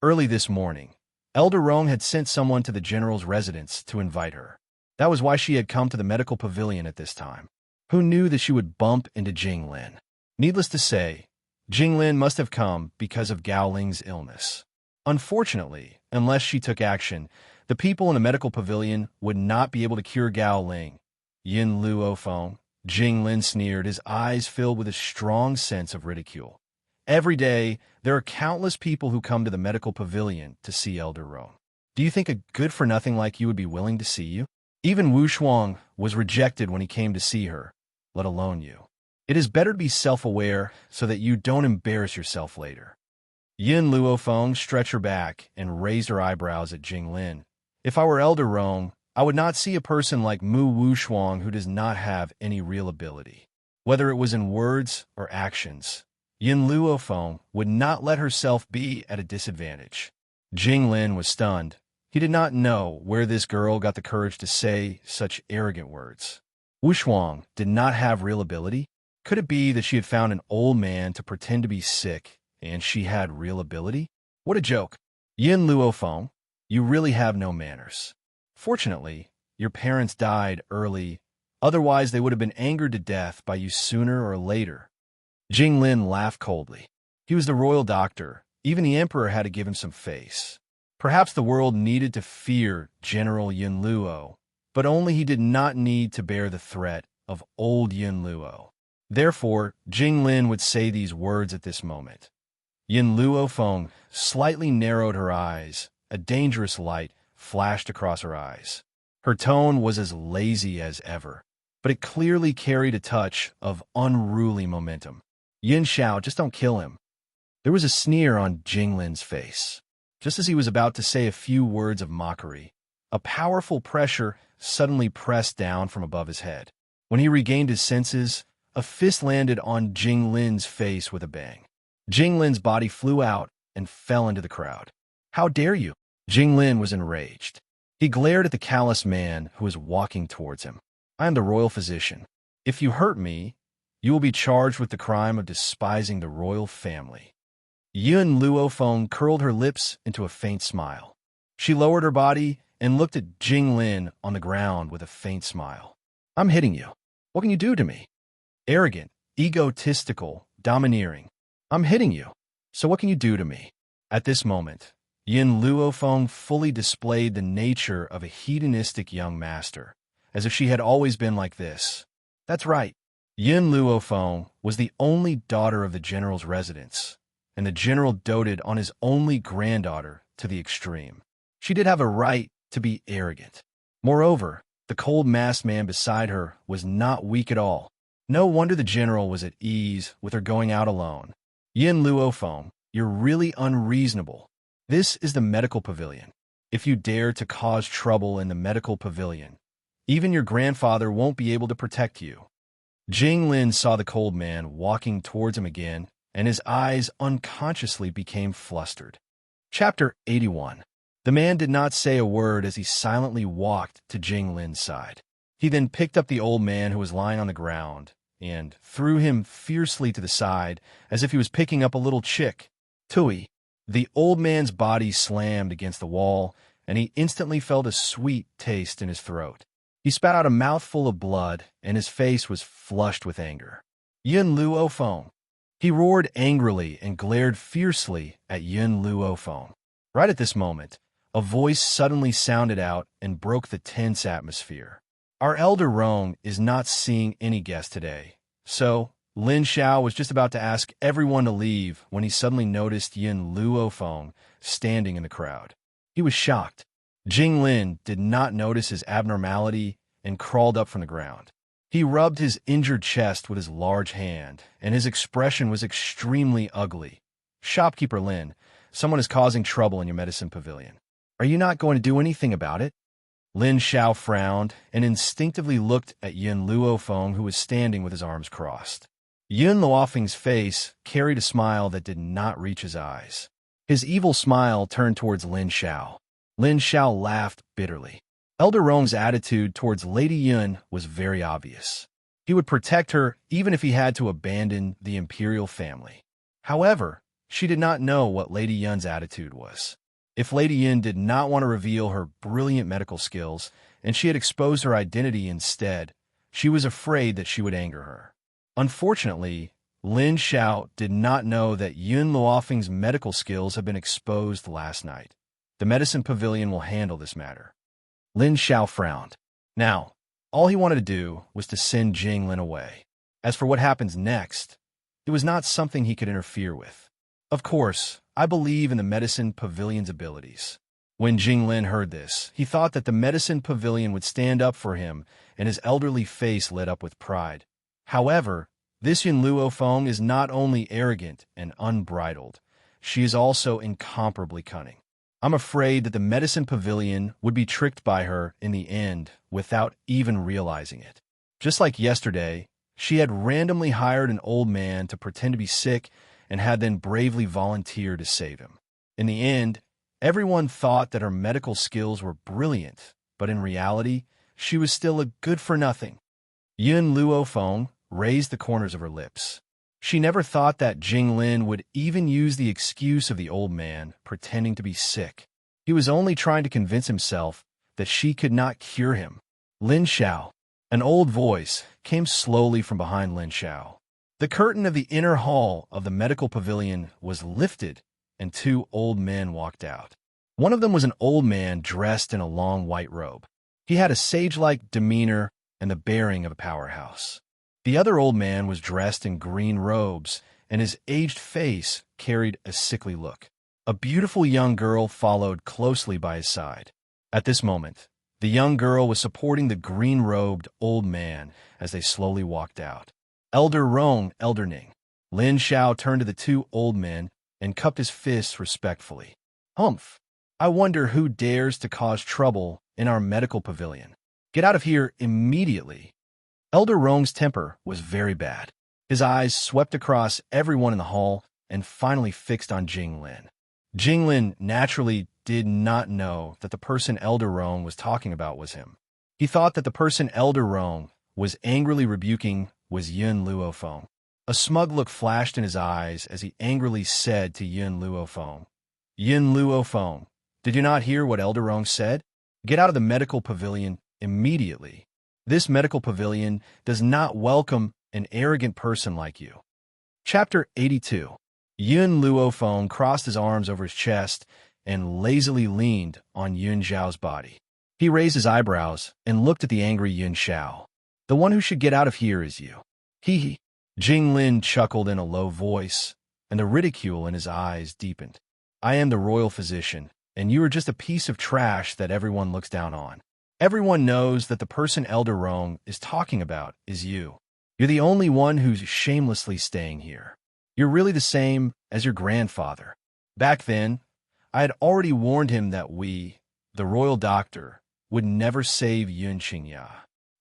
Early this morning, Elder Rong had sent someone to the general's residence to invite her. That was why she had come to the medical pavilion at this time. Who knew that she would bump into Jing Lin? Needless to say, Jing Lin must have come because of Gao Ling's illness. Unfortunately, unless she took action, the people in the medical pavilion would not be able to cure Gao Ling. Yin Luo Feng, Jing Lin sneered, his eyes filled with a strong sense of ridicule. Every day, there are countless people who come to the medical pavilion to see Elder Rong. Do you think a good-for-nothing like you would be willing to see you? Even Wu Shuang was rejected when he came to see her, let alone you. It is better to be self-aware so that you don't embarrass yourself later. Yin Luo Feng stretched her back and raised her eyebrows at Jing Lin. If I were Elder Rong, I would not see a person like Mu Wu Shuang who does not have any real ability. Whether it was in words or actions, Yin Luo Feng would not let herself be at a disadvantage. Jing Lin was stunned. He did not know where this girl got the courage to say such arrogant words. Wu Shuang did not have real ability? Could it be that she had found an old man to pretend to be sick and she had real ability? What a joke. Yin Luo Feng, you really have no manners. Fortunately, your parents died early, otherwise they would have been angered to death by you sooner or later. Jing Lin laughed coldly. He was the royal doctor. Even the emperor had to give him some face. Perhaps the world needed to fear General Yin Luo, but only he did not need to bear the threat of old Yin Luo. Therefore, Jing Lin would say these words at this moment. Yin Luo Feng slightly narrowed her eyes. A dangerous light flashed across her eyes. Her tone was as lazy as ever, but it clearly carried a touch of unruly momentum. Yin Xiao, just don't kill him. There was a sneer on Jing Lin's face. Just as he was about to say a few words of mockery, a powerful pressure suddenly pressed down from above his head. When he regained his senses, a fist landed on Jing Lin's face with a bang. Jing Lin's body flew out and fell into the crowd. How dare you? Jing Lin was enraged. He glared at the callous man who was walking towards him. I am the royal physician. If you hurt me, you will be charged with the crime of despising the royal family. Yin Luo Feng curled her lips into a faint smile. She lowered her body and looked at Jing Lin on the ground with a faint smile. I'm hitting you. What can you do to me? Arrogant, egotistical, domineering. I'm hitting you. So what can you do to me? At this moment, Yin Luofeng fully displayed the nature of a hedonistic young master, as if she had always been like this. That's right. Yin Luofeng was the only daughter of the general's residence, and the general doted on his only granddaughter to the extreme. She did have a right to be arrogant. Moreover, the cold-masked man beside her was not weak at all. No wonder the general was at ease with her going out alone. Yin Luofeng, you're really unreasonable. This is the medical pavilion. If you dare to cause trouble in the medical pavilion, even your grandfather won't be able to protect you. Jing Lin saw the cold man walking towards him again, and his eyes unconsciously became flustered. Chapter 81. The man did not say a word as he silently walked to Jing Lin's side. He then picked up the old man who was lying on the ground and threw him fiercely to the side as if he was picking up a little chick. Tui. The old man's body slammed against the wall, and he instantly felt a sweet taste in his throat. He spat out a mouthful of blood, and his face was flushed with anger. Yin Luofeng. He roared angrily and glared fiercely at Yin Luofeng. Right at this moment, a voice suddenly sounded out and broke the tense atmosphere. Our elder Rong is not seeing any guests today, so Lin Xiao was just about to ask everyone to leave when he suddenly noticed Yin Luofeng standing in the crowd. He was shocked. Jing Lin did not notice his abnormality and crawled up from the ground. He rubbed his injured chest with his large hand, and his expression was extremely ugly. Shopkeeper Lin, someone is causing trouble in your medicine pavilion. Are you not going to do anything about it? Lin Xiao frowned and instinctively looked at Yin Luofeng, who was standing with his arms crossed. Yin Luofeng's face carried a smile that did not reach his eyes. His evil smile turned towards Lin Xiao. Lin Xiao laughed bitterly. Elder Rong's attitude towards Lady Yun was very obvious. He would protect her even if he had to abandon the imperial family. However, she did not know what Lady Yun's attitude was. If Lady Yun did not want to reveal her brilliant medical skills, and she had exposed her identity instead, she was afraid that she would anger her. Unfortunately, Lin Xiao did not know that Yun Luofeng's medical skills had been exposed last night. The medicine pavilion will handle this matter. Lin Xiao frowned. Now, all he wanted to do was to send Jing Lin away. As for what happens next, it was not something he could interfere with. Of course, I believe in the medicine pavilion's abilities. When Jing Lin heard this, he thought that the medicine pavilion would stand up for him, and his elderly face lit up with pride. However, this Yin Luofeng is not only arrogant and unbridled, she is also incomparably cunning. I'm afraid that the medicine pavilion would be tricked by her in the end without even realizing it. Just like yesterday, she had randomly hired an old man to pretend to be sick and had then bravely volunteered to save him. In the end, everyone thought that her medical skills were brilliant, but in reality, she was still a good-for-nothing. Yin Luofeng raised the corners of her lips. She never thought that Jing Lin would even use the excuse of the old man pretending to be sick. He was only trying to convince himself that she could not cure him. Lin Xiao. An old voice came slowly from behind Lin Xiao. The curtain of the inner hall of the medical pavilion was lifted, and two old men walked out. One of them was an old man dressed in a long white robe. He had a sage-like demeanor and the bearing of a powerhouse. The other old man was dressed in green robes, and his aged face carried a sickly look. A beautiful young girl followed closely by his side. At this moment, the young girl was supporting the green-robed old man as they slowly walked out. Elder Rong, Elder Ning. Lin Xiao turned to the two old men and cupped his fists respectfully. Humph! I wonder who dares to cause trouble in our medical pavilion. Get out of here immediately. Elder Rong's temper was very bad. His eyes swept across everyone in the hall and finally fixed on Jing Lin. Jing Lin naturally did not know that the person Elder Rong was talking about was him. He thought that the person Elder Rong was angrily rebuking was Yin Luofeng. A smug look flashed in his eyes as he angrily said to Yin Luofeng, Yin Luofeng, did you not hear what Elder Rong said? Get out of the medical pavilion immediately. This medical pavilion does not welcome an arrogant person like you. Chapter 82. Yin Luofeng crossed his arms over his chest and lazily leaned on Yun Xiao's body. He raised his eyebrows and looked at the angry Yun Xiao. The one who should get out of here is you. Hee. Jing Lin chuckled in a low voice, and the ridicule in his eyes deepened. I am the royal physician, and you are just a piece of trash that everyone looks down on. Everyone knows that the person Elder Rong is talking about is you. You're the only one who's shamelessly staying here. You're really the same as your grandfather. Back then, I had already warned him that we, the royal doctor, would never save Yun Qingya.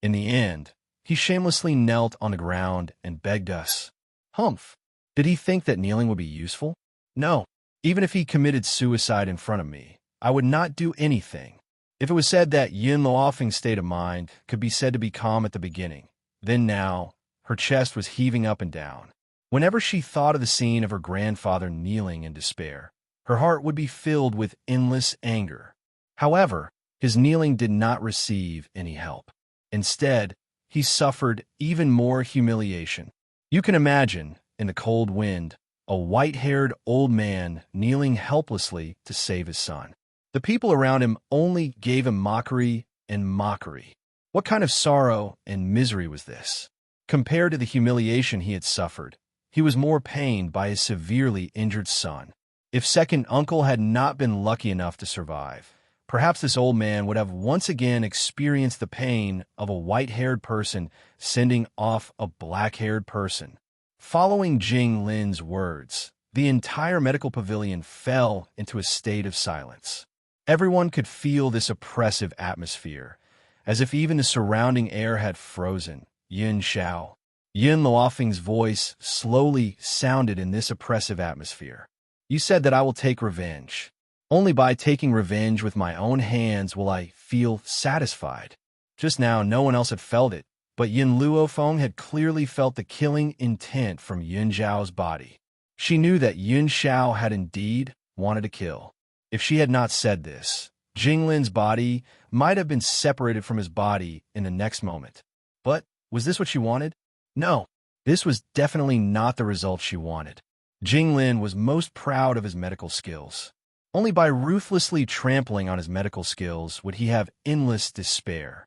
In the end, he shamelessly knelt on the ground and begged us. Humph! Did he think that kneeling would be useful? No. Even if he committed suicide in front of me, I would not do anything. If it was said that Yin Luofeng's state of mind could be said to be calm at the beginning, then now, her chest was heaving up and down. Whenever she thought of the scene of her grandfather kneeling in despair, her heart would be filled with endless anger. However, his kneeling did not receive any help. Instead, he suffered even more humiliation. You can imagine, in the cold wind, a white-haired old man kneeling helplessly to save his son. The people around him only gave him mockery and mockery. What kind of sorrow and misery was this? Compared to the humiliation he had suffered, he was more pained by his severely injured son. If second uncle had not been lucky enough to survive, perhaps this old man would have once again experienced the pain of a white-haired person sending off a black-haired person. Following Jing Lin's words, the entire medical pavilion fell into a state of silence. Everyone could feel this oppressive atmosphere, as if even the surrounding air had frozen. Yin Xiao. Yin Luofeng's voice slowly sounded in this oppressive atmosphere. You said that I will take revenge. Only by taking revenge with my own hands will I feel satisfied. Just now, no one else had felt it, but Yin Luofeng had clearly felt the killing intent from Yun Xiao's body. She knew that Yun Xiao had indeed wanted to kill. If she had not said this, Jinglin's body might have been separated from his body in the next moment. But was this what she wanted? No, this was definitely not the result she wanted. Jinglin was most proud of his medical skills. Only by ruthlessly trampling on his medical skills would he have endless despair.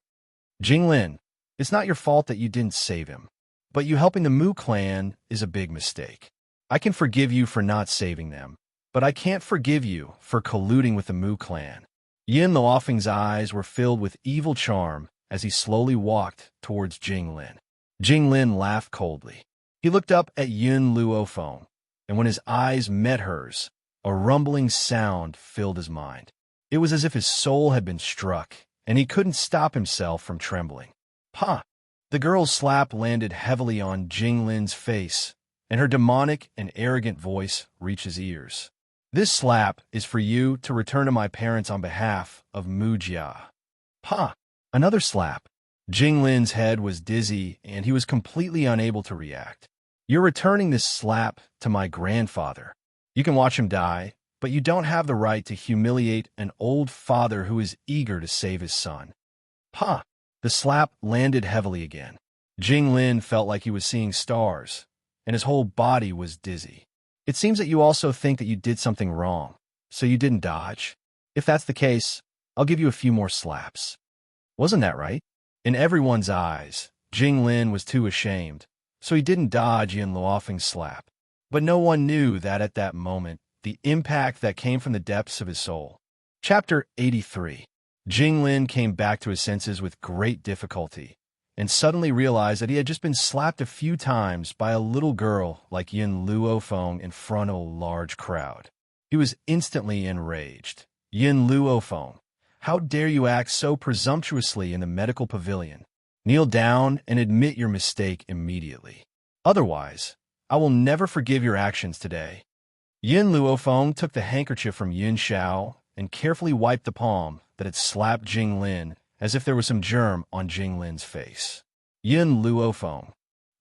Jinglin, it's not your fault that you didn't save him, but you helping the Mu clan is a big mistake. I can forgive you for not saving them, but I can't forgive you for colluding with the Mu clan. Yin Luofeng's eyes were filled with evil charm as he slowly walked towards Jinglin. Jinglin laughed coldly. He looked up at Yin Luofeng, and when his eyes met hers, a rumbling sound filled his mind. It was as if his soul had been struck, and he couldn't stop himself from trembling. Pa! The girl's slap landed heavily on Jinglin's face, and her demonic and arrogant voice reached his ears. This slap is for you to return to my parents on behalf of Mujia. Pa! Another slap. Jinglin's head was dizzy, and he was completely unable to react. You're returning this slap to my grandfather. You can watch him die, but you don't have the right to humiliate an old father who is eager to save his son. Pa! The slap landed heavily again. Jinglin felt like he was seeing stars, and his whole body was dizzy. It seems that you also think that you did something wrong, so you didn't dodge. If that's the case, I'll give you a few more slaps. Wasn't that right? In everyone's eyes, Jinglin was too ashamed, so he didn't dodge Yin Luofeng's slap. But no one knew that at that moment, the impact that came from the depths of his soul. Chapter 83. Jinglin came back to his senses with great difficulty, and suddenly realized that he had just been slapped a few times by a little girl like Yin Luofeng in front of a large crowd. He was instantly enraged. Yin Luofeng, how dare you act so presumptuously in the medical pavilion? Kneel down and admit your mistake immediately. Otherwise, I will never forgive your actions today. Yin Luofeng took the handkerchief from Yun Xiao and carefully wiped the palm that had slapped Jinglin as if there was some germ on Jinglin's face. Yin Luofeng.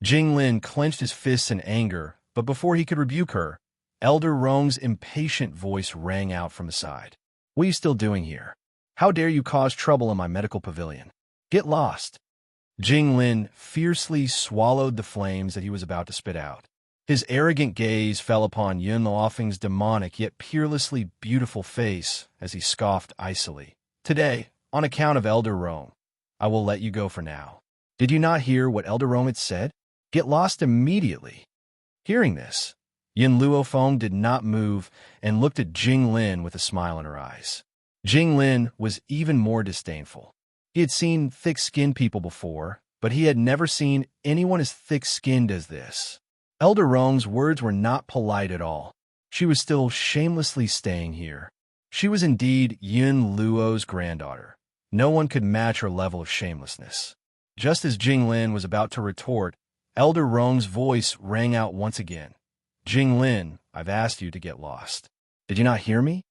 Jinglin clenched his fists in anger, but before he could rebuke her, Elder Rong's impatient voice rang out from the side. What are you still doing here? How dare you cause trouble in my medical pavilion? Get lost. Jinglin fiercely swallowed the flames that he was about to spit out. His arrogant gaze fell upon Yun Luofeng's demonic yet peerlessly beautiful face as he scoffed icily. Today, on account of Elder Rome, I will let you go for now. Did you not hear what Elder Rome had said? Get lost immediately. Hearing this, Yun Luofeng did not move and looked at Jing Lin with a smile in her eyes. Jing Lin was even more disdainful. He had seen thick-skinned people before, but he had never seen anyone as thick-skinned as this. Elder Rome's words were not polite at all. She was still shamelessly staying here. She was indeed Yun Luo's granddaughter. No one could match her level of shamelessness. Just as Jing Lin was about to retort, Elder Rome's voice rang out once again. Jing Lin, I've asked you to get lost. Did you not hear me?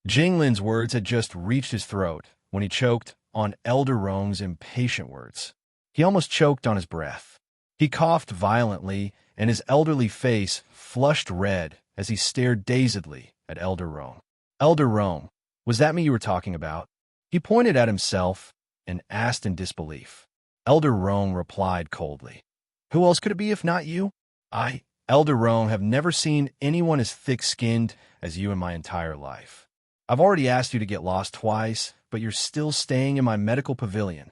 Jing Lin's words had just reached his throat when he choked on Elder Rome's impatient words. He almost choked on his breath. He coughed violently, and his elderly face flushed red as he stared dazedly at Elder Rome. Elder Rome, was that me you were talking about? He pointed at himself and asked in disbelief. Elder Rome replied coldly. Who else could it be if not you? I, Elder Rome, have never seen anyone as thick-skinned as you in my entire life. I've already asked you to get lost twice, but you're still staying in my medical pavilion.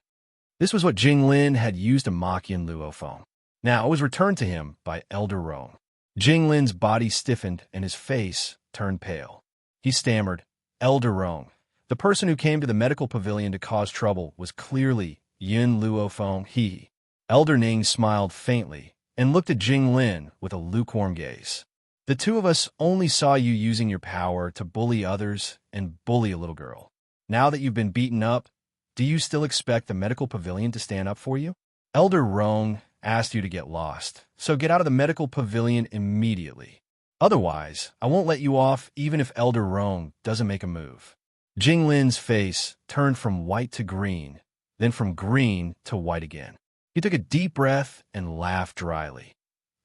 This was what Jing Lin had used to mock Yun Luofeng. Now it was returned to him by Elder Rome. Jing Lin's body stiffened and his face turned pale. He stammered, Elder Rome, the person who came to the medical pavilion to cause trouble was clearly Yun Luofeng. He. Elder Ning smiled faintly and looked at Jing Lin with a lukewarm gaze. The two of us only saw you using your power to bully others and bully a little girl. Now that you've been beaten up, do you still expect the medical pavilion to stand up for you? Elder Rong asked you to get lost, so get out of the medical pavilion immediately. Otherwise, I won't let you off even if Elder Rong doesn't make a move. Jing Lin's face turned from white to green, then from green to white again. He took a deep breath and laughed dryly.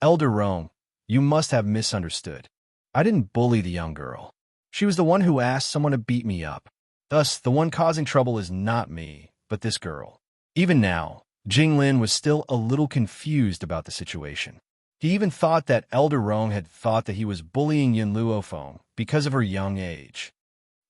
Elder Rong, you must have misunderstood. I didn't bully the young girl. She was the one who asked someone to beat me up. Thus, the one causing trouble is not me, but this girl. Even now, Jing Lin was still a little confused about the situation. He even thought that Elder Rong had thought that he was bullying Yun Luofeng because of her young age.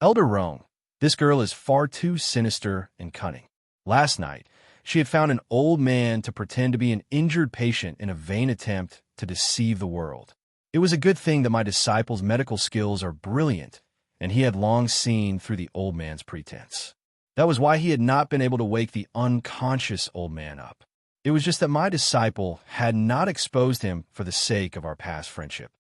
Elder Rong, this girl is far too sinister and cunning. Last night, she had found an old man to pretend to be an injured patient in a vain attempt to deceive the world. It was a good thing that my disciple's medical skills are brilliant, and he had long seen through the old man's pretense. That was why he had not been able to wake the unconscious old man up. It was just that my disciple had not exposed him for the sake of our past friendship.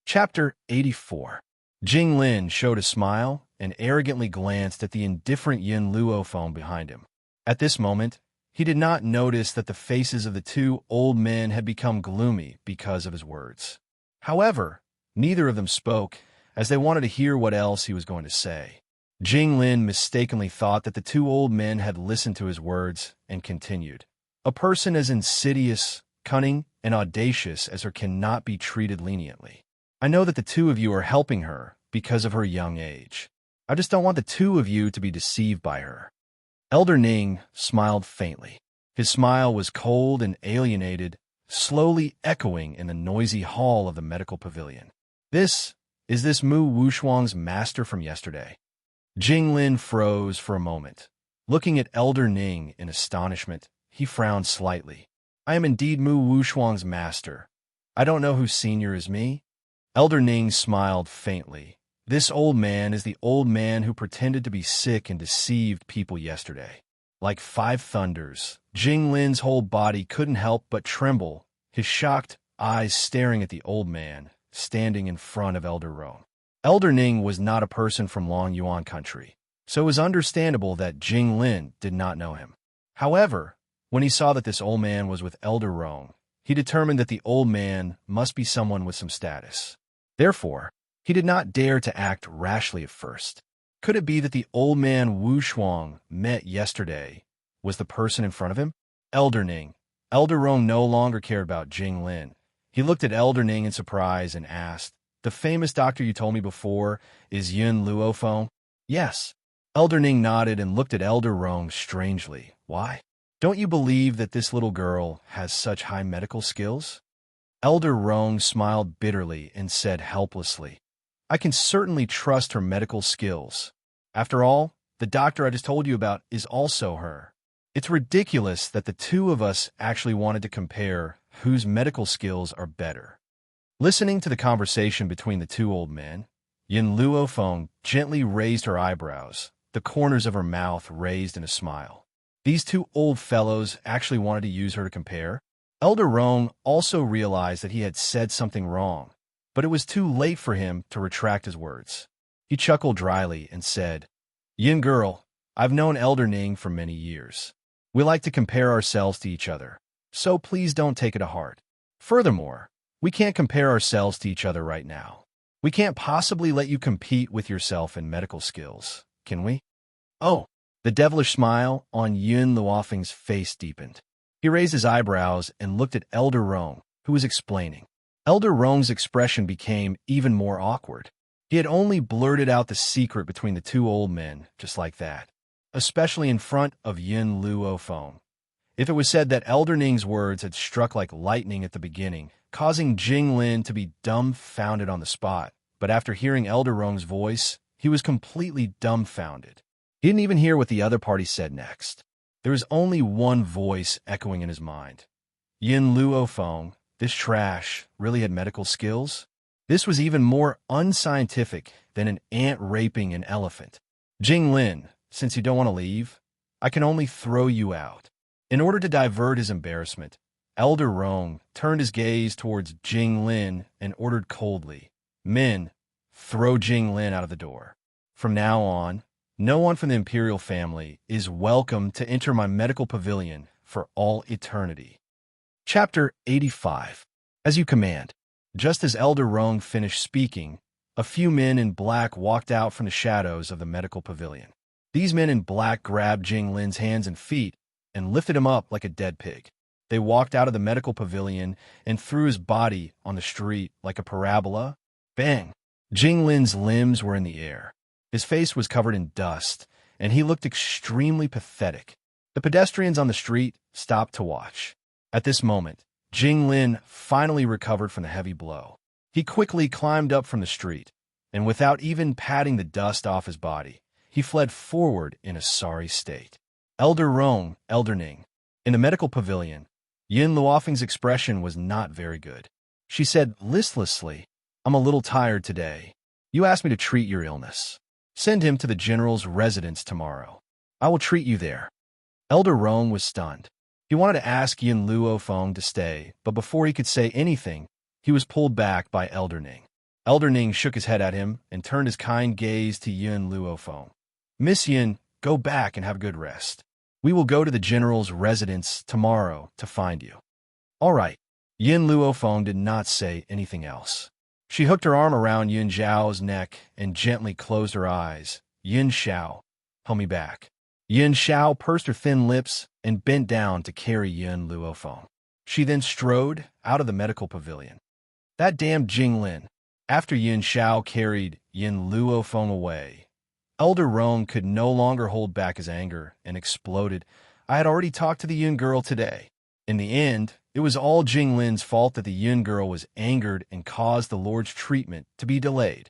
Chapter 84. Jing Lin showed a smile and arrogantly glanced at the indifferent Yun Luofeng behind him. At this moment, he did not notice that the faces of the two old men had become gloomy because of his words. However, neither of them spoke, as they wanted to hear what else he was going to say. Jing Lin mistakenly thought that the two old men had listened to his words and continued. A person as insidious, cunning, and audacious as her cannot be treated leniently. I know that the two of you are helping her because of her young age. I just don't want the two of you to be deceived by her. Elder Ning smiled faintly. His smile was cold and alienated, slowly echoing in the noisy hall of the medical pavilion. Is this Mu Wushuang's master from yesterday? Jing Lin froze for a moment. Looking at Elder Ning in astonishment, he frowned slightly. I am indeed Mu Wushuang's master. I don't know whose senior is me. Elder Ning smiled faintly. This old man is the old man who pretended to be sick and deceived people yesterday. Like five thunders, Jing Lin's whole body couldn't help but tremble, his shocked eyes staring at the old man, standing in front of Elder Rong. Elder Ning was not a person from Long Yuan country, so it was understandable that Jing Lin did not know him. However, when he saw that this old man was with Elder Rong, he determined that the old man must be someone with some status. Therefore, he did not dare to act rashly at first. Could it be that the old man Wu Shuang met yesterday was the person in front of him? Elder Ning. Elder Rong no longer cared about Jing Lin. He looked at Elder Ning in surprise and asked, the famous doctor you told me before is Yun Luofeng? Yes. Elder Ning nodded and looked at Elder Rong strangely. Why? Don't you believe that this little girl has such high medical skills? Elder Rong smiled bitterly and said helplessly, I can certainly trust her medical skills. After all, the doctor I just told you about is also her. It's ridiculous that the two of us actually wanted to compare whose medical skills are better. Listening to the conversation between the two old men, Yin Luofeng gently raised her eyebrows, the corners of her mouth raised in a smile. These two old fellows actually wanted to use her to compare. Elder Rong also realized that he had said something wrong, but it was too late for him to retract his words. He chuckled dryly and said, Yin girl, I've known Elder Ning for many years. We like to compare ourselves to each other, so please don't take it to heart. Furthermore, we can't compare ourselves to each other right now. We can't possibly let you compete with yourself in medical skills, can we? Oh, the devilish smile on Yin Luofeng's face deepened. He raised his eyebrows and looked at Elder Rong, who was explaining. Elder Rong's expression became even more awkward. He had only blurted out the secret between the two old men just like that, especially in front of Yin Luofeng. If it was said that Elder Ning's words had struck like lightning at the beginning, causing Jing Lin to be dumbfounded on the spot, but after hearing Elder Rong's voice, he was completely dumbfounded. He didn't even hear what the other party said next. There was only one voice echoing in his mind. Yin Luofeng, this trash, really had medical skills? This was even more unscientific than an ant raping an elephant. Jing Lin, since you don't want to leave, I can only throw you out. In order to divert his embarrassment, Elder Rong turned his gaze towards Jing Lin and ordered coldly, Men, throw Jing Lin out of the door. From now on, no one from the imperial family is welcome to enter my medical pavilion for all eternity. Chapter 85. As you command. Just as Elder Rong finished speaking, a few men in black walked out from the shadows of the medical pavilion. These men in black grabbed Jing Lin's hands and feet and lifted him up like a dead pig. They walked out of the medical pavilion and threw his body on the street like a parabola. Bang! Jing Lin's limbs were in the air. His face was covered in dust, and he looked extremely pathetic. The pedestrians on the street stopped to watch. At this moment, Jing Lin finally recovered from the heavy blow. He quickly climbed up from the street, and without even patting the dust off his body, he fled forward in a sorry state. Elder Rong, Elder Ning. In the medical pavilion, Yin Luofeng's expression was not very good. She said listlessly, I'm a little tired today. You asked me to treat your illness. Send him to the general's residence tomorrow. I will treat you there. Elder Rong was stunned. He wanted to ask Yin Luofeng to stay, but before he could say anything, he was pulled back by Elder Ning. Elder Ning shook his head at him and turned his kind gaze to Yin Luofeng. Miss Yin, go back and have a good rest. We will go to the general's residence tomorrow to find you. All right. Yin Luofeng did not say anything else. She hooked her arm around Yin Zhao's neck and gently closed her eyes. Yin Zhao, help me back. Yin Zhao pursed her thin lips and bent down to carry Yin Luofeng. She then strode out of the medical pavilion. That damn Jing Lin. After Yin Zhao carried Yin Luofeng away, Elder Rong could no longer hold back his anger and exploded. I had already talked to the Yin girl today. In the end, it was all Jing Lin's fault that the Yin girl was angered and caused the Lord's treatment to be delayed.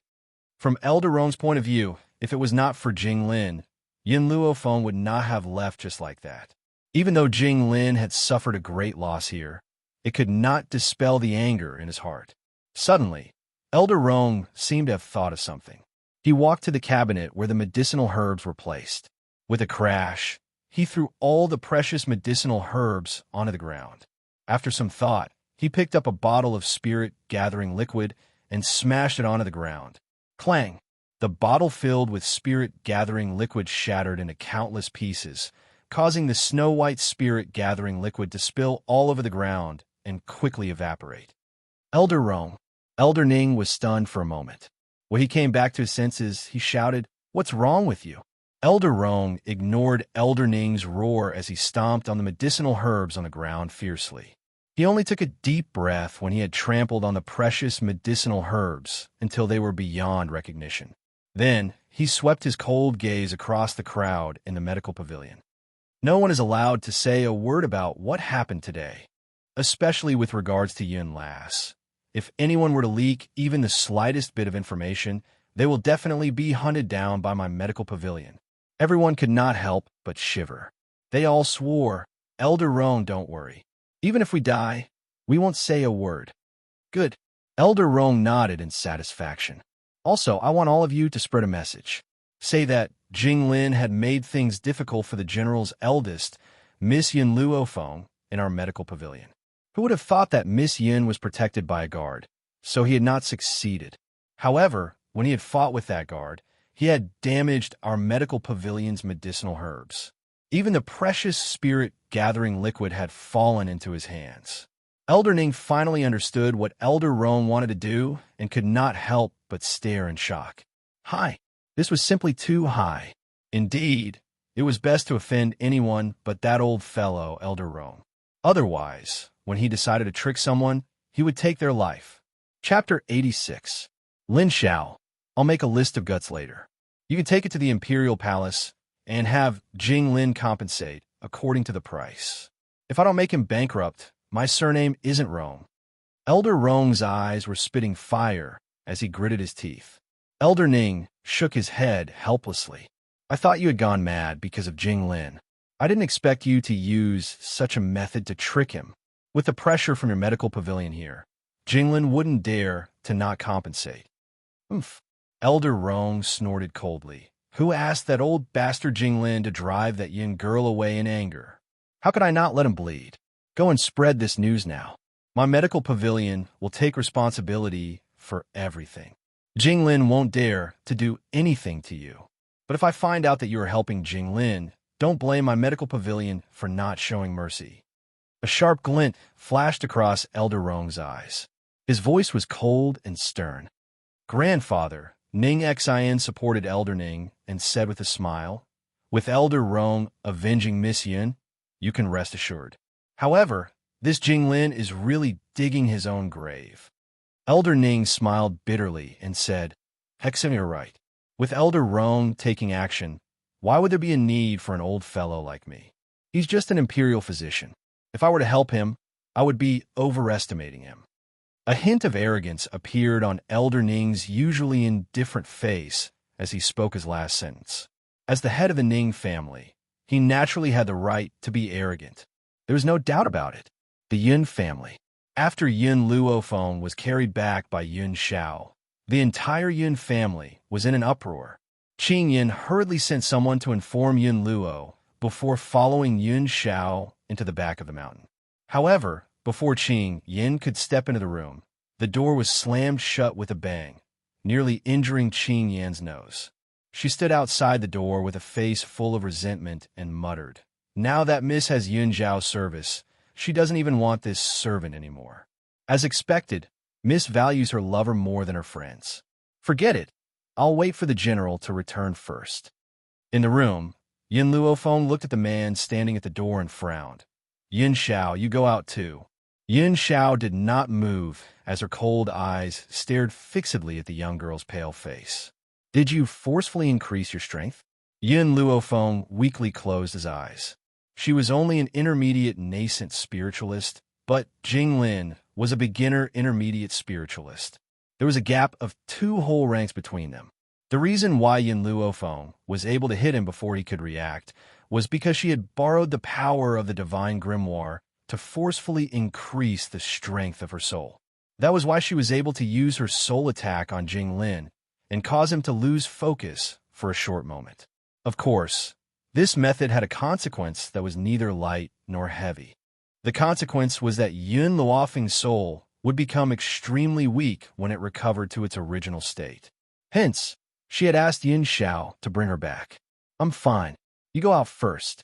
From Elder Rong's point of view, if it was not for Jing Lin, Yin Luofeng would not have left just like that. Even though Jing Lin had suffered a great loss here, it could not dispel the anger in his heart. Suddenly, Elder Rong seemed to have thought of something. He walked to the cabinet where the medicinal herbs were placed. With a crash, he threw all the precious medicinal herbs onto the ground. After some thought, he picked up a bottle of spirit-gathering liquid and smashed it onto the ground. Clang! The bottle filled with spirit-gathering liquid shattered into countless pieces, causing the snow-white spirit-gathering liquid to spill all over the ground and quickly evaporate. Elder Rong. Elder Ning was stunned for a moment. When he came back to his senses, he shouted, What's wrong with you? Elder Rong ignored Elder Ning's roar as he stomped on the medicinal herbs on the ground fiercely. He only took a deep breath when he had trampled on the precious medicinal herbs until they were beyond recognition. Then, he swept his cold gaze across the crowd in the medical pavilion. No one is allowed to say a word about what happened today. especially with regards to Yun Lass. If anyone were to leak even the slightest bit of information, they will definitely be hunted down by my medical pavilion. Everyone could not help but shiver. They all swore, Elder Roan, don't worry. Even if we die, we won't say a word. Good. Elder Roan nodded in satisfaction. Also, I want all of you to spread a message. Say that Jinglin had made things difficult for the general's eldest, Miss Yun Luofeng, in our medical pavilion. Who would have thought that Miss Yin was protected by a guard? So he had not succeeded. However, when he had fought with that guard, he had damaged our medical pavilion's medicinal herbs. Even the precious spirit-gathering liquid had fallen into his hands. Elder Ning finally understood what Elder Roan wanted to do and could not help but stare in shock. Hi. This was simply too high. Indeed, it was best to offend anyone but that old fellow, Elder Roan. Otherwise, when he decided to trick someone, he would take their life. Chapter 86. Lin Xiao. I'll make a list of guts later. You can take it to the Imperial Palace and have Jing Lin compensate according to the price. If I don't make him bankrupt, my surname isn't Rome. Elder Rong's eyes were spitting fire as he gritted his teeth. Elder Ning shook his head helplessly. I thought you had gone mad because of Jing Lin. I didn't expect you to use such a method to trick him. With the pressure from your medical pavilion here, Jing Lin wouldn't dare to not compensate. Oomph. Elder Rong snorted coldly. Who asked that old bastard Jing Lin to drive that young girl away in anger? How could I not let him bleed? Go and spread this news now. My medical pavilion will take responsibility for everything. Jing Lin won't dare to do anything to you. But if I find out that you are helping Jing Lin, don't blame my medical pavilion for not showing mercy. A sharp glint flashed across Elder Rong's eyes. His voice was cold and stern. Grandfather, Ning Xian supported Elder Ning and said with a smile, with Elder Rong avenging Miss Yin, you can rest assured. However, this Jing Lin is really digging his own grave. Elder Ning smiled bitterly and said, Hexam, you're right. With Elder Rong taking action, why would there be a need for an old fellow like me? He's just an imperial physician. If I were to help him, I would be overestimating him. A hint of arrogance appeared on Elder Ning's usually indifferent face as he spoke his last sentence. As the head of the Ning family, he naturally had the right to be arrogant. There was no doubt about it. The Yun family. After Yun Luofeng was carried back by Yun Xiao, the entire Yun family was in an uproar. Qing Yin hurriedly sent someone to inform Yun Luo before following Yun Xiao into the back of the mountain. However, before Qing Yin could step into the room, the door was slammed shut with a bang, nearly injuring Qing Yin's nose. She stood outside the door with a face full of resentment and muttered, Now that Miss has Yun Zhao's service, she doesn't even want this servant anymore. As expected, Miss values her lover more than her friends. Forget it. I'll wait for the general to return first. In the room, Yun Luofeng looked at the man standing at the door and frowned. Yun Xiao, you go out too. Yun Xiao did not move as her cold eyes stared fixedly at the young girl's pale face. Did you forcefully increase your strength? Yun Luofeng weakly closed his eyes. She was only an intermediate nascent spiritualist, but Jing Lin was a beginner intermediate spiritualist. There was a gap of 2 whole ranks between them. The reason why Yun Luofeng was able to hit him before he could react was because she had borrowed the power of the divine grimoire to forcefully increase the strength of her soul. That was why she was able to use her soul attack on Jing Lin and cause him to lose focus for a short moment. Of course, this method had a consequence that was neither light nor heavy. The consequence was that Yun Luofeng's soul would become extremely weak when it recovered to its original state. Hence, she had asked Yun Xiao to bring her back. I'm fine. You go out first.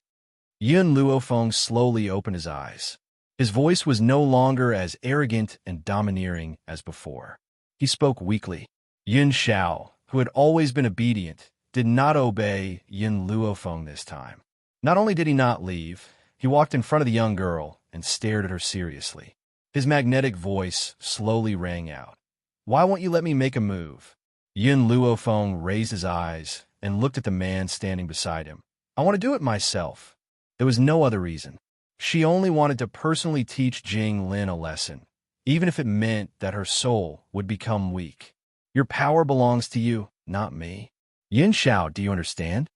Yun Luofeng slowly opened his eyes. His voice was no longer as arrogant and domineering as before. He spoke weakly. Yun Xiao, who had always been obedient, did not obey Yun Luofeng this time. Not only did he not leave, he walked in front of the young girl and stared at her seriously. His magnetic voice slowly rang out. Why won't you let me make a move? Yun Luofeng raised his eyes and looked at the man standing beside him. I want to do it myself. There was no other reason. She only wanted to personally teach Jing Lin a lesson, even if it meant that her soul would become weak. Your power belongs to you, not me. Yin Xiao, do you understand?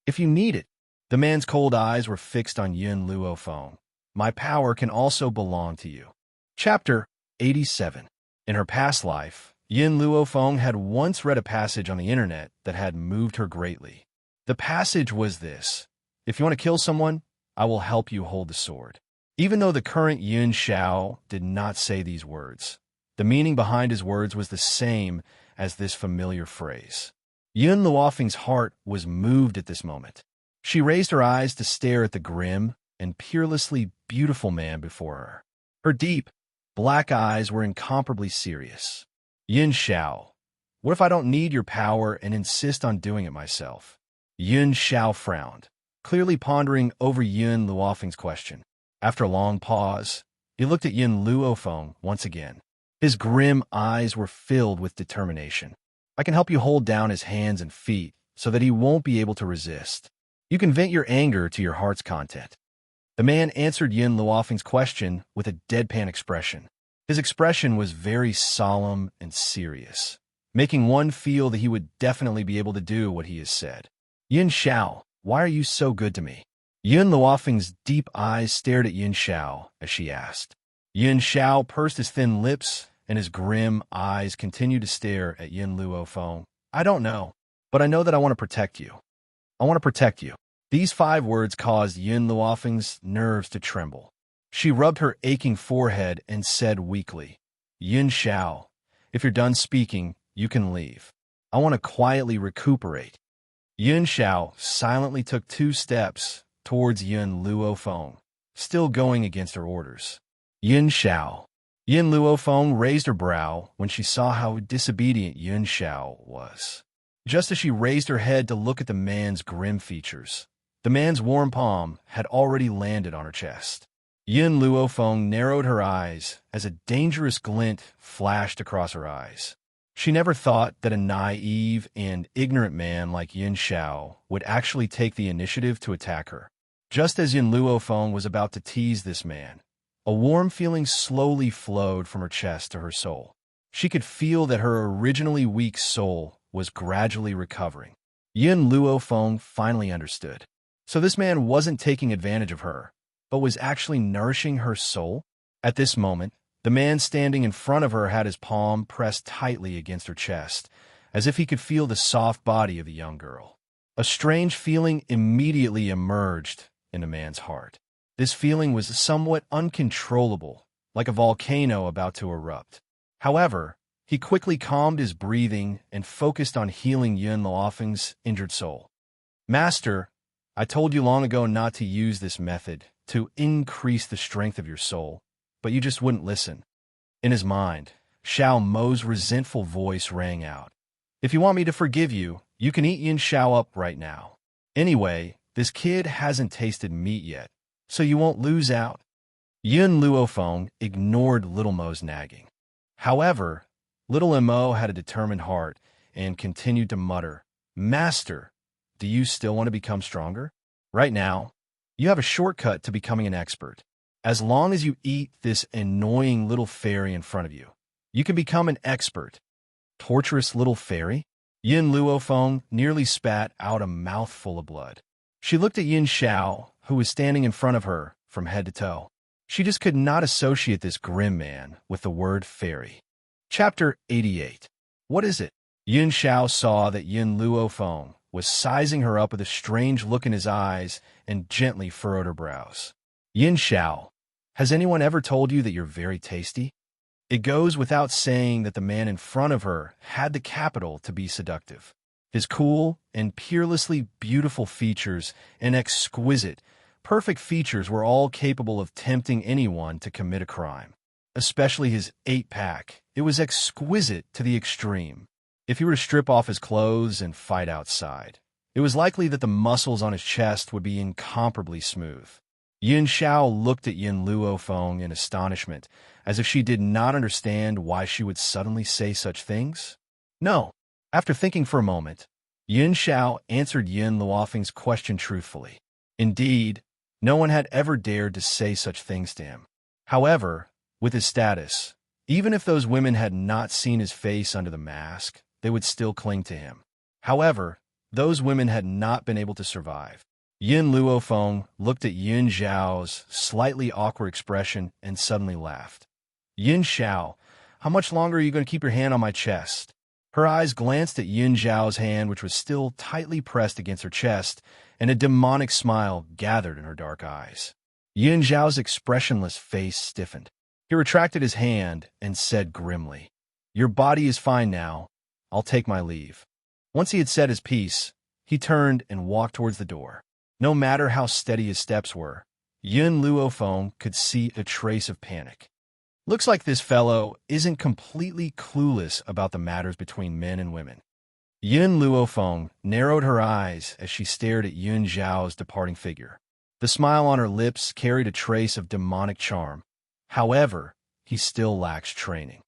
If you need it. The man's cold eyes were fixed on Yun Luofeng. My power can also belong to you. Chapter 87. In her past life, Yin Luofeng had once read a passage on the internet that had moved her greatly. The passage was this: if you want to kill someone, I will help you hold the sword. Even though the current Yin Xiao did not say these words, the meaning behind his words was the same as this familiar phrase. Yun Luofeng's heart was moved at this moment. She raised her eyes to stare at the grim and peerlessly beautiful man before her. Her deep, black eyes were incomparably serious. Yin Xiao, what if I don't need your power and insist on doing it myself? Yun Xiao frowned, clearly pondering over Yun Luofeng's question. After a long pause, he looked at Yun Luofeng once again. His grim eyes were filled with determination. I can help you hold down his hands and feet so that he won't be able to resist. You can vent your anger to your heart's content. The man answered Yun Luofeng's question with a deadpan expression. His expression was very solemn and serious, making one feel that he would definitely be able to do what he has said. Yin Xiao, why are you so good to me? Yun Luofeng's deep eyes stared at Yin Xiao as she asked. Yin Xiao pursed his thin lips, and his grim eyes continued to stare at Yin Luofeng. I don't know, but I know that I want to protect you. I want to protect you. These 5 words caused Yin Luofeng's nerves to tremble. She rubbed her aching forehead and said weakly, Yin Xiao, if you're done speaking, you can leave. I want to quietly recuperate. Yin Xiao silently took 2 steps towards Yun Luofeng, still going against her orders. Yin Xiao. Yin Luofeng raised her brow when she saw how disobedient Yin Xiao was. Just as she raised her head to look at the man's grim features, the man's warm palm had already landed on her chest. Yin Luofeng narrowed her eyes as a dangerous glint flashed across her eyes. She never thought that a naive and ignorant man like Yin Xiao would actually take the initiative to attack her. Just as Yin Luofeng was about to tease this man, a warm feeling slowly flowed from her chest to her soul. She could feel that her originally weak soul was gradually recovering. Yin Luofeng finally understood. So this man wasn't taking advantage of her, but was actually nourishing her soul? At this moment, the man standing in front of her had his palm pressed tightly against her chest, as if he could feel the soft body of the young girl. A strange feeling immediately emerged in the man's heart. This feeling was somewhat uncontrollable, like a volcano about to erupt. However, he quickly calmed his breathing and focused on healing Yun Luofeng's injured soul. Master, I told you long ago not to use this method to increase the strength of your soul, but you just wouldn't listen. In his mind, Xiao Mo's resentful voice rang out. If you want me to forgive you, you can eat Yin Xiao up right now. Anyway, this kid hasn't tasted meat yet, so you won't lose out. Yun Luofeng ignored Little Mo's nagging. However, Little Mo had a determined heart and continued to mutter, Master, do you still want to become stronger? Right now, you have a shortcut to becoming an expert. As long as you eat this annoying little fairy in front of you, you can become an expert. Torturous little fairy? Yin Luofeng nearly spat out a mouthful of blood. She looked at Yin Xiao, who was standing in front of her from head to toe. She just could not associate this grim man with the word fairy. Chapter 88. What is it? Yin Xiao saw that Yin Luofeng was sizing her up with a strange look in his eyes and gently furrowed her brows. Yin Xiao, has anyone ever told you that you're very tasty? It goes without saying that the man in front of her had the capital to be seductive. His cool and peerlessly beautiful features and exquisite, perfect features were all capable of tempting anyone to commit a crime. Especially his 8-pack. It was exquisite to the extreme. If he were to strip off his clothes and fight outside, it was likely that the muscles on his chest would be incomparably smooth. Yin Xiao looked at Yin Luofeng in astonishment, as if she did not understand why she would suddenly say such things. No. After thinking for a moment, Yin Xiao answered Yin Luofeng's question truthfully. Indeed, No one had ever dared to say such things to him. However, with his status, even if those women had not seen his face under the mask, they would still cling to him. However, those women had not been able to survive. Yin Luofeng looked at Yin Zhao's slightly awkward expression and suddenly laughed. Yin Xiao, how much longer are you going to keep your hand on my chest? Her eyes glanced at Yin Zhao's hand, which was still tightly pressed against her chest, and a demonic smile gathered in her dark eyes. Yin Zhao's expressionless face stiffened. He retracted his hand and said grimly, "Your body is fine now. I'll take my leave." Once he had said his piece, he turned and walked towards the door. No matter how steady his steps were, Yin Luofeng could see a trace of panic. Looks like this fellow isn't completely clueless about the matters between men and women. Yin Luofeng narrowed her eyes as she stared at Yin Zhao's departing figure. The smile on her lips carried a trace of demonic charm. However, he still lacks training.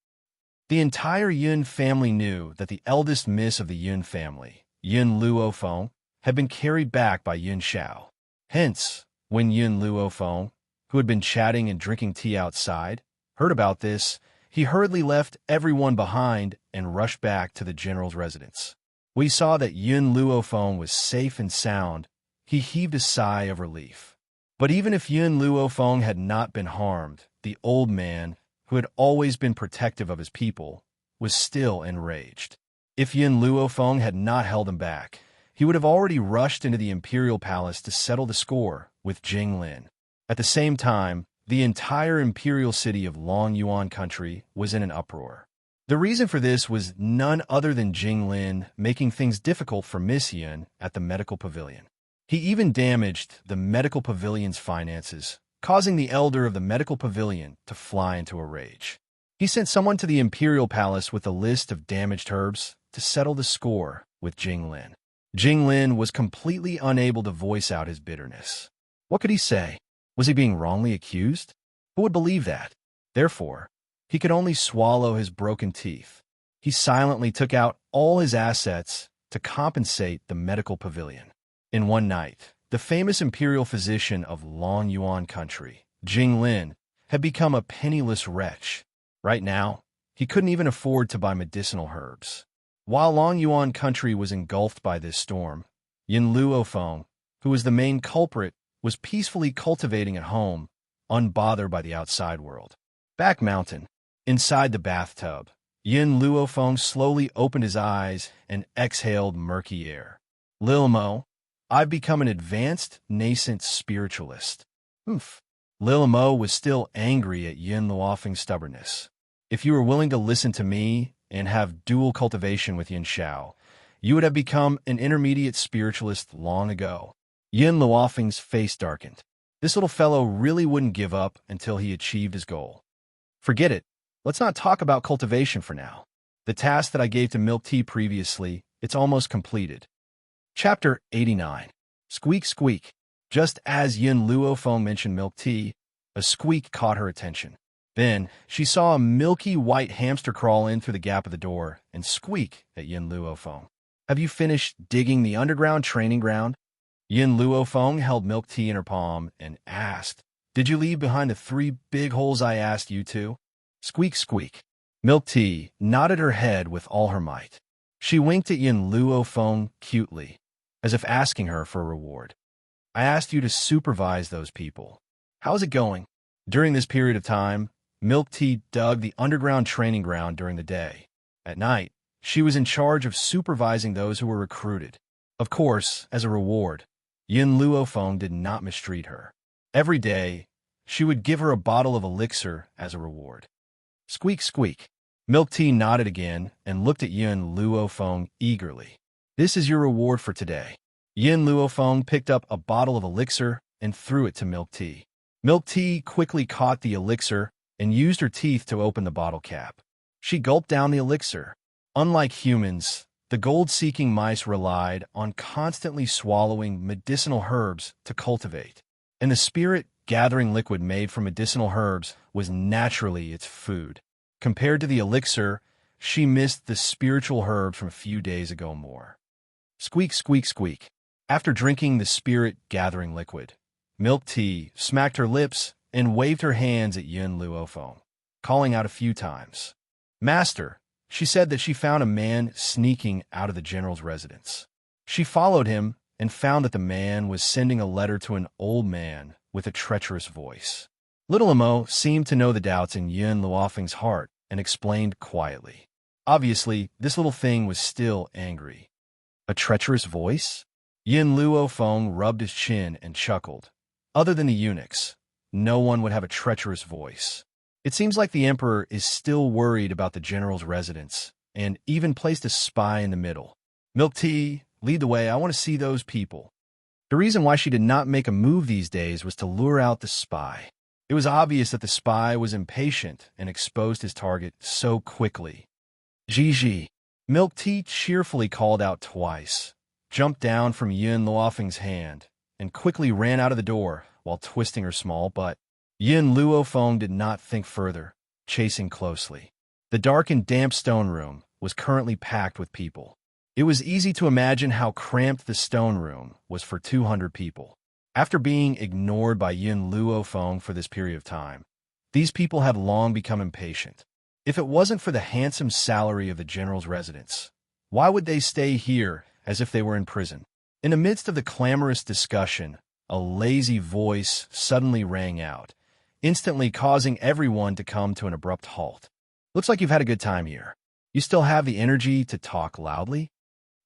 The entire Yin family knew that the eldest miss of the Yin family, Yin Luofeng, had been carried back by Yin Xiao. Hence, when Yin Luofeng, who had been chatting and drinking tea outside, heard about this, he hurriedly left everyone behind and rushed back to the general's residence. We saw that Yin Luofeng was safe and sound. He heaved a sigh of relief. But even if Yin Luofeng had not been harmed, the old man, who had always been protective of his people, was still enraged. If Yin Luofeng had not held him back, he would have already rushed into the imperial palace to settle the score with Jinglin. At the same time, the entire imperial city of Long Yuan country was in an uproar. The reason for this was none other than Jinglin making things difficult for Miss Yin at the medical pavilion. He even damaged the medical pavilion's finances, causing the elder of the medical pavilion to fly into a rage. He sent someone to the imperial palace with a list of damaged herbs to settle the score with Jinglin. Jinglin was completely unable to voice out his bitterness. What could he say? Was he being wrongly accused? Who would believe that? Therefore, he could only swallow his broken teeth. He silently took out all his assets to compensate the medical pavilion. In one night, the famous imperial physician of Long Yuan country, Jinglin, had become a penniless wretch. Right now, he couldn't even afford to buy medicinal herbs. While Long Yuan country was engulfed by this storm, Yin Luofeng, who was the main culprit, was peacefully cultivating at home, unbothered by the outside world. Back mountain, inside the bathtub, Yin Luofeng slowly opened his eyes and exhaled murky air. Lil Mo, I've become an advanced, nascent spiritualist. Oof. Lil Mo was still angry at Yin Luofeng's stubbornness. If you were willing to listen to me and have dual cultivation with Yin Xiao, you would have become an intermediate spiritualist long ago. Yin Luofeng's face darkened. This little fellow really wouldn't give up until he achieved his goal. Forget it. Let's not talk about cultivation for now. The task that I gave to Milk Tea previously, it's almost completed. Chapter 89. Squeak Squeak. Just as Yin Luofeng mentioned Milk Tea, a squeak caught her attention. Then, she saw a milky white hamster crawl in through the gap of the door and squeak at Yin Luofeng. Have you finished digging the underground training ground? Yin Luofeng held Milk Tea in her palm and asked, Did you leave behind the 3 big holes I asked you to? Squeak, squeak. Milk Tea nodded her head with all her might. She winked at Yin Luofeng cutely, as if asking her for a reward. I asked you to supervise those people. How's it going? During this period of time, Milk Tea dug the underground training ground during the day. At night, she was in charge of supervising those who were recruited. Of course, as a reward, Yin Luofeng did not mistreat her. Every day, she would give her a bottle of elixir as a reward. Squeak, squeak. Milk Tea nodded again and looked at Yin Luofeng eagerly. This is your reward for today. Yin Luofeng picked up a bottle of elixir and threw it to Milk Tea. Milk Tea quickly caught the elixir and used her teeth to open the bottle cap. She gulped down the elixir. Unlike humans, the gold-seeking mice relied on constantly swallowing medicinal herbs to cultivate, and the spirit-gathering liquid made from medicinal herbs was naturally its food. Compared to the elixir, she missed the spiritual herbs from a few days ago more. Squeak, squeak, squeak. After drinking the spirit-gathering liquid, Milk Tea smacked her lips and waved her hands at Yun Luofeng, calling out a few times. Master, she said that she found a man sneaking out of the general's residence. She followed him and found that the man was sending a letter to an old man with a treacherous voice. Little Imo seemed to know the doubts in Yun Luofeng's heart and explained quietly. Obviously, this little thing was still angry. A treacherous voice? Yun Luofeng rubbed his chin and chuckled. Other than the eunuchs, no one would have a treacherous voice. It seems like the emperor is still worried about the general's residence, and even placed a spy in the middle. Milk Tea, lead the way, I want to see those people. The reason why she did not make a move these days was to lure out the spy. It was obvious that the spy was impatient and exposed his target so quickly. Gigi. Milk Tea cheerfully called out twice, jumped down from Yun Luofeng's hand, and quickly ran out of the door while twisting her small butt. Yun Luofeng did not think further, chasing closely. The dark and damp stone room was currently packed with people. It was easy to imagine how cramped the stone room was for 200 people. After being ignored by Yun Luofeng for this period of time, these people have long become impatient. If it wasn't for the handsome salary of the general's residence, why would they stay here as if they were in prison? In the midst of the clamorous discussion, a lazy voice suddenly rang out, instantly causing everyone to come to an abrupt halt. Looks like you've had a good time here. You still have the energy to talk loudly?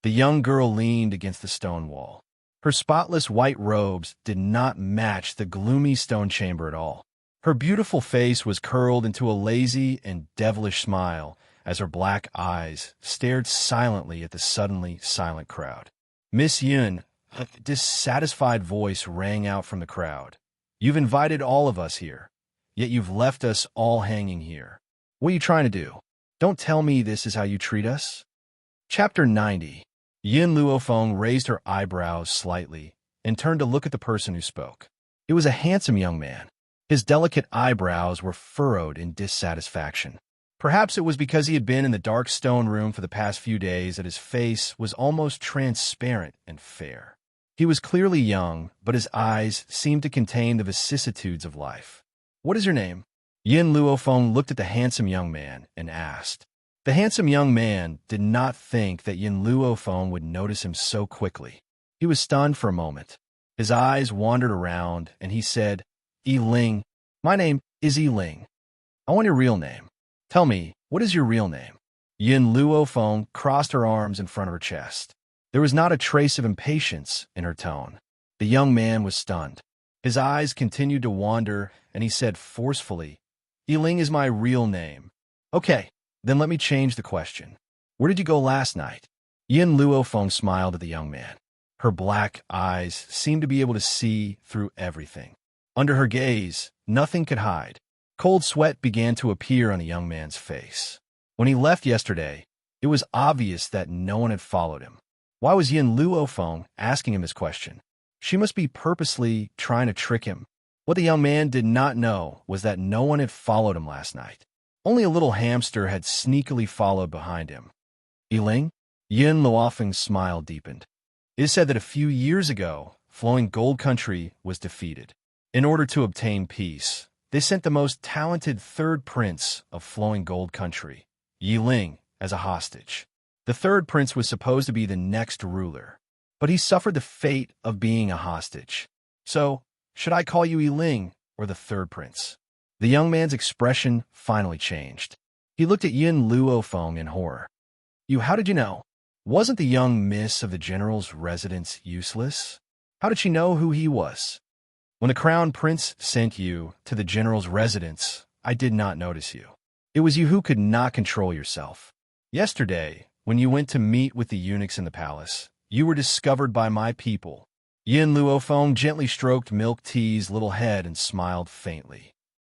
The young girl leaned against the stone wall. Her spotless white robes did not match the gloomy stone chamber at all. Her beautiful face was curled into a lazy and devilish smile as her black eyes stared silently at the suddenly silent crowd. Miss Yun, a dissatisfied voice rang out from the crowd. You've invited all of us here, yet you've left us all hanging here. What are you trying to do? Don't tell me this is how you treat us. Chapter 90. Yun Luofeng raised her eyebrows slightly and turned to look at the person who spoke. It was a handsome young man. His delicate eyebrows were furrowed in dissatisfaction. Perhaps it was because he had been in the dark stone room for the past few days that his face was almost transparent and fair. He was clearly young, but his eyes seemed to contain the vicissitudes of life. What is your name? Yun Luofeng looked at the handsome young man and asked. The handsome young man did not think that Yun Luofeng would notice him so quickly. He was stunned for a moment. His eyes wandered around, and he said, Ling. My name is Ling. I want your real name. Tell me, what is your real name? Yun Luofeng crossed her arms in front of her chest. There was not a trace of impatience in her tone. The young man was stunned. His eyes continued to wander, and he said forcefully, Ling is my real name. Okay, then let me change the question. Where did you go last night? Yun Luofeng smiled at the young man. Her black eyes seemed to be able to see through everything. Under her gaze, nothing could hide. Cold sweat began to appear on the young man's face. When he left yesterday, it was obvious that no one had followed him. Why was Yun Luofeng asking him this question? She must be purposely trying to trick him. What the young man did not know was that no one had followed him last night. Only a little hamster had sneakily followed behind him. Ling? Yun Luofeng's smile deepened. It is said that a few years ago, Flowing Gold Country was defeated. In order to obtain peace, they sent the most talented third prince of Flowing Gold Country, Ling, as a hostage. The third prince was supposed to be the next ruler, but he suffered the fate of being a hostage. So, should I call you Ling or the third prince? The young man's expression finally changed. He looked at Yun Luofeng in horror. How did you know? Wasn't the young miss of the general's residence useless? How did she know who he was? When the crown prince sent you to the general's residence, I did not notice you. It was you who could not control yourself. Yesterday, when you went to meet with the eunuchs in the palace, you were discovered by my people. Yun Luofeng gently stroked Milk Tea's little head and smiled faintly.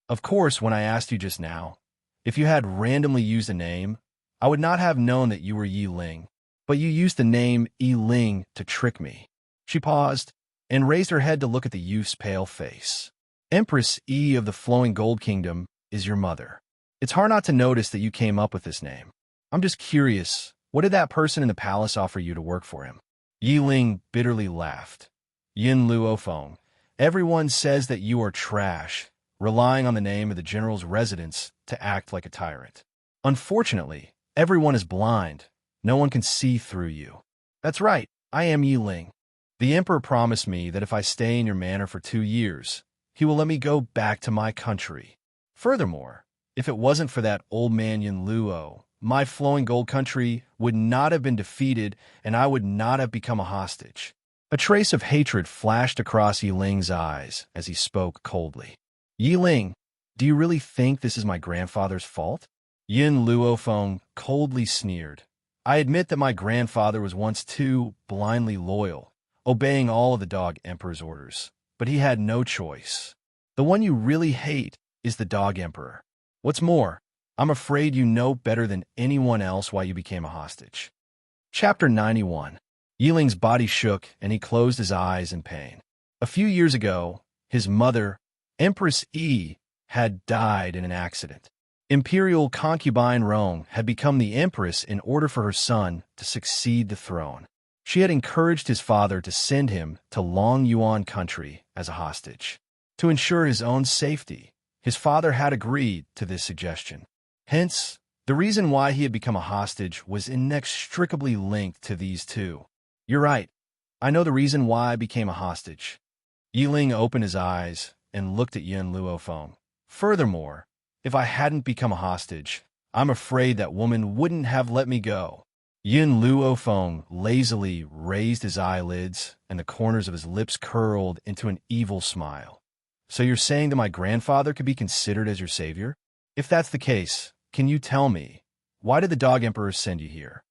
Of course, when I asked you just now, if you had randomly used a name, I would not have known that you were Ling, but you used the name Ling to trick me. She paused and raised her head to look at the youth's pale face. Empress of the Flowing Gold Kingdom is your mother. It's hard not to notice that you came up with this name. I'm just curious, what did that person in the palace offer you to work for him? Ling bitterly laughed. Yun Luofeng, Everyone says that you are trash, relying on the name of the general's residence to act like a tyrant. Unfortunately, everyone is blind. No one can see through you. That's right, I am Yi Ling. The emperor promised me that if I stay in your manor for 2 years, he will let me go back to my country. Furthermore, if it wasn't for that old man Yin Luo, my flowing gold country would not have been defeated and I would not have become a hostage. A trace of hatred flashed across Yi Ling's eyes as he spoke coldly. Yi Ling, do you really think this is my grandfather's fault? Yin Luofeng coldly sneered. I admit that my grandfather was once too blindly loyal, obeying all of the Dog Emperor's orders, but he had no choice. The one you really hate is the Dog Emperor. What's more, I'm afraid you know better than anyone else why you became a hostage. Chapter 91. Yi Ling's body shook and he closed his eyes in pain. A few years ago, his mother, Empress Yi, had died in an accident. Imperial concubine Rong had become the empress in order for her son to succeed the throne. She had encouraged his father to send him to Long Yuan country as a hostage. To ensure his own safety, his father had agreed to this suggestion. Hence, the reason why he had become a hostage was inextricably linked to these two. You're right. I know the reason why I became a hostage. Yi Ling opened his eyes and looked at Yin Luofeng. Furthermore, if I hadn't become a hostage, I'm afraid that woman wouldn't have let me go. Yin Luofeng lazily raised his eyelids and the corners of his lips curled into an evil smile. So you're saying that my grandfather could be considered as your savior? If that's the case, can you tell me, why did the Dog Emperor send you here?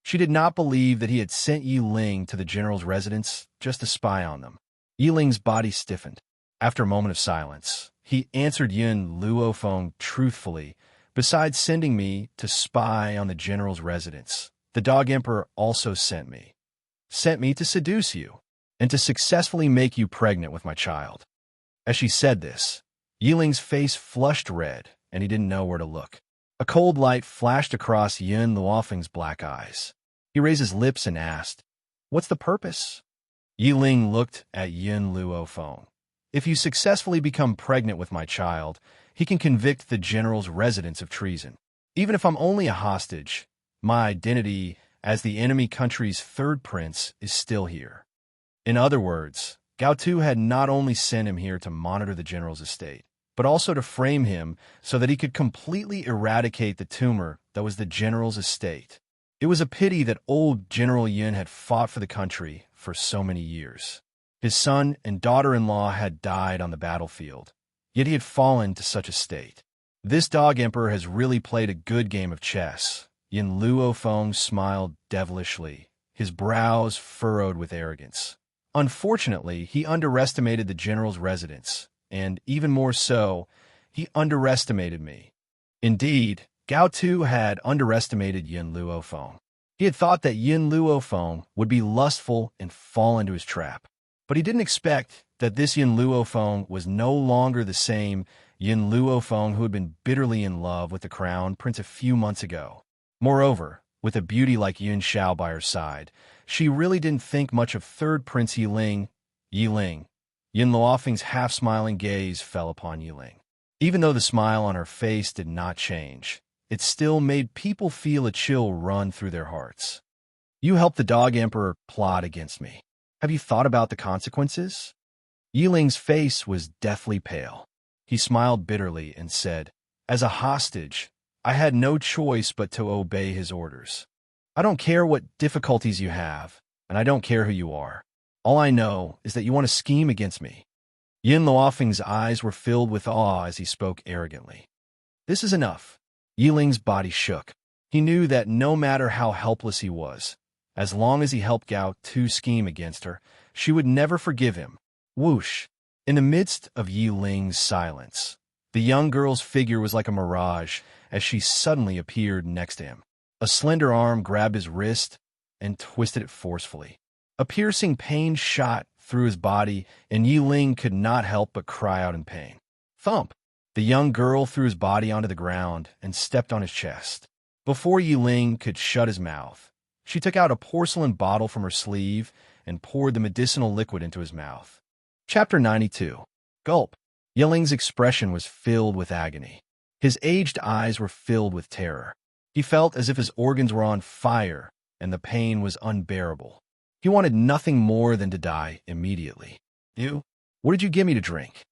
She did not believe that he had sent Yi Ling to the general's residence just to spy on them. Yi Ling's body stiffened. After a moment of silence, he answered Yin Luofeng truthfully. Besides sending me to spy on the general's residence, the Dog Emperor also sent me. Sent me to seduce you, and to successfully make you pregnant with my child. As she said this, Yi Ling's face flushed red, and he didn't know where to look. A cold light flashed across Yin Luofeng's black eyes. He raised his lips and asked, "What's the purpose?" Yi Ling looked at Yin Luofeng. If you successfully become pregnant with my child, he can convict the general's residence of treason. Even if I'm only a hostage, my identity as the enemy country's third prince is still here. In other words, Gao Tu had not only sent him here to monitor the general's estate, but also to frame him so that he could completely eradicate the tumor that was the general's estate. It was a pity that old General Yin had fought for the country for so many years. His son and daughter-in-law had died on the battlefield, yet he had fallen to such a state. This Dog Emperor has really played a good game of chess. Yin Luofeng smiled devilishly, his brows furrowed with arrogance. Unfortunately, he underestimated the general's residence, and even more so, he underestimated me. Indeed, Gao Tu had underestimated Yin Luofeng. He had thought that Yin Luofeng would be lustful and fall into his trap. But he didn't expect that this Yin Luofeng was no longer the same Yin Luofeng who had been bitterly in love with the crown prince a few months ago. Moreover, with a beauty like Yun Xiao by her side, she really didn't think much of third prince Yi Ling. Yi Ling. Yin Luofeng's half-smiling gaze fell upon Yi Ling. Even though the smile on her face did not change, it still made people feel a chill run through their hearts. You helped the Dog Emperor plot against me. Have you thought about the consequences? Yi Ling's face was deathly pale. He smiled bitterly and said, As a hostage, I had no choice but to obey his orders. I don't care what difficulties you have, and I don't care who you are. All I know is that you want to scheme against me. Yin Luofeng's eyes were filled with awe as he spoke arrogantly. This is enough. Yi Ling's body shook. He knew that no matter how helpless he was, as long as he helped Gao Tu scheme against her, she would never forgive him. Whoosh! In the midst of Yi Ling's silence, the young girl's figure was like a mirage as she suddenly appeared next to him. A slender arm grabbed his wrist and twisted it forcefully. A piercing pain shot through his body, and Yi Ling could not help but cry out in pain. Thump! The young girl threw his body onto the ground and stepped on his chest. Before Yi Ling could shut his mouth, she took out a porcelain bottle from her sleeve and poured the medicinal liquid into his mouth. Chapter 92. Gulp. Yelling's expression was filled with agony. His aged eyes were filled with terror. He felt as if his organs were on fire, and the pain was unbearable. He wanted nothing more than to die immediately. You? What did you give me to drink?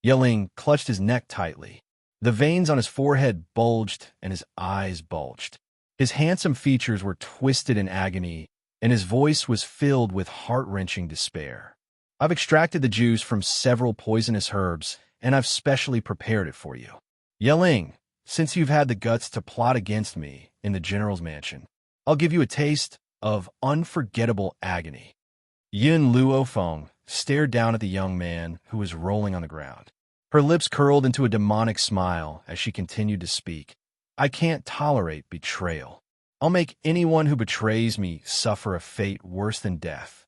Yelling clutched his neck tightly. The veins on his forehead bulged, and his eyes bulged. His handsome features were twisted in agony, and his voice was filled with heart-wrenching despair. I've extracted the juice from several poisonous herbs, and I've specially prepared it for you. Yelling, since you've had the guts to plot against me in the general's mansion, I'll give you a taste of unforgettable agony. Yin Luofeng stared down at the young man who was rolling on the ground. Her lips curled into a demonic smile as she continued to speak. I can't tolerate betrayal. I'll make anyone who betrays me suffer a fate worse than death.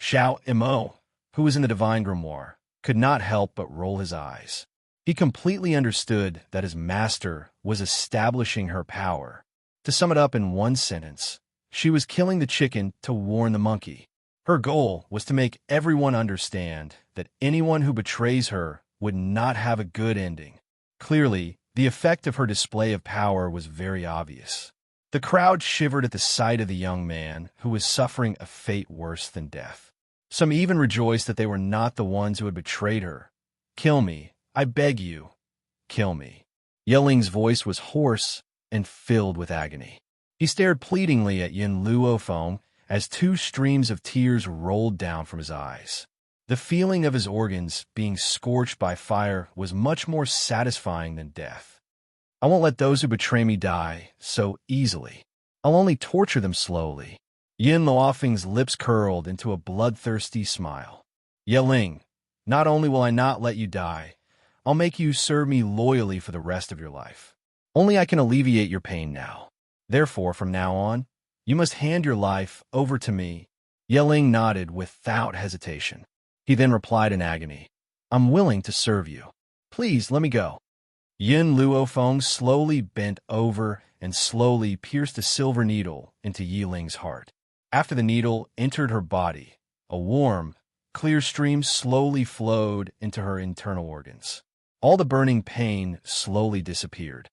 Xiao Imo, who was in the divine grimoire, could not help but roll his eyes. He completely understood that his master was establishing her power. To sum it up in one sentence, she was killing the chicken to warn the monkey. Her goal was to make everyone understand that anyone who betrays her would not have a good ending. Clearly, the effect of her display of power was very obvious. The crowd shivered at the sight of the young man who was suffering a fate worse than death. Some even rejoiced that they were not the ones who had betrayed her. Kill me, I beg you, kill me. Yelling's voice was hoarse and filled with agony. He stared pleadingly at Yin Luofeng as two streams of tears rolled down from his eyes. The feeling of his organs being scorched by fire was much more satisfying than death. I won't let those who betray me die so easily. I'll only torture them slowly. Yin Luofeng's lips curled into a bloodthirsty smile. Yelling, not only will I not let you die, I'll make you serve me loyally for the rest of your life. Only I can alleviate your pain now. Therefore, from now on, you must hand your life over to me. Yelling nodded without hesitation. He then replied in agony, I'm willing to serve you. Please let me go. Yin Luofeng slowly bent over and slowly pierced a silver needle into Yiling's heart. After the needle entered her body, a warm, clear stream slowly flowed into her internal organs. All the burning pain slowly disappeared.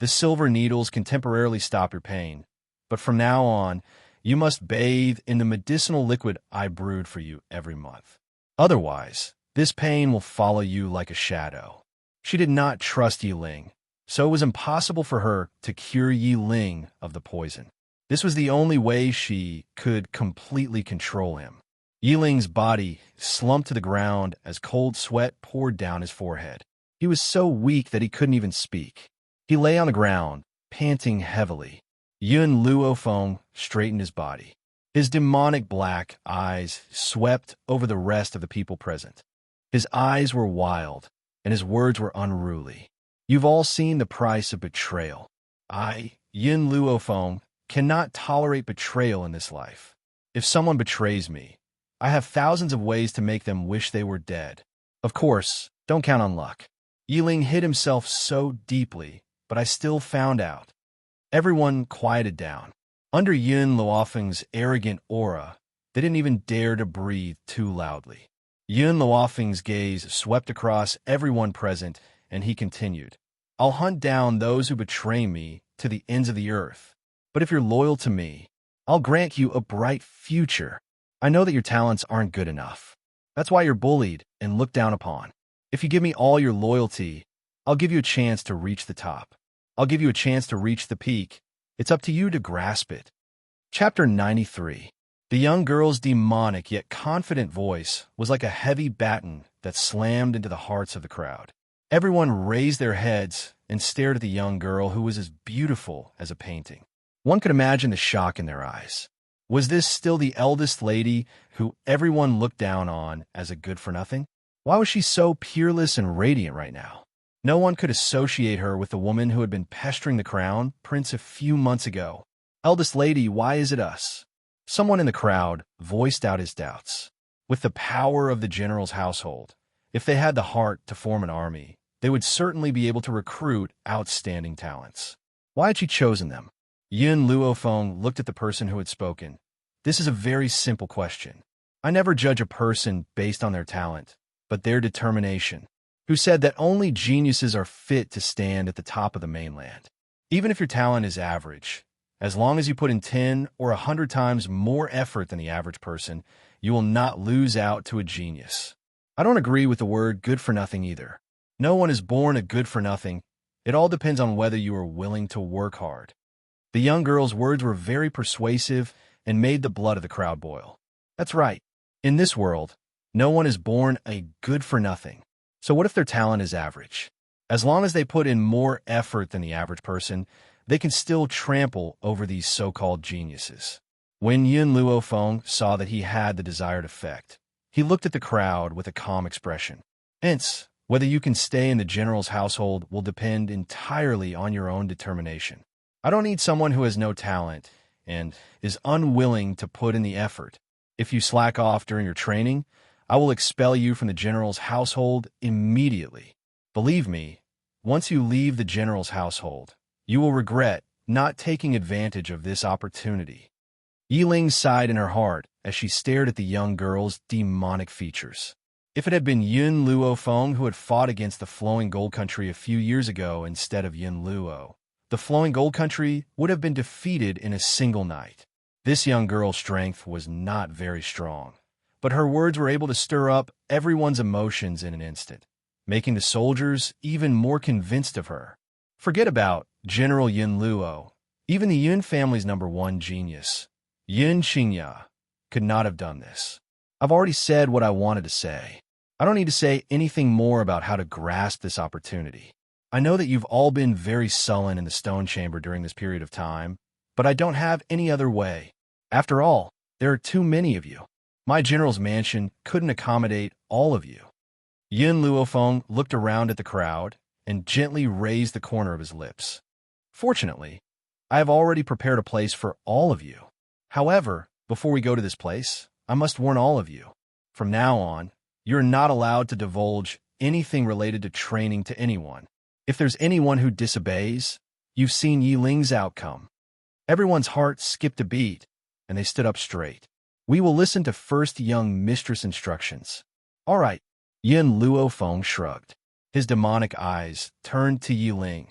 The silver needles can temporarily stop your pain, but from now on, you must bathe in the medicinal liquid I brewed for you every month. Otherwise, this pain will follow you like a shadow. She did not trust Yiling, so it was impossible for her to cure Yiling of the poison. This was the only way she could completely control him. Yiling's body slumped to the ground as cold sweat poured down his forehead. He was so weak that he couldn't even speak. He lay on the ground, panting heavily. Yin Luofeng straightened his body. His demonic black eyes swept over the rest of the people present. His eyes were wild, and his words were unruly. You've all seen the price of betrayal. I, Yin Luofeng, cannot tolerate betrayal in this life. If someone betrays me, I have thousands of ways to make them wish they were dead. Of course, don't count on luck. Yiling hid himself so deeply, but I still found out. Everyone quieted down. Under Yin Luofeng's arrogant aura, they didn't even dare to breathe too loudly. Yin Luofeng's gaze swept across everyone present, and he continued, I'll hunt down those who betray me to the ends of the earth. But if you're loyal to me, I'll grant you a bright future. I know that your talents aren't good enough. That's why you're bullied and looked down upon. If you give me all your loyalty, I'll give you a chance to reach the top. I'll give you a chance to reach the peak. It's up to you to grasp it. Chapter 93. The young girl's demonic yet confident voice was like a heavy baton that slammed into the hearts of the crowd. Everyone raised their heads and stared at the young girl who was as beautiful as a painting. One could imagine the shock in their eyes. Was this still the eldest lady who everyone looked down on as a good-for-nothing? Why was she so peerless and radiant right now? No one could associate her with the woman who had been pestering the crown prince a few months ago. Eldest lady, why is it us? Someone in the crowd voiced out his doubts. With the power of the general's household, if they had the heart to form an army, they would certainly be able to recruit outstanding talents. Why had she chosen them? Yin Luofeng looked at the person who had spoken. This is a very simple question. I never judge a person based on their talent, but their determination, who said that only geniuses are fit to stand at the top of the mainland. Even if your talent is average, as long as you put in 10 or 100 times more effort than the average person, you will not lose out to a genius. I don't agree with the word good for nothing either. No one is born a good for nothing. It all depends on whether you are willing to work hard. The young girl's words were very persuasive and made the blood of the crowd boil. That's right. In this world, no one is born a good for nothing. So what if their talent is average? As long as they put in more effort than the average person, they can still trample over these so-called geniuses. When Yun Luofeng saw that he had the desired effect, he looked at the crowd with a calm expression. Hence, whether you can stay in the general's household will depend entirely on your own determination. I don't need someone who has no talent and is unwilling to put in the effort. If you slack off during your training, I will expel you from the general's household immediately. Believe me, once you leave the general's household, you will regret not taking advantage of this opportunity. Yiling sighed in her heart as she stared at the young girl's demonic features. If it had been Yun Luofeng who had fought against the Flowing Gold Country a few years ago instead of Yun Luo, the Flowing Gold Country would have been defeated in a single night. This young girl's strength was not very strong, but her words were able to stir up everyone's emotions in an instant, making the soldiers even more convinced of her. Forget about General Yun Luo. Even the Yun family's #1 genius, Yun Xingya, could not have done this. I've already said what I wanted to say. I don't need to say anything more about how to grasp this opportunity. I know that you've all been very sullen in the stone chamber during this period of time, but I don't have any other way. After all, there are too many of you. My general's mansion couldn't accommodate all of you. Yun Luofeng looked around at the crowd and gently raised the corner of his lips. Fortunately, I have already prepared a place for all of you. However, before we go to this place, I must warn all of you. From now on, you're not allowed to divulge anything related to training to anyone. If there's anyone who disobeys, you've seen Yiling's outcome. Everyone's heart skipped a beat, and they stood up straight. We will listen to first young mistress instructions. All right. Yun Luofeng shrugged. His demonic eyes turned to Yiling.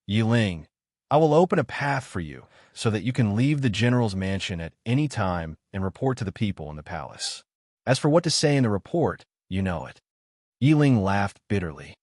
Yiling, I will open a path for you so that you can leave the general's mansion at any time and report to the people in the palace. As for what to say in the report, you know it. Yiling laughed bitterly.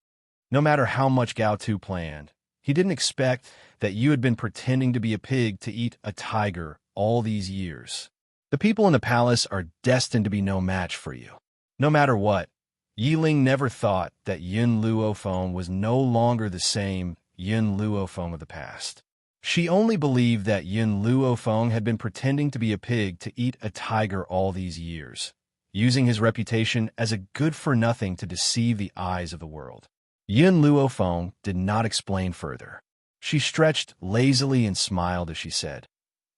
No matter how much Gao Tu planned, he didn't expect that you had been pretending to be a pig to eat a tiger all these years. The people in the palace are destined to be no match for you. No matter what, Yiling never thought that Yun Luofeng was no longer the same Yun Luofeng of the past. She only believed that Yun Luofeng had been pretending to be a pig to eat a tiger all these years, using his reputation as a good-for-nothing to deceive the eyes of the world. Yun Luofeng did not explain further. She stretched lazily and smiled as she said,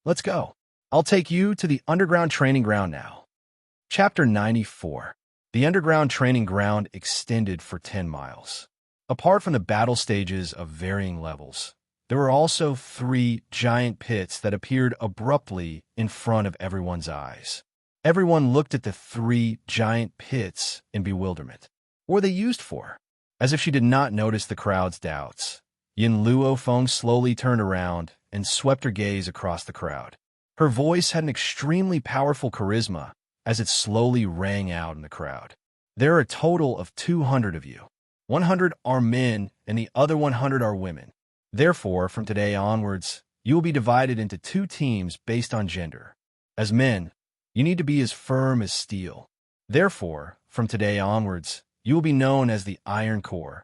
"Let's go. I'll take you to the underground training ground now." Chapter 94. The underground training ground extended for 10 miles. Apart from the battle stages of varying levels, there were also 3 giant pits that appeared abruptly in front of everyone's eyes. Everyone looked at the 3 giant pits in bewilderment. What were they used for? As if she did not notice the crowd's doubts, Yun Luofeng slowly turned around and swept her gaze across the crowd. Her voice had an extremely powerful charisma as it slowly rang out in the crowd. There are a total of 200 of you. 100 are men and the other 100 are women. Therefore, from today onwards, you will be divided into 2 teams based on gender. As men, you need to be as firm as steel. Therefore, from today onwards, you will be known as the Iron Corps.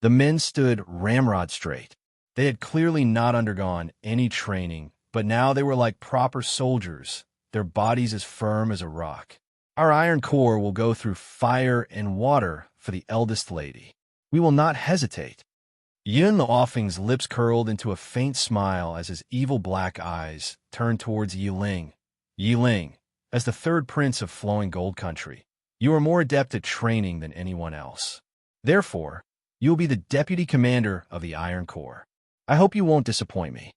The men stood ramrod straight. They had clearly not undergone any training, but now they were like proper soldiers, their bodies as firm as a rock. Our Iron Corps will go through fire and water for the eldest lady. We will not hesitate. Yun Luofeng's lips curled into a faint smile as his evil black eyes turned towards Yiling. Yiling, as the 3rd prince of Flowing Gold Country, you are more adept at training than anyone else. Therefore, you will be the deputy commander of the Iron Corps. I hope you won't disappoint me.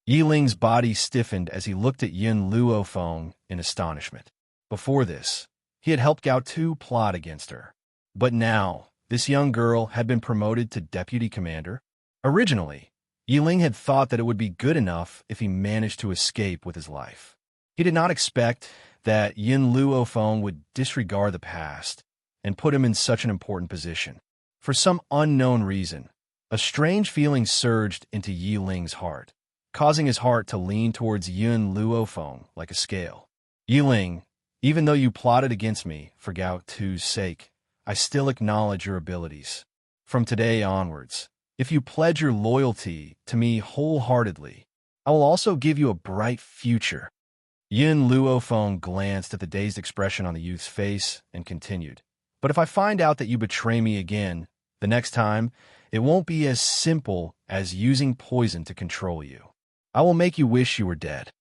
Yiling's body stiffened as he looked at Yun Luofeng in astonishment. Before this, He had helped Gao Tu plot against her. But now, this young girl had been promoted to deputy commander. Originally, Yiling had thought that it would be good enough if he managed to escape with his life. He did not expect that Yin Luofeng would disregard the past and put him in such an important position. For some unknown reason, a strange feeling surged into Yiling's heart, causing his heart to lean towards Yin Luofeng like a scale. Yiling, even though you plotted against me for Gao Tu's sake, I still acknowledge your abilities. From today onwards, if you pledge your loyalty to me wholeheartedly, I will also give you a bright future. Yin Luofeng glanced at the dazed expression on the youth's face and continued. But if I find out that you betray me again, the next time, it won't be as simple as using poison to control you. I will make you wish you were dead.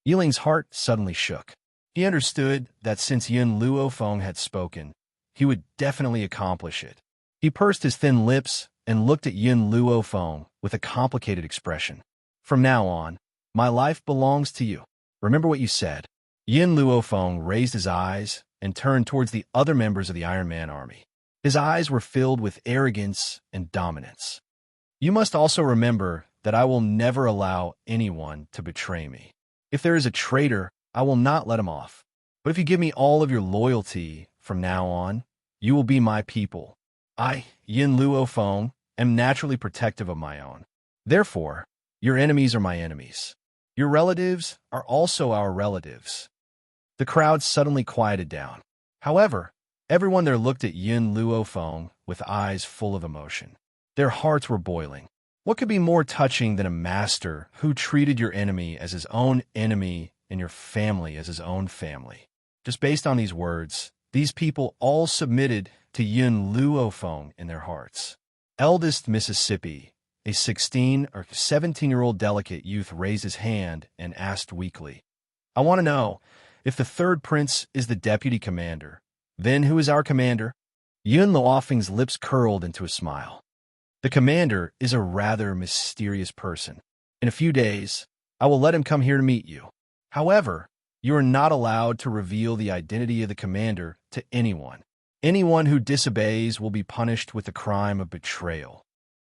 Yiling's heart suddenly shook. He understood that since Yin Luofeng had spoken, he would definitely accomplish it. He pursed his thin lips and looked at Yin Luofeng with a complicated expression. From now on, my life belongs to you. Remember what you said. Yin Luofeng raised his eyes and turned towards the other members of the Iron Man army. His eyes were filled with arrogance and dominance. You must also remember that I will never allow anyone to betray me. If there is a traitor, I will not let him off. But if you give me all of your loyalty from now on, you will be my people. I, Yin Luofeng, am naturally protective of my own. Therefore, your enemies are my enemies. Your relatives are also our relatives. The crowd suddenly quieted down. However, everyone there looked at Yin Luofeng with eyes full of emotion. Their hearts were boiling. What could be more touching than a master who treated your enemy as his own enemy and your family as his own family? Just based on these words, these people all submitted to Yin Luofeng in their hearts. Eldest Mississippi, a 16 or 17-year-old delicate youth, raised his hand and asked weakly, I want to know, if the third prince is the deputy commander, then who is our commander? Yin Luofeng's lips curled into a smile. The commander is a rather mysterious person. In a few days, I will let him come here to meet you. However, you are not allowed to reveal the identity of the commander to anyone. Anyone who disobeys will be punished with the crime of betrayal.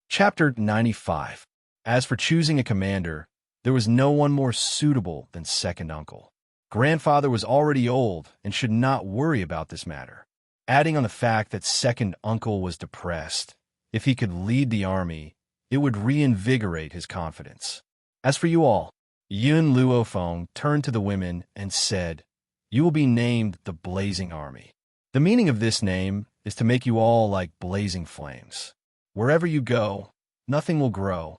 Chapter 95. As for choosing a commander, there was no one more suitable than Second Uncle. Grandfather was already old and should not worry about this matter. Adding on the fact that Second Uncle was depressed, if he could lead the army, it would reinvigorate his confidence. As for you all, Yin Luofeng turned to the women and said, You will be named the Blazing Army. The meaning of this name is to make you all like blazing flames. Wherever you go, nothing will grow.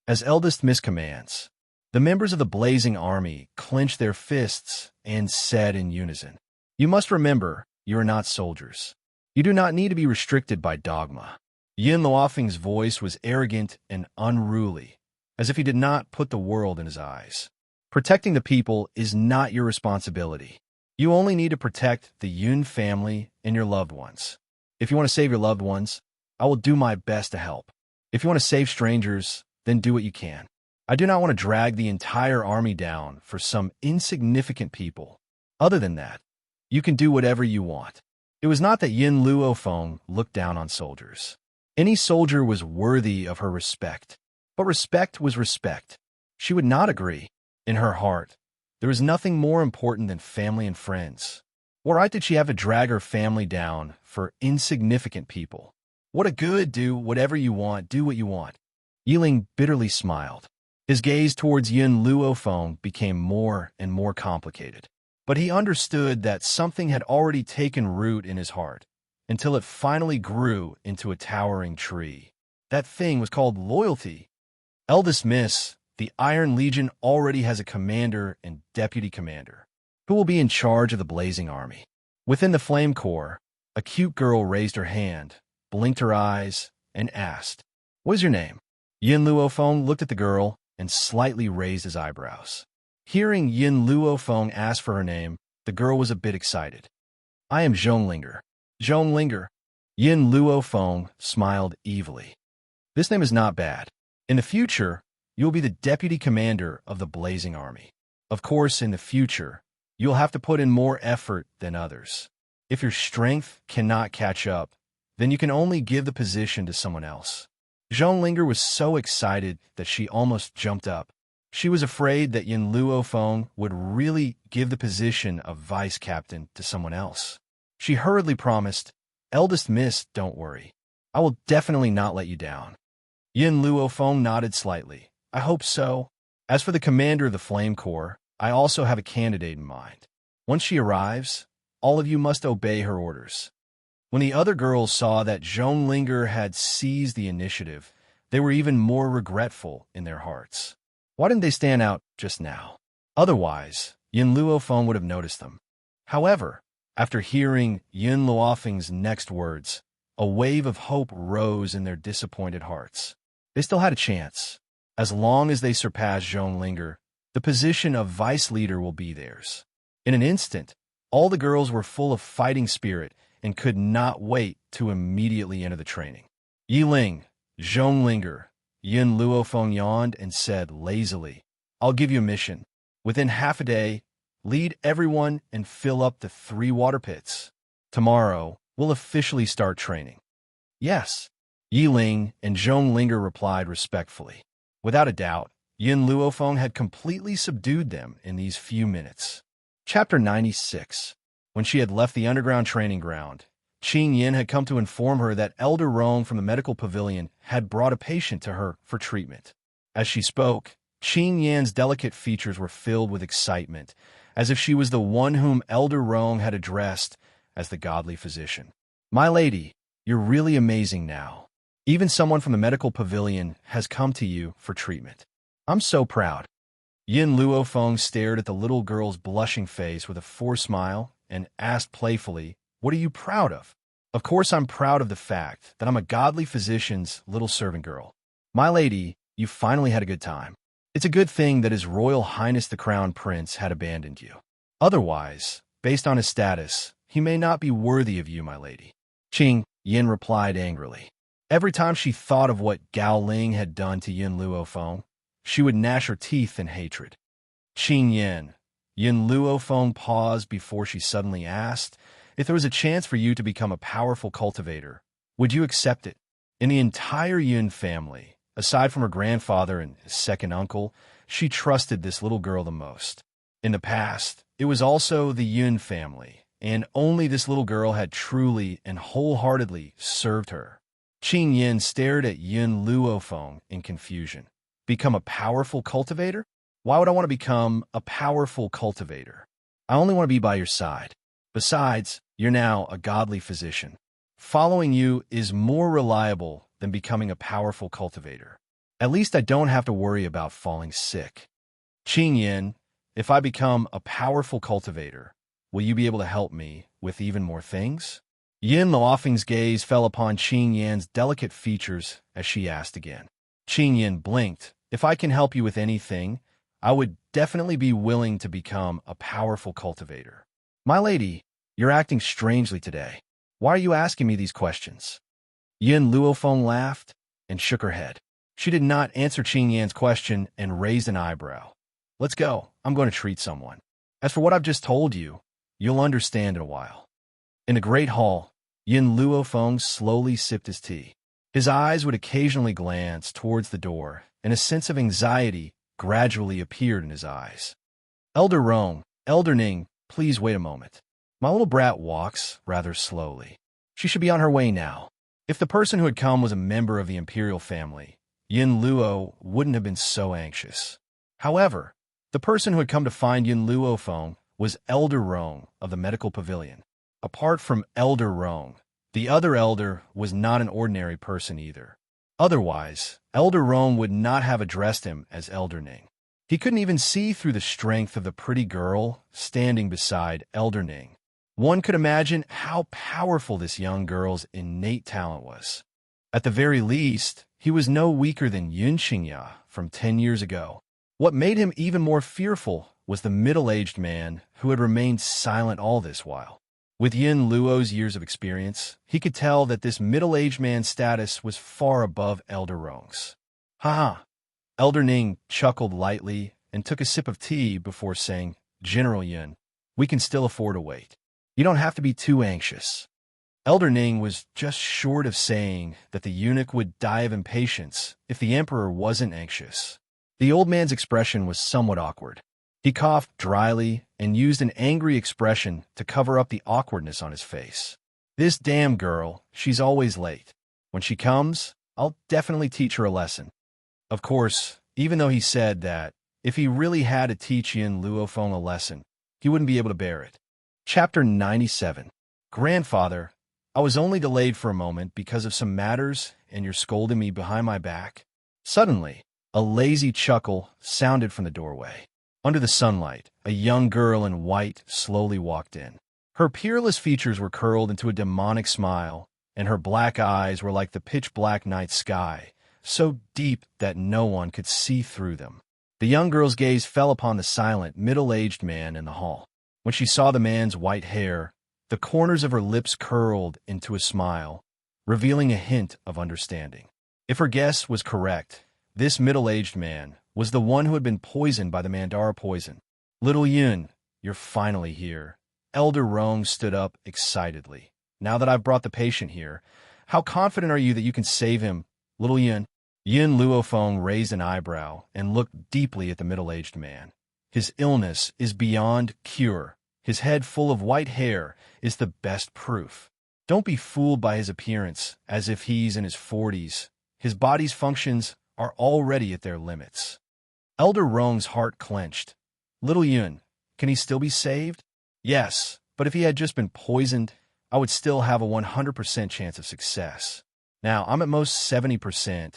As Eldest Miss commands, the members of the Blazing Army clenched their fists and said in unison, You must remember, you are not soldiers. You do not need to be restricted by dogma. Yin Luofeng's voice was arrogant and unruly, as if he did not put the world in his eyes. Protecting the people is not your responsibility. You only need to protect the Yun family and your loved ones. If you want to save your loved ones, I will do my best to help. If you want to save strangers, then do what you can. I do not want to drag the entire army down for some insignificant people. Other than that, you can do whatever you want. It was not that Yin Luofeng looked down on soldiers. Any soldier was worthy of her respect. But respect was respect. She would not agree. In her heart, there was nothing more important than family and friends. What right did she have to drag her family down for insignificant people? What a good do whatever you want, do what you want. Yiling bitterly smiled. His gaze towards Yin Luofeng became more and more complicated. But he understood that something had already taken root in his heart, until it finally grew into a towering tree. That thing was called loyalty. Eldest Miss, the Iron Legion already has a commander and deputy commander, who will be in charge of the Blazing Army. Within the Flame Corps, a cute girl raised her hand, blinked her eyes, and asked, What is your name? Yin Luofeng looked at the girl and slightly raised his eyebrows. Hearing Yin Luofeng ask for her name, the girl was a bit excited. I am Zhonglinger. Zhonglinger. Yin Luofeng smiled evilly. This name is not bad. In the future, you will be the deputy commander of the Blazing Army. Of course, in the future, you'll have to put in more effort than others. If your strength cannot catch up, then you can only give the position to someone else. Zhonglinger was so excited that she almost jumped up. She was afraid that Yin Luofeng would really give the position of vice captain to someone else. She hurriedly promised, "Eldest miss, don't worry. I will definitely not let you down." Yin Luofeng nodded slightly. "I hope so. As for the commander of the Flame Corps, I also have a candidate in mind. Once she arrives, all of you must obey her orders." When the other girls saw that Zhonglinger had seized the initiative, they were even more regretful in their hearts. Why didn't they stand out just now? Otherwise, Yin Luofeng would have noticed them. However, after hearing Yin Luofeng's next words, a wave of hope rose in their disappointed hearts. They still had a chance. As long as they surpass Zhonglinger, the position of vice leader will be theirs. In an instant, all the girls were full of fighting spirit and could not wait to immediately enter the training. Yiling, Zhonglinger, Yin Luofeng yawned and said lazily, "I'll give you a mission. Within half a day, lead everyone and fill up the 3 water pits. Tomorrow, we'll officially start training." "Yes," Yiling and Zhonglinger replied respectfully. Without a doubt, Yin Luofeng had completely subdued them in these few minutes. Chapter 96. When she had left the underground training ground, Qing Yin had come to inform her that Elder Rong from the medical pavilion had brought a patient to her for treatment. As she spoke, Qing Yan's delicate features were filled with excitement, as if she was the one whom Elder Rong had addressed as the godly physician. "My lady, you're really amazing now. Even someone from the medical pavilion has come to you for treatment. I'm so proud." Yin Luofeng stared at the little girl's blushing face with a forced smile and asked playfully, "What are you proud of?" "Of course I'm proud of the fact that I'm a godly physician's little servant girl. My lady, you finally had a good time. It's a good thing that His Royal Highness the Crown Prince had abandoned you. Otherwise, based on his status, he may not be worthy of you, my lady." Qing Yin replied angrily. Every time she thought of what Gao Ling had done to Yin Luofeng, she would gnash her teeth in hatred. "Qing Yin." Yin Luofeng paused before she suddenly asked, "If there was a chance for you to become a powerful cultivator, would you accept it?" In the entire Yin family, aside from her grandfather and his second uncle, she trusted this little girl the most. In the past, it was also the Yin family, and only this little girl had truly and wholeheartedly served her. Qing Yin stared at Yin Luofeng in confusion. "Become a powerful cultivator? Why would I want to become a powerful cultivator? I only want to be by your side. Besides, you're now a godly physician. Following you is more reliable than becoming a powerful cultivator. At least I don't have to worry about falling sick." "Qing Yin, if I become a powerful cultivator, will you be able to help me with even more things?" Yin Luofeng's gaze fell upon Qing Yan's delicate features as she asked again. Qing Yin blinked. "If I can help you with anything, I would definitely be willing to become a powerful cultivator." "My lady, you're acting strangely today. Why are you asking me these questions?" Yin Luofeng laughed and shook her head. She did not answer Qing Yan's question and raised an eyebrow. "Let's go. I'm going to treat someone. As for what I've just told you, you'll understand in a while." In the great hall, Yin Luofeng slowly sipped his tea. His eyes would occasionally glance towards the door, and a sense of anxiety gradually appeared in his eyes. "Elder Rong, Elder Ning, please wait a moment. My little brat walks rather slowly. She should be on her way now." If the person who had come was a member of the imperial family, Yin Luo wouldn't have been so anxious. However, the person who had come to find Yin Luofeng was Elder Rong of the medical pavilion. Apart from Elder Rong, the other elder was not an ordinary person either. Otherwise, Elder Rong would not have addressed him as Elder Ning. He couldn't even see through the strength of the pretty girl standing beside Elder Ning. One could imagine how powerful this young girl's innate talent was. At the very least, he was no weaker than Yun Qingya from 10 years ago. What made him even more fearful was the middle-aged man who had remained silent all this while. With Yin Luo's years of experience, he could tell that this middle-aged man's status was far above Elder Rong's. "Ha!" Elder Ning chuckled lightly and took a sip of tea before saying, "General Yin, we can still afford to wait. You don't have to be too anxious. Elder Ning was just short of saying that the eunuch would die of impatience if the emperor wasn't anxious. The old man's expression was somewhat awkward. He coughed dryly and used an angry expression to cover up the awkwardness on his face. This damn girl, she's always late. When she comes, I'll definitely teach her a lesson. Of course, even though he said that, if he really had to teach Yin Luofeng a lesson, he wouldn't be able to bear it. Chapter 97. Grandfather, I was only delayed for a moment because of some matters, and you're scolding me behind my back. Suddenly, a lazy chuckle sounded from the doorway. Under the sunlight, a young girl in white slowly walked in. Her peerless features were curled into a demonic smile, and her black eyes were like the pitch-black night sky, so deep that no one could see through them. The young girl's gaze fell upon the silent, middle-aged man in the hall. When she saw the man's white hair, the corners of her lips curled into a smile, revealing a hint of understanding. If her guess was correct, this middle-aged man was the one who had been poisoned by the Mandara poison. Little Yun, you're finally here. Elder Rong stood up excitedly. Now that I've brought the patient here, how confident are you that you can save him, little Yun? Yin Luofeng raised an eyebrow and looked deeply at the middle-aged man. His illness is beyond cure. His head full of white hair is the best proof. Don't be fooled by his appearance as if he's in his 40s. His body's functions are already at their limits. Elder Rong's heart clenched. Little Yun, can he still be saved? Yes, but if he had just been poisoned, I would still have a 100% chance of success. Now, I'm at most 70%.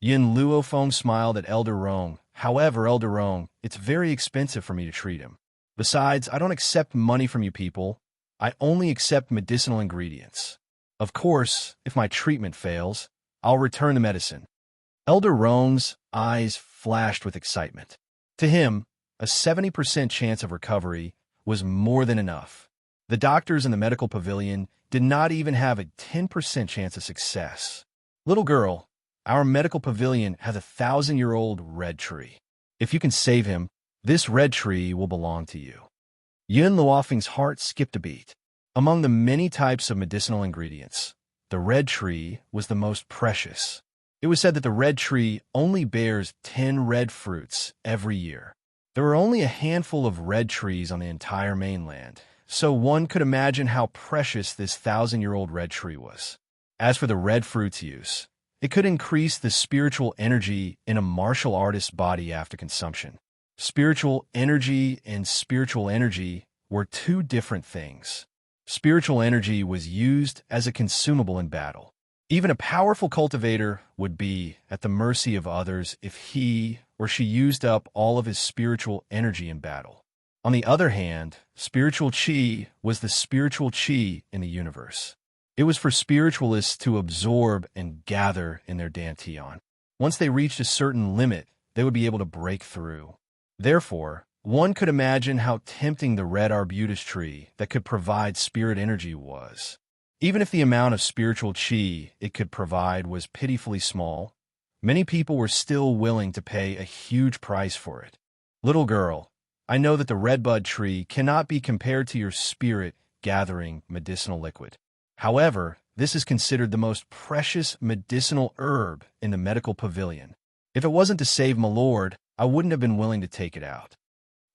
Yin Luofeng smiled at Elder Rong. However, Elder Rong, it's very expensive for me to treat him. Besides, I don't accept money from you people. I only accept medicinal ingredients. Of course, if my treatment fails, I'll return the medicine. Elder Rong's eyes flashed with excitement. To him, a 70% chance of recovery was more than enough. The doctors in the medical pavilion did not even have a 10% chance of success. Little girl, our medical pavilion has a 1,000-year-old red tree. If you can save him, this red tree will belong to you. Yun Luofeng's heart skipped a beat. Among the many types of medicinal ingredients, the red tree was the most precious. It was said that the red tree only bears 10 red fruits every year. There were only a handful of red trees on the entire mainland, so one could imagine how precious this 1,000-year-old red tree was. As for the red fruit's use, it could increase the spiritual energy in a martial artist's body after consumption. Spiritual energy and spiritual energy were two different things. Spiritual energy was used as a consumable in battle. Even a powerful cultivator would be at the mercy of others if he or she used up all of his spiritual energy in battle. On the other hand, spiritual qi was the spiritual qi in the universe. It was for spiritualists to absorb and gather in their dantian. Once they reached a certain limit, they would be able to break through. Therefore, one could imagine how tempting the red arbutus tree that could provide spirit energy was. Even if the amount of spiritual qi it could provide was pitifully small, many people were still willing to pay a huge price for it. Little girl, I know that the redbud tree cannot be compared to your spirit-gathering medicinal liquid. However, this is considered the most precious medicinal herb in the medical pavilion. If it wasn't to save my lord, I wouldn't have been willing to take it out.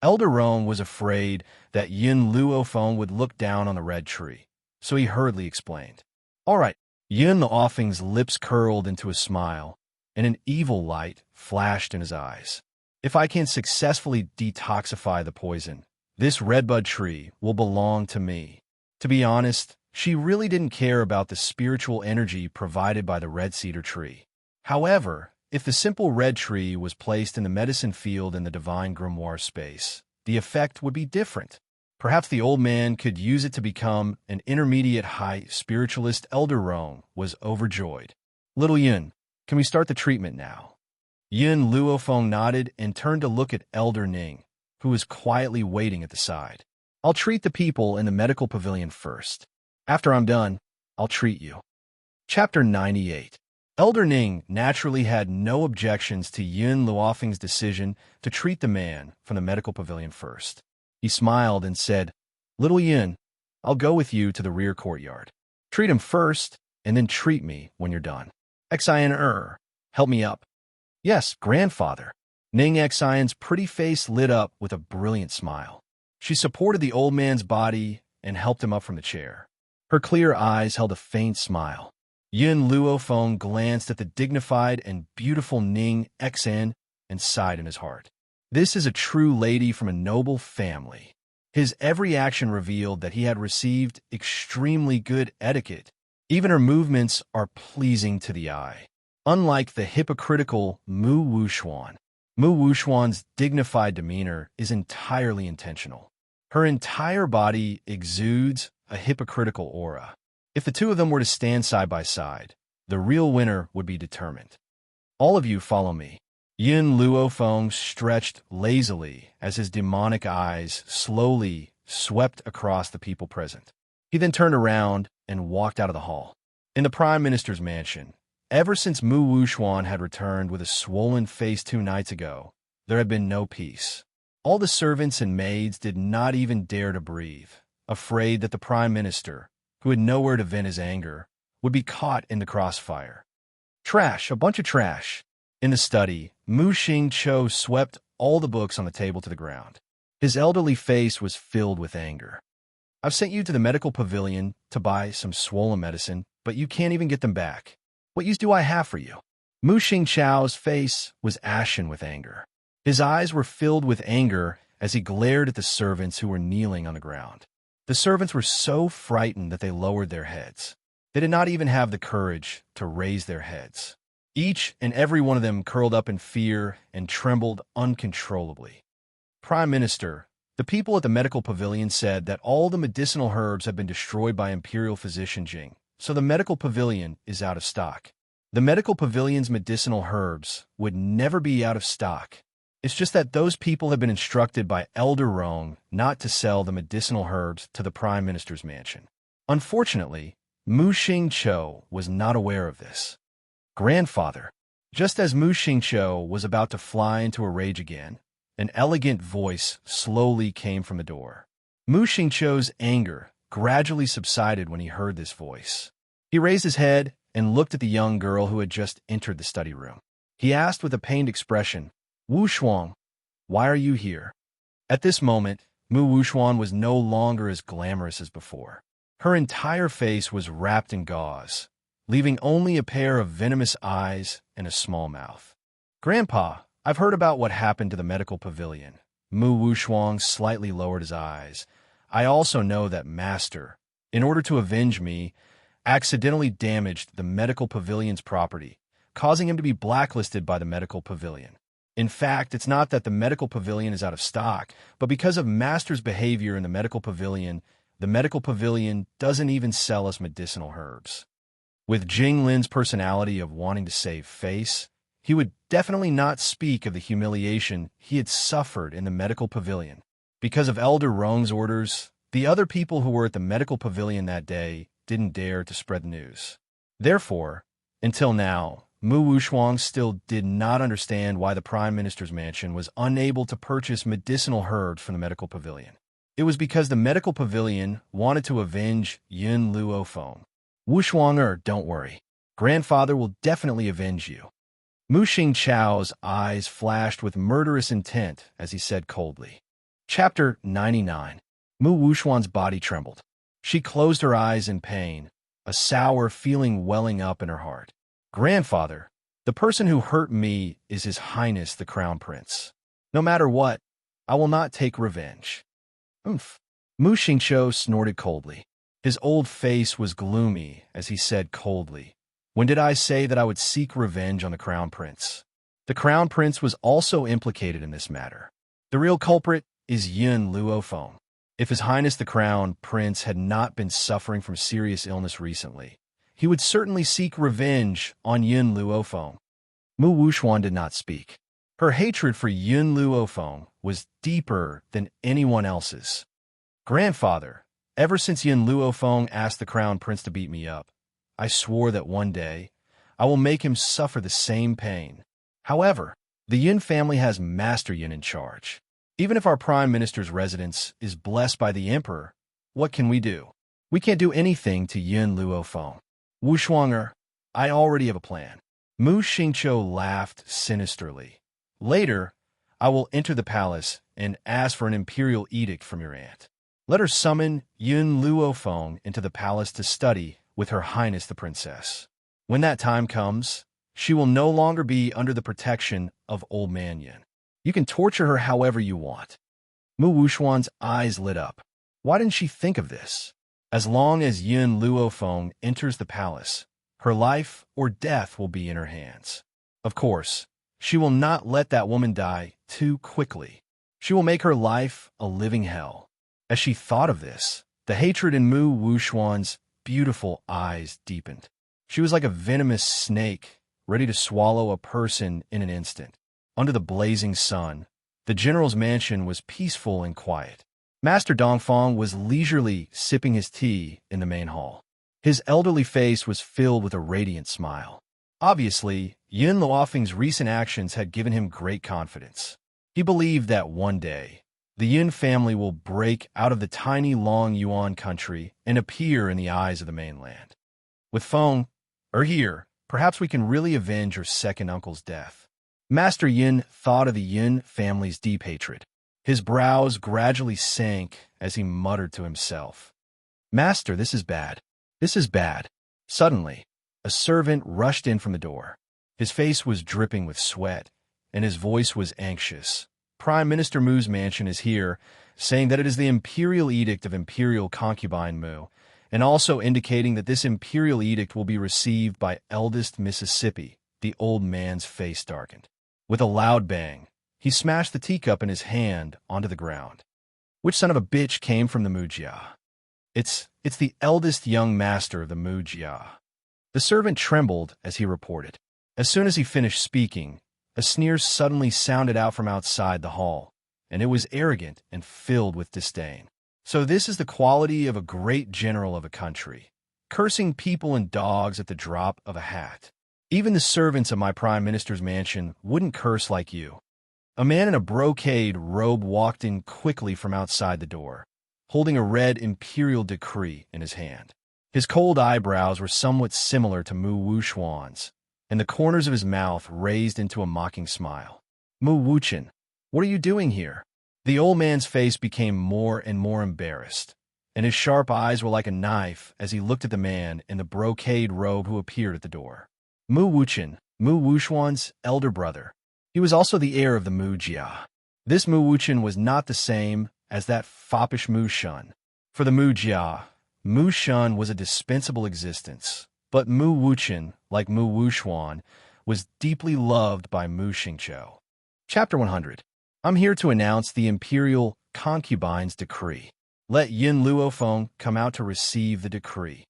Elder Roan was afraid that Yin Luofeng would look down on the red tree, so he hurriedly explained. All right. Yin Luofeng's lips curled into a smile, and an evil light flashed in his eyes. If I can successfully detoxify the poison, this redbud tree will belong to me. To be honest, she really didn't care about the spiritual energy provided by the red cedar tree. However, if the simple red tree was placed in the medicine field in the divine grimoire space, the effect would be different. Perhaps the old man could use it to become an intermediate high spiritualist. Elder Roan was overjoyed. Little Yin, can we start the treatment now? Yin Luofeng nodded and turned to look at Elder Ning, who was quietly waiting at the side. I'll treat the people in the medical pavilion first. After I'm done, I'll treat you. Chapter 98. Elder Ning naturally had no objections to Yin Luofeng's decision to treat the man from the medical pavilion first. He smiled and said, Little Yin, I'll go with you to the rear courtyard. Treat him first, and then treat me when you're done. Xian, help me up. Yes, grandfather. Ning Xian's pretty face lit up with a brilliant smile. She supported the old man's body and helped him up from the chair. Her clear eyes held a faint smile. Yun Luofeng glanced at the dignified and beautiful Ning Xian and sighed in his heart. This is a true lady from a noble family. His every action revealed that he had received extremely good etiquette. Even her movements are pleasing to the eye. Unlike the hypocritical Mu Wuxuan, Mu Wuxuan's dignified demeanor is entirely intentional. Her entire body exudes a hypocritical aura. If the two of them were to stand side by side, the real winner would be determined. All of you follow me. Yun Luofeng stretched lazily as his demonic eyes slowly swept across the people present. He then turned around and walked out of the hall. In the Prime Minister's mansion, ever since Mu Wuxuan had returned with a swollen face 2 nights ago, there had been no peace. All the servants and maids did not even dare to breathe, afraid that the Prime Minister, who had nowhere to vent his anger, would be caught in the crossfire. Trash, a bunch of trash. In the study, Mu Xingqiu swept all the books on the table to the ground. His elderly face was filled with anger. I've sent you to the medical pavilion to buy some swollen medicine, but you can't even get them back. What use do I have for you? Mu Xingqiu's face was ashen with anger. His eyes were filled with anger as he glared at the servants who were kneeling on the ground. The servants were so frightened that they lowered their heads. They did not even have the courage to raise their heads. Each and every one of them curled up in fear and trembled uncontrollably. Prime Minister, the people at the medical pavilion said that all the medicinal herbs have been destroyed by Imperial Physician Jing, so the medical pavilion is out of stock. The medical pavilion's medicinal herbs would never be out of stock. It's just that those people have been instructed by Elder Rong not to sell the medicinal herbs to the Prime Minister's mansion. Unfortunately, Mu Xingqiu was not aware of this. Grandfather, just as Mu Xingqiu was about to fly into a rage again, an elegant voice slowly came from the door. Mu Xingqiu's anger gradually subsided when he heard this voice. He raised his head and looked at the young girl who had just entered the study room. He asked with a pained expression, Wu Shuang, why are you here? At this moment, Mu Wuxuan was no longer as glamorous as before. Her entire face was wrapped in gauze, leaving only a pair of venomous eyes and a small mouth. Grandpa, I've heard about what happened to the medical pavilion. Mu Wuxuan slightly lowered his eyes. I also know that Master, in order to avenge me, accidentally damaged the medical pavilion's property, causing him to be blacklisted by the medical pavilion. In fact, it's not that the medical pavilion is out of stock, but because of Master's behavior in the medical pavilion doesn't even sell us medicinal herbs. With Jing Lin's personality of wanting to save face, he would definitely not speak of the humiliation he had suffered in the medical pavilion. Because of Elder Rong's orders, the other people who were at the medical pavilion that day didn't dare to spread the news. Therefore, until now, Mu Wuxuan still did not understand why the Prime Minister's mansion was unable to purchase medicinal herbs from the medical pavilion. It was because the medical pavilion wanted to avenge Yun Luofeng. Wuxuanger, don't worry. Grandfather will definitely avenge you. Mu Xingqiu's eyes flashed with murderous intent as he said coldly. Chapter 99. Mu Wuxuan's body trembled. She closed her eyes in pain, a sour feeling welling up in her heart. Grandfather, the person who hurt me is His Highness the Crown Prince. No matter what, I will not take revenge. Oomph. Mu Xingqiu snorted coldly. His old face was gloomy as he said coldly, When did I say that I would seek revenge on the Crown Prince? The Crown Prince was also implicated in this matter. The real culprit is Yun Luofeng. If His Highness the Crown Prince had not been suffering from serious illness recently, he would certainly seek revenge on Yun Luofeng. Mu Wuxuan did not speak. Her hatred for Yun Luofeng was deeper than anyone else's. Grandfather, ever since Yun Luofeng asked the Crown Prince to beat me up, I swore that one day I will make him suffer the same pain. However, the Yun family has Master Yun in charge. Even if our Prime Minister's residence is blessed by the Emperor, What can we do? We can't do anything to Yun Luo Feng. Wu Shuanger, I already have a plan. Mu Xingqiu laughed sinisterly. Later, I will enter the palace and ask for an imperial edict from your aunt. Let her summon Yun Luo Feng into the palace to study with Her Highness the Princess. When that time comes, she will no longer be under the protection of Old Man Yin. You can torture her however you want. Mu Wuxuan's eyes lit up. Why didn't she think of this? As long as Yun Luo Feng enters the palace, her life or death will be in her hands. Of course, she will not let that woman die too quickly. She will make her life a living hell. As she thought of this, the hatred in Mu Wuxuan's beautiful eyes deepened. She was like a venomous snake, ready to swallow a person in an instant. Under the blazing sun, the general's mansion was peaceful and quiet. Master Dongfang was leisurely sipping his tea in the main hall. His elderly face was filled with a radiant smile. Obviously, Yun Luofeng's recent actions had given him great confidence. He believed that one day, the Yun family will break out of the tiny Long Yuan country and appear in the eyes of the mainland. With Feng, here, perhaps we can really avenge your second uncle's death. Master Yin thought of the Yin family's deep hatred. His brows gradually sank as he muttered to himself. Master, this is bad. This is bad. Suddenly, a servant rushed in from the door. His face was dripping with sweat, and his voice was anxious. Prime Minister Mu's mansion is here, saying that it is the imperial edict of Imperial Concubine Mu, and also indicating that this imperial edict will be received by Eldest Mississippi. The old man's face darkened. With a loud bang, he smashed the teacup in his hand onto the ground. Which son of a bitch came from the Mujia? It's the eldest young master of the Mujia. The servant trembled as he reported. As soon as he finished speaking, a sneer suddenly sounded out from outside the hall, and it was arrogant and filled with disdain. So this is the quality of a great general of a country, cursing people and dogs at the drop of a hat. Even the servants of my prime minister's mansion wouldn't curse like you. A man in a brocade robe walked in quickly from outside the door, holding a red imperial decree in his hand. His cold eyebrows were somewhat similar to Mu Wuxuan's, and the corners of his mouth raised into a mocking smile. Mu Wuchen, what are you doing here? The old man's face became more and more embarrassed, and his sharp eyes were like a knife as he looked at the man in the brocade robe who appeared at the door. Mu Wuchen, Mu Wuxuan's elder brother. He was also the heir of the Mu Jia. This Mu Wuchen was not the same as that foppish Mu Shun. For the Mu Jia, Mu Shun was a dispensable existence, but Mu Wuchen, like Mu Wuxuan, was deeply loved by Mu Xingqiu. Chapter 100. I'm here to announce the Imperial Concubine's decree. Let Yin Luo Feng come out to receive the decree.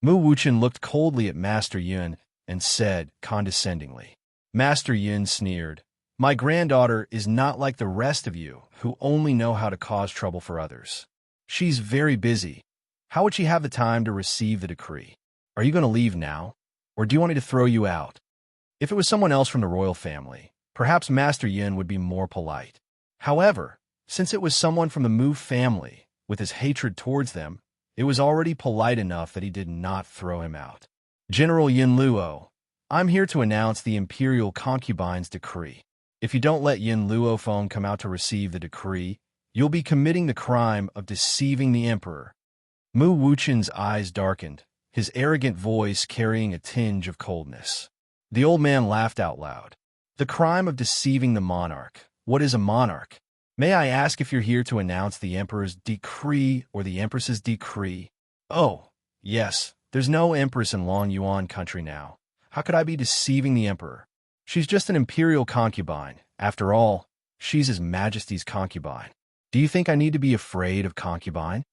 Mu Wuchen looked coldly at Master Yun and said condescendingly. Master Yin sneered, My granddaughter is not like the rest of you who only know how to cause trouble for others. She's very busy. How would she have the time to receive the decree? Are you going to leave now? Or do you want me to throw you out? If it was someone else from the royal family, perhaps Master Yin would be more polite. However, since it was someone from the Mu family, with his hatred towards them, it was already polite enough that he did not throw him out. General Yin Luo, I'm here to announce the Imperial Concubine's decree. If you don't let Yin Luo Feng come out to receive the decree, you'll be committing the crime of deceiving the emperor. Mu Wuchen's eyes darkened, his arrogant voice carrying a tinge of coldness. The old man laughed out loud. The crime of deceiving the monarch. What is a monarch? May I ask if you're here to announce the emperor's decree or the empress's decree? Oh, yes, there's no empress in Long Yuan country now. How could I be deceiving the emperor? She's just an imperial concubine. After all, she's His Majesty's concubine. Do you think I need to be afraid of concubine?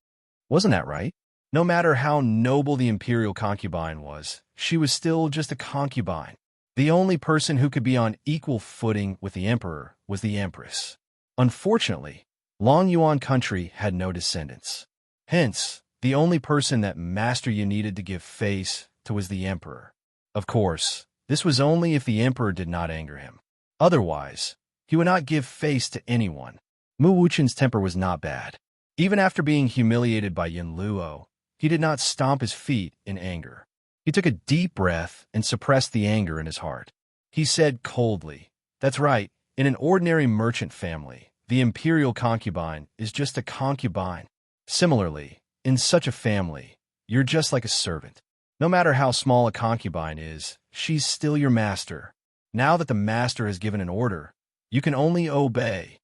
Wasn't that right? No matter how noble the imperial concubine was, she was still just a concubine. The only person who could be on equal footing with the emperor was the empress. Unfortunately, Long Yuan country had no descendants. Hence, the only person that Master Yin needed to give face to was the emperor. Of course, this was only if the emperor did not anger him. Otherwise, he would not give face to anyone. Mu Wuchen's temper was not bad. Even after being humiliated by Yin Luo, he did not stomp his feet in anger. He took a deep breath and suppressed the anger in his heart. He said coldly, "That's right, in an ordinary merchant family, the imperial concubine is just a concubine. Similarly, in such a family, you're just like a servant. No matter how small a concubine is, she's still your master. Now that the master has given an order, you can only obey."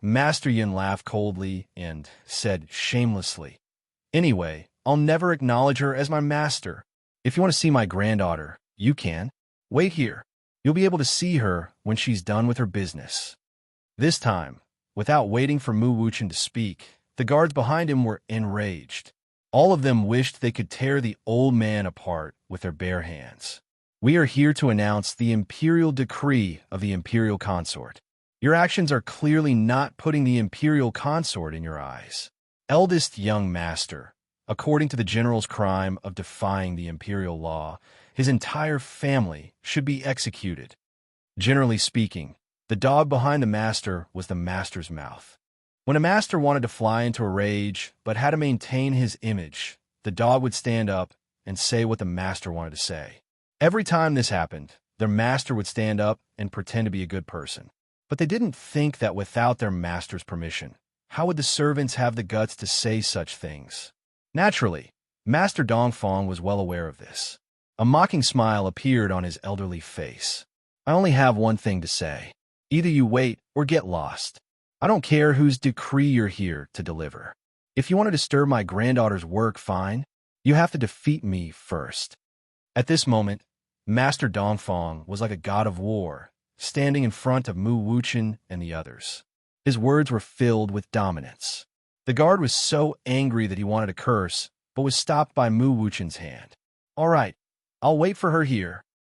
Master Yin laughed coldly and said shamelessly, "Anyway, I'll never acknowledge her as my master. If you want to see my granddaughter, you can. Wait here. You'll be able to see her when she's done with her business." This time, without waiting for Mu Wuchen to speak, the guards behind him were enraged. All of them wished they could tear the old man apart with their bare hands. "We are here to announce the imperial decree of the imperial consort. Your actions are clearly not putting the imperial consort in your eyes. Eldest young master, according to the general's crime of defying the imperial law, his entire family should be executed." Generally speaking, the dog behind the master was the master's mouth. When a master wanted to fly into a rage but had to maintain his image, the dog would stand up and say what the master wanted to say. Every time this happened, their master would stand up and pretend to be a good person. But they didn't think that without their master's permission, how would the servants have the guts to say such things? Naturally, Master Dongfang was well aware of this. A mocking smile appeared on his elderly face. "I only have one thing to say. Either you wait or get lost. I don't care whose decree you're here to deliver. If you want to disturb my granddaughter's work, fine. You have to defeat me first." At this moment, Master Dongfang was like a god of war, standing in front of Mu Wuchen and the others. His words were filled with dominance. The guard was so angry that he wanted to curse, but was stopped by Mu Wuchen's hand. "All right, I'll wait for her here.